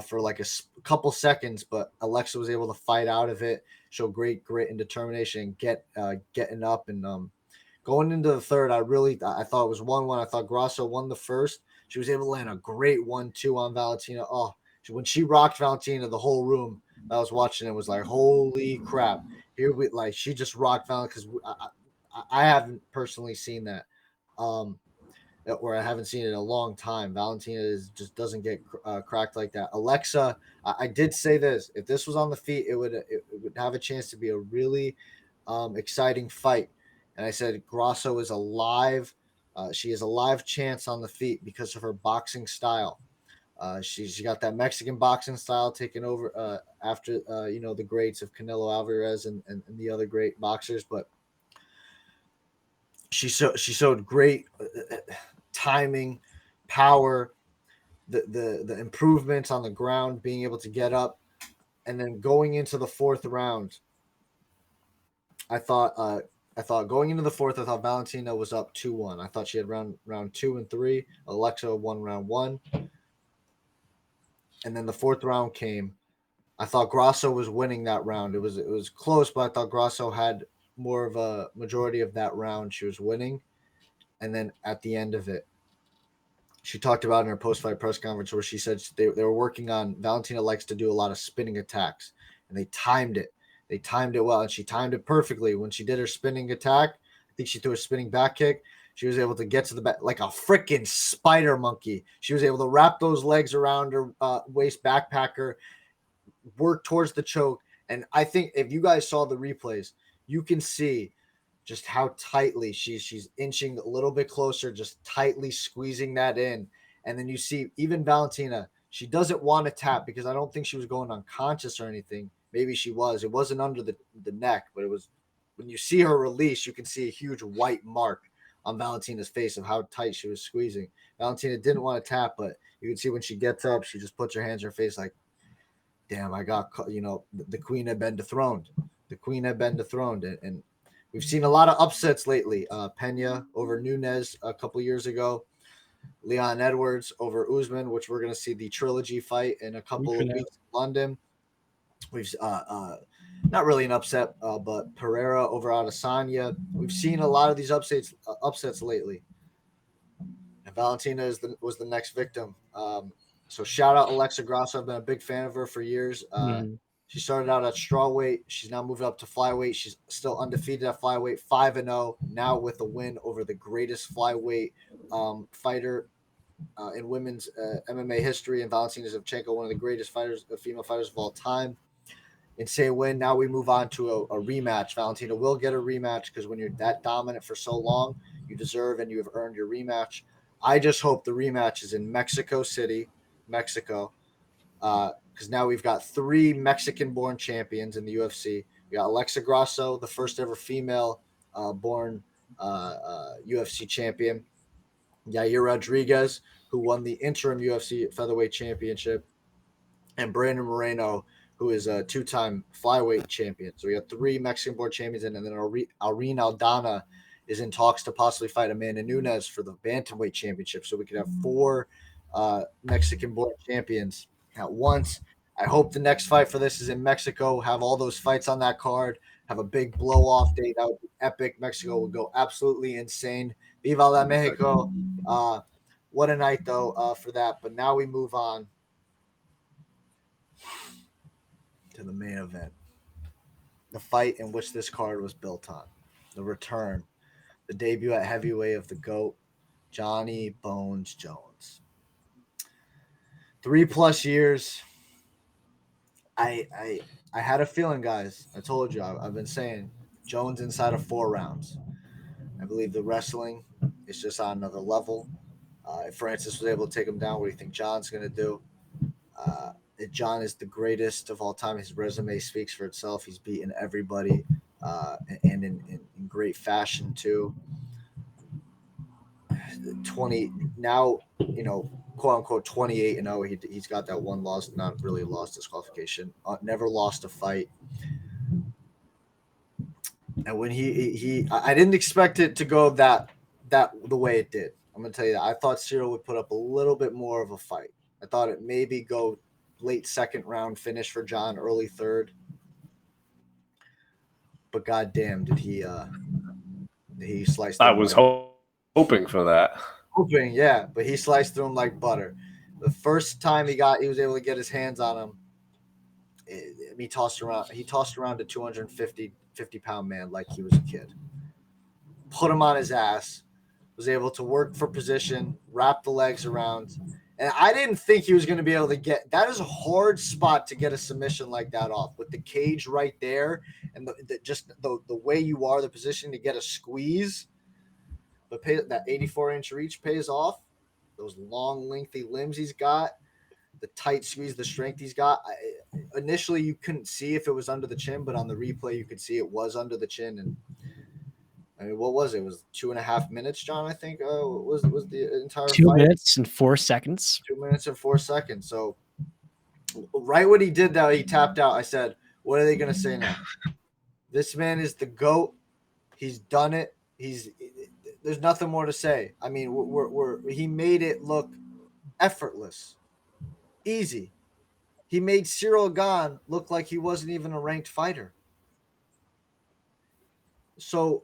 for like a couple seconds, but Alexa was able to fight out of it, show great grit and determination, getting up and Going into the third, I thought it was 1-1. I thought Grasso won the first. She was able to land a great 1-2 on Valentina. Oh, when she rocked Valentina, the whole room that I was watching it was like, holy crap. She just rocked Valentina because I haven't personally seen that. Or I haven't seen it in a long time. Valentina just doesn't get cracked like that. Alexa, I did say this. If this was on the feet, it would have a chance to be a really exciting fight. And I said Grasso is alive. She has a live chance on the feet because of her boxing style. She got that Mexican boxing style taken over after the greats of Canelo Alvarez and the other great boxers. But she showed great timing, power, the improvements on the ground, being able to get up, and then going into the fourth round. I thought going into the fourth, I thought Valentina was up 2-1. I thought she had round 2 and 3. Alexa won round 1, and then the fourth round came. I thought Grasso was winning that round. It was close, but I thought Grasso had more of a majority of that round. She was winning, and then at the end of it, she talked about in her post-fight press conference where she said they were working on. Valentina likes to do a lot of spinning attacks, and they timed it. They timed it well, and she timed it perfectly. When she did her spinning attack, I think she threw a spinning back kick. She was able to get to the back like a freaking spider monkey. She was able to wrap those legs around her waist, backpack her, work towards the choke. And I think if you guys saw the replays, you can see just how tightly she's inching a little bit closer, just tightly squeezing that in. And then you see even Valentina, she doesn't want to tap because I don't think she was going unconscious or anything. Maybe she was. It wasn't under the neck, but it was when you see her release, you can see a huge white mark on Valentina's face of how tight she was squeezing. Valentina didn't want to tap, but you can see when she gets up, she just puts her hands in her face like, damn, I got, the queen had been dethroned. The queen had been dethroned. And we've seen a lot of upsets lately. Pena over Nunes a couple years ago. Leon Edwards over Usman, which we're going to see the trilogy fight in a couple of weeks in London. We've not really an upset, but Pereira over Adesanya. We've seen a lot of these upsets lately. And Valentina was the next victim. So shout out Alexa Grasso. I've been a big fan of her for years. She started out at strawweight. She's now moved up to flyweight. She's still undefeated at flyweight, 5-0. Now with a win over the greatest flyweight fighter in women's MMA history, and Valentina Shevchenko, one of the greatest female fighters of all time. Insane win. Now we move on to a rematch. Valentina will get a rematch because when you're that dominant for so long, you deserve and you have earned your rematch. I just hope the rematch is in Mexico City, Mexico, because now we've got 3 Mexican-born champions in the UFC. We got Alexa Grasso, the first ever female born UFC champion. Yair Rodriguez, who won the interim UFC featherweight championship, and Brandon Moreno, who is a 2-time flyweight champion. So we got 3 Mexican-born champions, and then Irene Aldana is in talks to possibly fight Amanda Nunes for the bantamweight championship. So we could have 4 Mexican-born champions at once. I hope the next fight for this is in Mexico. Have all those fights on that card. Have a big blow-off date. That would be epic. Mexico would go absolutely insane. Viva la Mexico. What a night, though, for that. But now we move on to the main event. The fight in which this card was built on. The return. The debut at heavyweight of the GOAT, Johnny Bones Jones. 3+ years. I had a feeling, guys. I told you. I've been saying Jones inside of 4 rounds. I believe the wrestling is just on another level. If Francis was able to take him down, what do you think John's going to do? John is the greatest of all time. His resume speaks for itself. He's beaten everybody and in great fashion, too. 20 now, quote unquote 28-0. He's got that one loss, not really lost disqualification. Never lost a fight. And when I didn't expect it to go that the way it did. I'm gonna tell you that. I thought Cyril would put up a little bit more of a fight. I thought it maybe go late 2nd round finish for John, early 3rd. But goddamn, did he he sliced. I was hoping for that. Hoping, yeah, but he sliced through him like butter. The first time he was able to get his hands on him, he tossed around a 250-pound man like he was a kid. Put him on his ass. Was able to work for position, wrap the legs around. And I didn't think he was going to be able to get – that is a hard spot to get a submission like that off with the cage right there and the way you are, the position to get a squeeze. But that 84-inch reach pays off. Those long, lengthy limbs he's got, the tight squeeze, the strength he's got. Initially, you couldn't see if it was under the chin, but on the replay, you could see it was under the chin. And I mean, what was it? It was 2.5 minutes, John, I think, was the entire 2 fight. minutes and 4 seconds. 2 minutes and 4 seconds. So right when he did that, he tapped out. I said, what are they going to say now? This man is the GOAT. He's done it. There's nothing more to say. I mean, he made it look effortless, easy. He made Ciryl Gane look like he wasn't even a ranked fighter. So,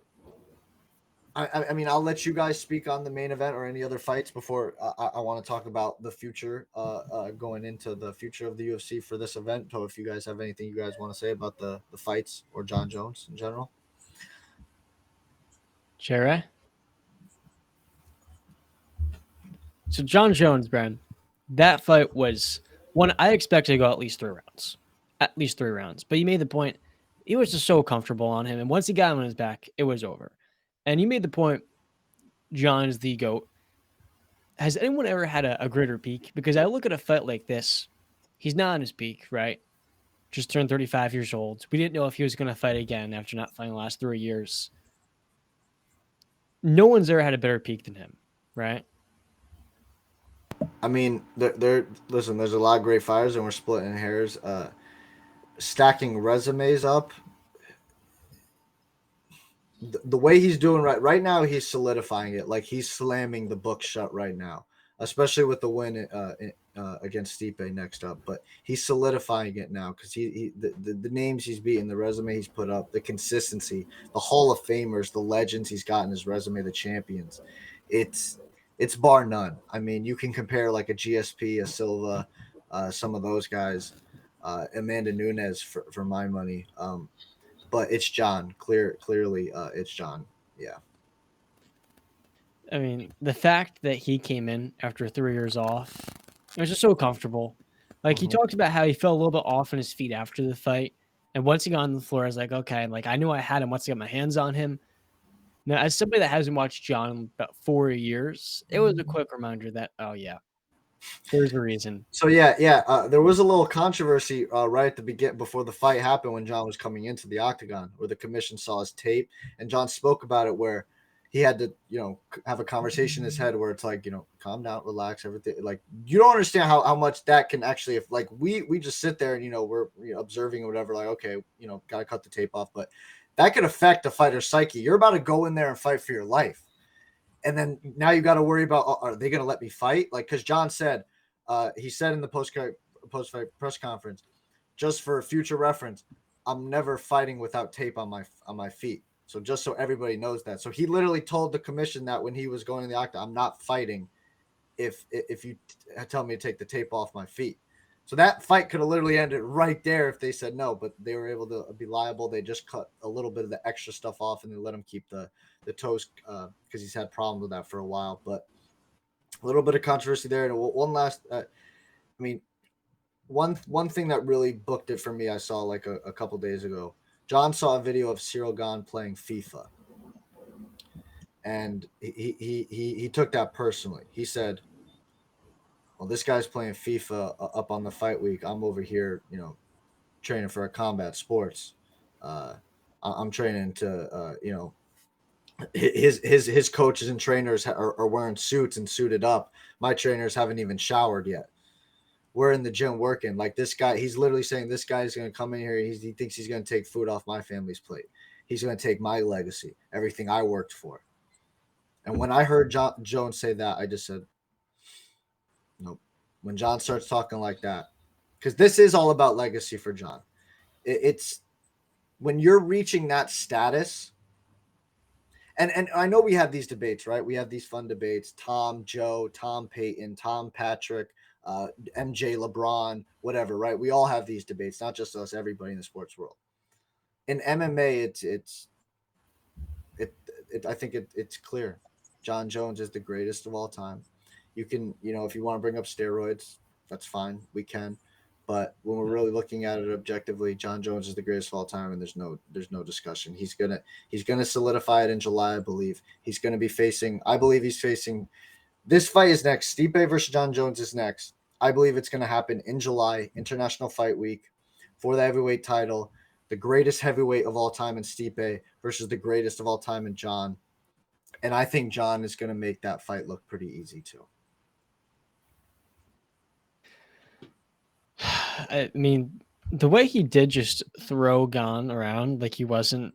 I mean, I'll let you guys speak on the main event or any other fights before I want to talk about the future, going into the future of the UFC for this event. So if you guys have anything you guys want to say about the fights or Jon Jones in general. Jerry? So Jon Jones, Brad, that fight was one I expected to go at least 3 rounds. At least 3 rounds. But you made the point, he was just so comfortable on him. And once he got him on his back, it was over. And you made the point, Jon is the GOAT. Has anyone ever had a greater peak? Because I look at a fight like this, he's not on his peak, right? Just turned 35 years old. We didn't know if he was going to fight again after not fighting the last 3 years. No one's ever had a better peak than him, right? I mean, listen, there's a lot of great fighters, and we're splitting hairs. Stacking resumes up. The way he's doing right now, he's solidifying it. Like he's slamming the book shut right now, especially with the win against Stipe next up. But he's solidifying it now because the names he's beaten, the resume he's put up, the consistency, the Hall of Famers, the legends he's got in his resume, the champions. It's bar none. I mean, you can compare like a GSP, a Silva, some of those guys, Amanda Nunes for my money. But it's Jon. Clearly, it's Jon. Yeah. I mean, the fact that he came in after 3 years off, it was just so comfortable. Like he talked about how he felt a little bit off on his feet after the fight. And once he got on the floor, I was like, okay, like I knew I had him once I got my hands on him. Now, as somebody that hasn't watched Jon in about 4 years, it was a quick reminder that, oh, yeah, there's a reason. So, yeah. There was a little controversy right at the beginning before the fight happened when Jon was coming into the octagon where the commission saw his tape. And Jon spoke about it where he had to, have a conversation in his head where it's like, calm down, relax, everything. Like, you don't understand how much that can actually, if like we just sit there and, we're observing or whatever, like, okay, got to cut the tape off. But that could affect a fighter's psyche. You're about to go in there and fight for your life. And then now you got to worry about, are they going to let me fight? Like, because Jon said, he said in the post-fight press conference, just for future reference, I'm never fighting without tape on my feet. So just so everybody knows that. So he literally told the commission that when he was going in the octagon, I'm not fighting if you tell me to take the tape off my feet. So that fight could have literally ended right there if they said no, but they were able to be liable. They just cut a little bit of the extra stuff off and they let him keep the toes because he's had problems with that for a while. But a little bit of controversy there. And one last, one thing that really booked it for me, I saw like a couple days ago. Jon saw a video of Ciryl Gane playing FIFA, and he took that personally. He said, well, this guy's playing FIFA up on the fight week. I'm over here, training for a combat sports. I'm training to, his coaches and trainers are wearing suits and suited up. My trainers haven't even showered yet. We're in the gym working. Like this guy, he's literally saying this guy's going to come in here. He thinks he's going to take food off my family's plate. He's going to take my legacy, everything I worked for. And when I heard Jon Jones say that, I just said, nope. When Jon starts talking like that, because this is all about legacy for Jon. It's when you're reaching that status, And I know we have these debates, right? We have these fun debates. Tom, Joe, Tom Payton, Tom Patrick, MJ, LeBron, whatever, right? We all have these debates, not just us, everybody in the sports world. In MMA, I think it's clear. John Jones is the greatest of all time. You can, if you want to bring up steroids, that's fine. We can. But when we're really looking at it objectively, John Jones is the greatest of all time, and there's no discussion. He's gonna solidify it in July, I believe. I believe he's facing. This fight is next. Stipe versus John Jones is next. I believe it's gonna happen in July, International Fight Week, for the heavyweight title. The greatest heavyweight of all time in Stipe versus the greatest of all time in John, and I think John is gonna make that fight look pretty easy too. I mean, the way he did just throw Gon around like he wasn't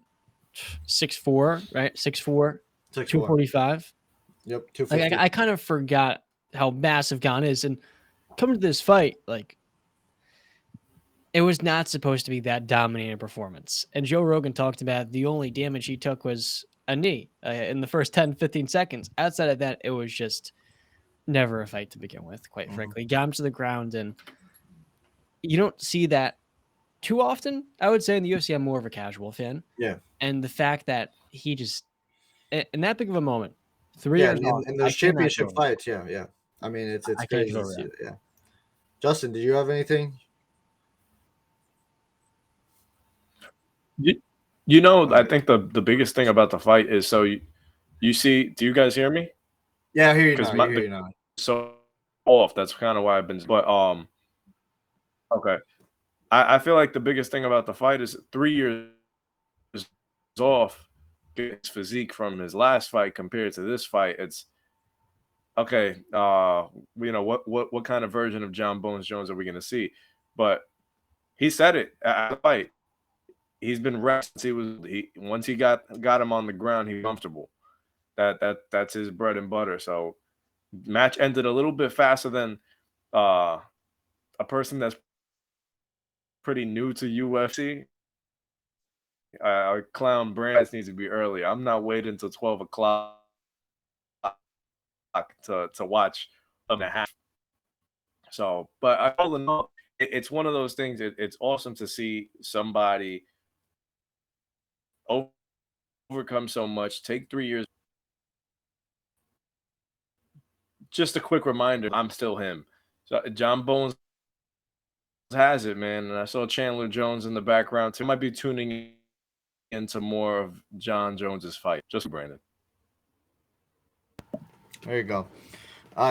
6'4", right? 6'4", 245. Yep, 250. Like, I kind of forgot how massive Gon is, and coming to this fight, like, it was not supposed to be that dominating performance. And Joe Rogan talked about the only damage he took was a knee in the first 10, 15 seconds. Outside of that, it was just never a fight to begin with, quite frankly. Got him to the ground, and you don't see that too often. I would say in the UFC, I'm more of a casual fan. Yeah. And the fact that he just, in that big of a moment, 3 years off, in those championship fights, yeah. I mean, it's crazy to see it, yeah. Justin, did you have anything? I think the biggest thing about the fight is, so you see, do you guys hear me? Yeah, I hear you now. So off. That's kind of why I've been. But okay. I feel like the biggest thing about the fight is 3 years off his physique from his last fight compared to this fight. It's okay. What kind of version of John Bones Jones are we going to see? But he said it at the fight. He's been rested. Once he got him on the ground, he's comfortable. That's his bread and butter. So match ended a little bit faster than a person that's pretty new to UFC. Clown Brands needs to be early. I'm not waiting until 12 o'clock to watch and a half. So, but all in all, it's one of those things. It's awesome to see somebody overcome so much, take 3 years. Just a quick reminder, I'm still him. So John Bones has it, man. And I saw Chandler Jones in the background too. Might be tuning into more of John Jones's fight. Just Brandon. There you go.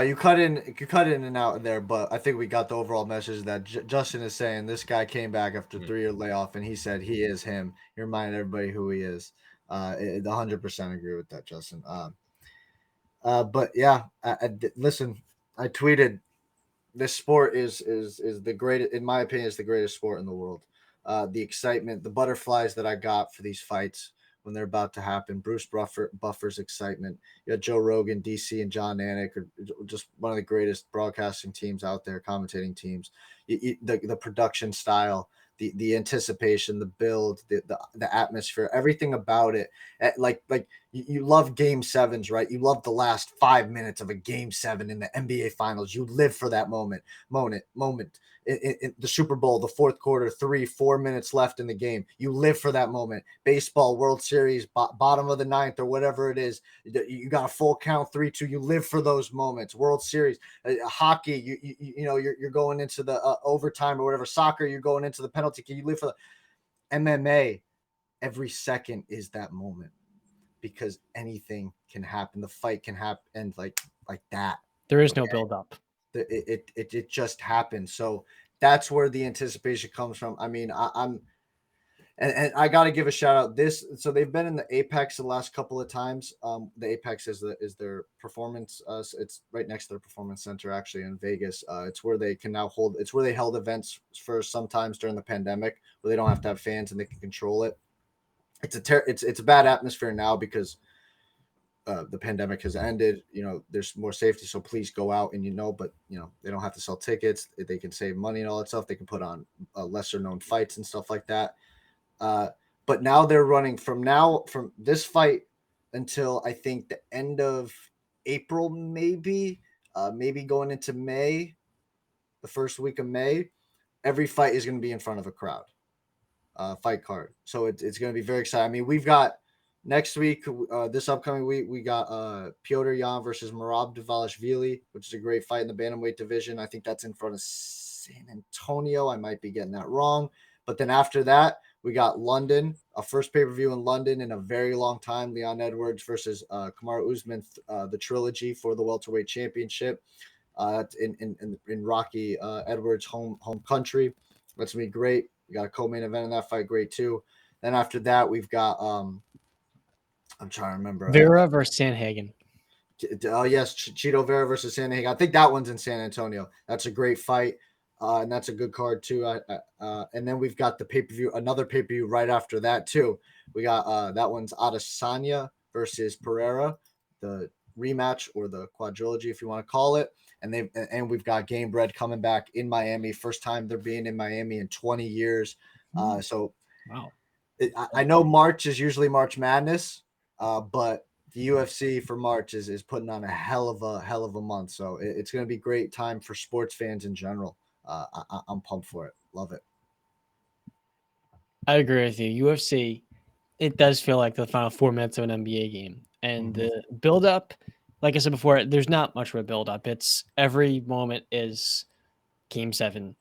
You cut in and out there, but I think we got the overall message that Justin is saying. This guy came back after 3-year layoff, and he said he is him. He reminded everybody who he is. 100% agree with that, Justin. But yeah, listen, I tweeted, this sport is the greatest, in my opinion, is the greatest sport in the world. The excitement, the butterflies that I got for these fights when they're about to happen. Bruce Buffer's excitement. You had Joe Rogan, DC, and John Anik are just one of the greatest broadcasting teams out there, commentating teams. The production style, the anticipation, the build, the atmosphere, everything about it. Like you love game sevens, right? You love the last 5 minutes of a game 7 in the NBA finals. You live for that moment. In the Super Bowl, the fourth quarter, 3-4 minutes left in the game. You live for that moment. Baseball, World Series, bottom of the ninth or whatever it is. You got a full count, 3-2. You live for those moments. World Series, hockey, you're going into the overtime or whatever. Soccer, you're going into the penalty kick. You live for the MMA. Every second is that moment because anything can happen. The fight can happen and like that. There is no build up. It just happened. So that's where the anticipation comes from. I mean, I'm I got to give a shout out. So they've been in the Apex the last couple of times. The Apex is their performance. It's right next to their performance center, actually, in Vegas. It's where they can now hold. It's where they held events for sometimes during the pandemic, where they don't have to have fans and they can control it. It's a bad atmosphere now because the pandemic has ended. There's more safety, so please go out and but they don't have to sell tickets. They can save money and all that stuff. They can put on lesser known fights and stuff like that. But now they're running from this fight until I think the end of April, maybe going into May, the first week of May. Every fight is going to be in front of a crowd, fight card. So it's going to be very exciting. I mean, we've got next week, this upcoming week, we got Piotr Jan versus Merab Dvalishvili, which is a great fight in the bantamweight division. I think that's in front of San Antonio. I might be getting that wrong. But then after that, we got London, a first pay-per-view in London in a very long time. Leon Edwards versus Kamaru Usman, the trilogy for the welterweight championship. In Rocky Edwards' home country. That's gonna be great. We got a co-main event in that fight, great too. Then after that, we've got I'm trying to remember Vera versus Sanhagen. Oh yes, Chito Vera versus Sanhagen. I think that one's in San Antonio. That's a great fight, and that's a good card too. And then we've got the pay-per-view, another pay-per-view right after that too. We got that one's Adesanya versus Pereira, the rematch or the quadrilogy, if you want to call it. And we've got Game Bread coming back in Miami. First time they're being in Miami in 20 years. So wow. I know March is usually March Madness, but the UFC for March is putting on a hell of a month. So it's going to be a great time for sports fans in general. I'm pumped for it. Love it. I agree with you. UFC, it does feel like the final 4 minutes of an NBA game. And the build up, like I said before, there's not much of a build up. It's every moment is game 7.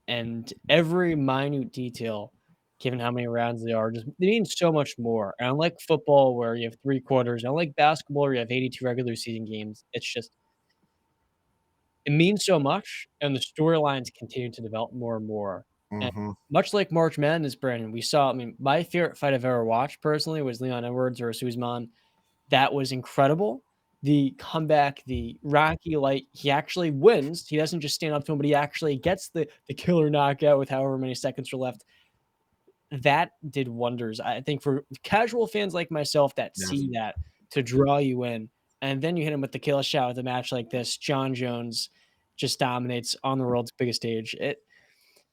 And every minute detail, given how many rounds they are, just it means so much more. And unlike football where you have 3 quarters, and unlike basketball where you have 82 regular season games, it's just it means so much, and the storylines continue to develop more and more. And much like March Madness, Brandon, we saw. I mean, my favorite fight I've ever watched personally was Leon Edwards versus Usman. That was incredible. The comeback, the Rocky light, he actually wins. He doesn't just stand up to him, but he actually gets the killer knockout with however many seconds are left. That did wonders, I think, for casual fans like myself that see that to draw you in. And then you hit him with the kill shot with a match like this. John Jones just dominates on the world's biggest stage.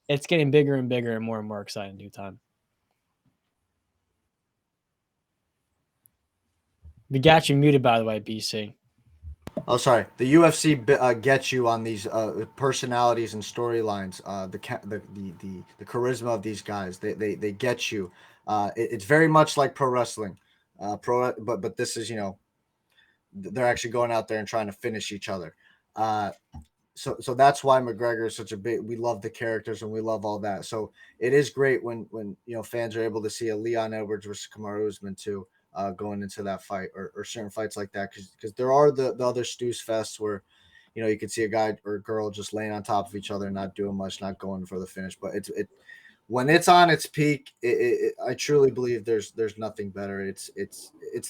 It's getting bigger and bigger and more exciting in due time. We got you muted, by the way, BC. Oh, sorry. The UFC gets you on these personalities and storylines. The charisma of these guys. They get you. It's very much like pro wrestling. But this is, they're actually going out there and trying to finish each other. So that's why McGregor is such a big. We love the characters and we love all that. So it is great when fans are able to see a Leon Edwards versus Kamaru Usman too. Going into that fight or certain fights like that, because there are the other Stews fests where you could see a guy or a girl just laying on top of each other, not doing much, not going for the finish. But when it's on its peak, I truly believe there's nothing better. It's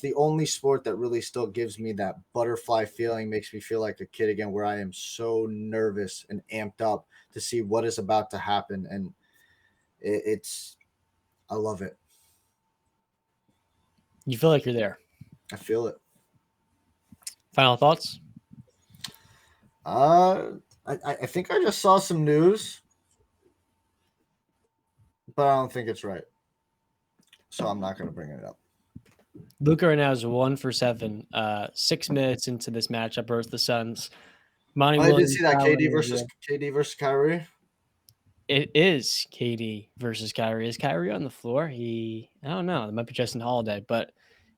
the only sport that really still gives me that butterfly feeling, makes me feel like a kid again, where I am so nervous and amped up to see what is about to happen, and I love it. You feel like you're there. I feel it. Final thoughts? I think I just saw some news, but I don't think it's right, so I'm not going to bring it up. Luka right now is 1 for 7. 6 minutes into this matchup versus the Suns. I did see that KD versus Kyrie. It is KD versus Kyrie. Is Kyrie on the floor? I don't know. It might be Justin Holiday. But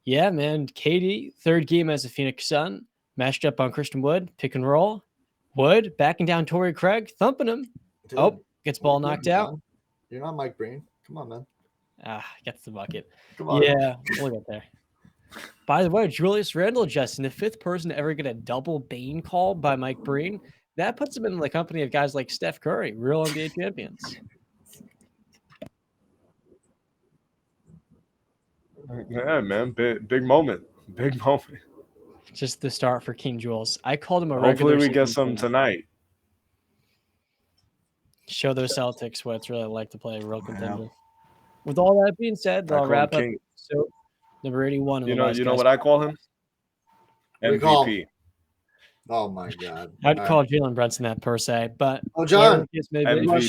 yeah, man, KD, third game as a Phoenix Sun, matched up on Christian Wood, pick and roll. Wood backing down Torrey Craig, thumping him. Dude, gets ball knocked out. You're not Mike Breen. Come on, man. Gets the bucket. Come on. Yeah, we'll get there. By the way, Julius Randle, Justin, the 5th person to ever get a double Bane call by Mike Breen. That puts him in the company of guys like Steph Curry, real NBA champions. Yeah, man. Big moment. Big moment. Just the start for King Jules. I called him a Hopefully regular. we get some tonight. Show those Celtics what it's really like to play a real contender. With all that being said, I'll wrap up. So number 81. You know what I call him? MVP. Oh my God! I'd All call right. Jalen Brunson that per se, but John, whatever the case may be. you want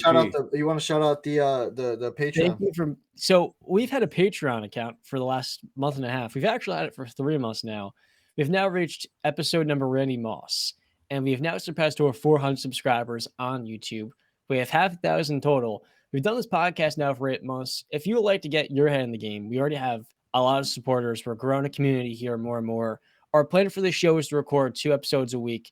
to shout out MVP. the Thank Patreon? you for. So we've had a Patreon account for the last month and a half. We've actually had it for 3 months now. We've now reached episode number Randy Moss, and we've now surpassed over 400 subscribers on YouTube. We have 5,000 total. We've done this podcast now for 8 months. If you would like to get your head in the game, we already have a lot of supporters. We're growing a community here more and more. Our plan for this show is to record 2 episodes a week.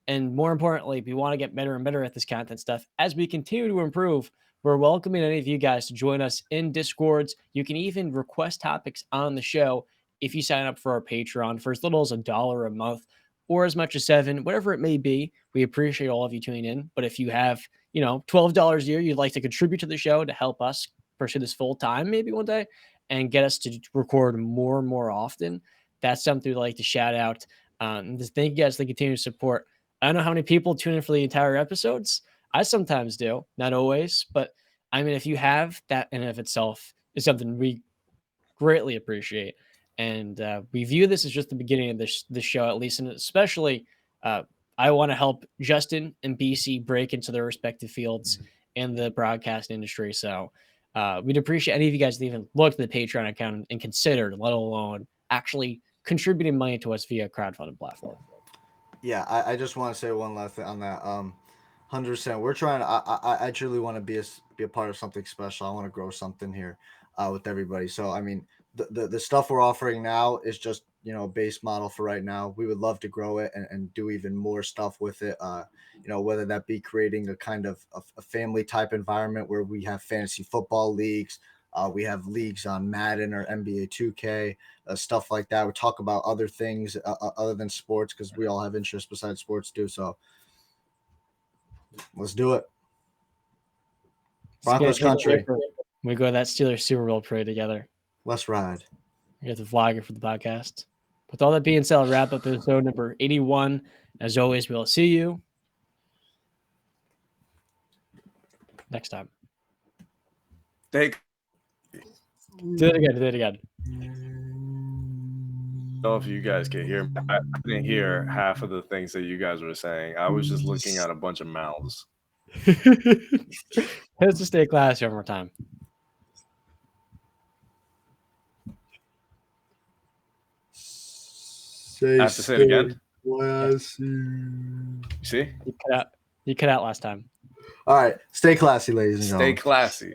And more importantly, we want to get better and better at this content stuff. As we continue to improve, we're welcoming any of you guys to join us in Discords. You can even request topics on the show if you sign up for our Patreon for as little as $1 a month or as much as $7, whatever it may be. We appreciate all of you tuning in. But if you have, $12 a year you'd like to contribute to the show to help us pursue this full time maybe one day and get us to record more and more often, that's something we'd like to shout out. Just thank you guys for the continued support. I don't know how many people tune in for the entire episodes. I sometimes do, not always, but I mean, if you have, that in and of itself is something we greatly appreciate. And we view this as just the beginning of this show, at least, and especially I want to help Justin and BC break into their respective fields in the broadcast industry. So we'd appreciate any of you guys that even look at the Patreon account and consider, let alone actually contributing money to us via a crowdfunding platform. Yeah, I just want to say one last thing on that. 100%. We're trying. I truly want to be a part of something special. I want to grow something here with everybody. So I mean, the stuff we're offering now is just base model for right now. We would love to grow it and do even more stuff with it. Whether that be creating a kind of a family type environment where we have fantasy football leagues. We have leagues on Madden or NBA 2K, stuff like that. We talk about other things other than sports because we all have interests besides sports too. So let's do it. Broncos country. We go to that Steelers Super Bowl parade together. Let's ride. We got the vlogger for the podcast. With all that being said, I'll wrap up episode number 81. As always, we'll see you next time. Take. Do it again. I don't know if you guys can hear me. I didn't hear half of the things that you guys were saying. I was just looking at a bunch of mouths. Let's just stay classy one more time. I have to say it again. Classy. You see? You cut out last time. All right. Stay classy, ladies and gentlemen. Stay classy.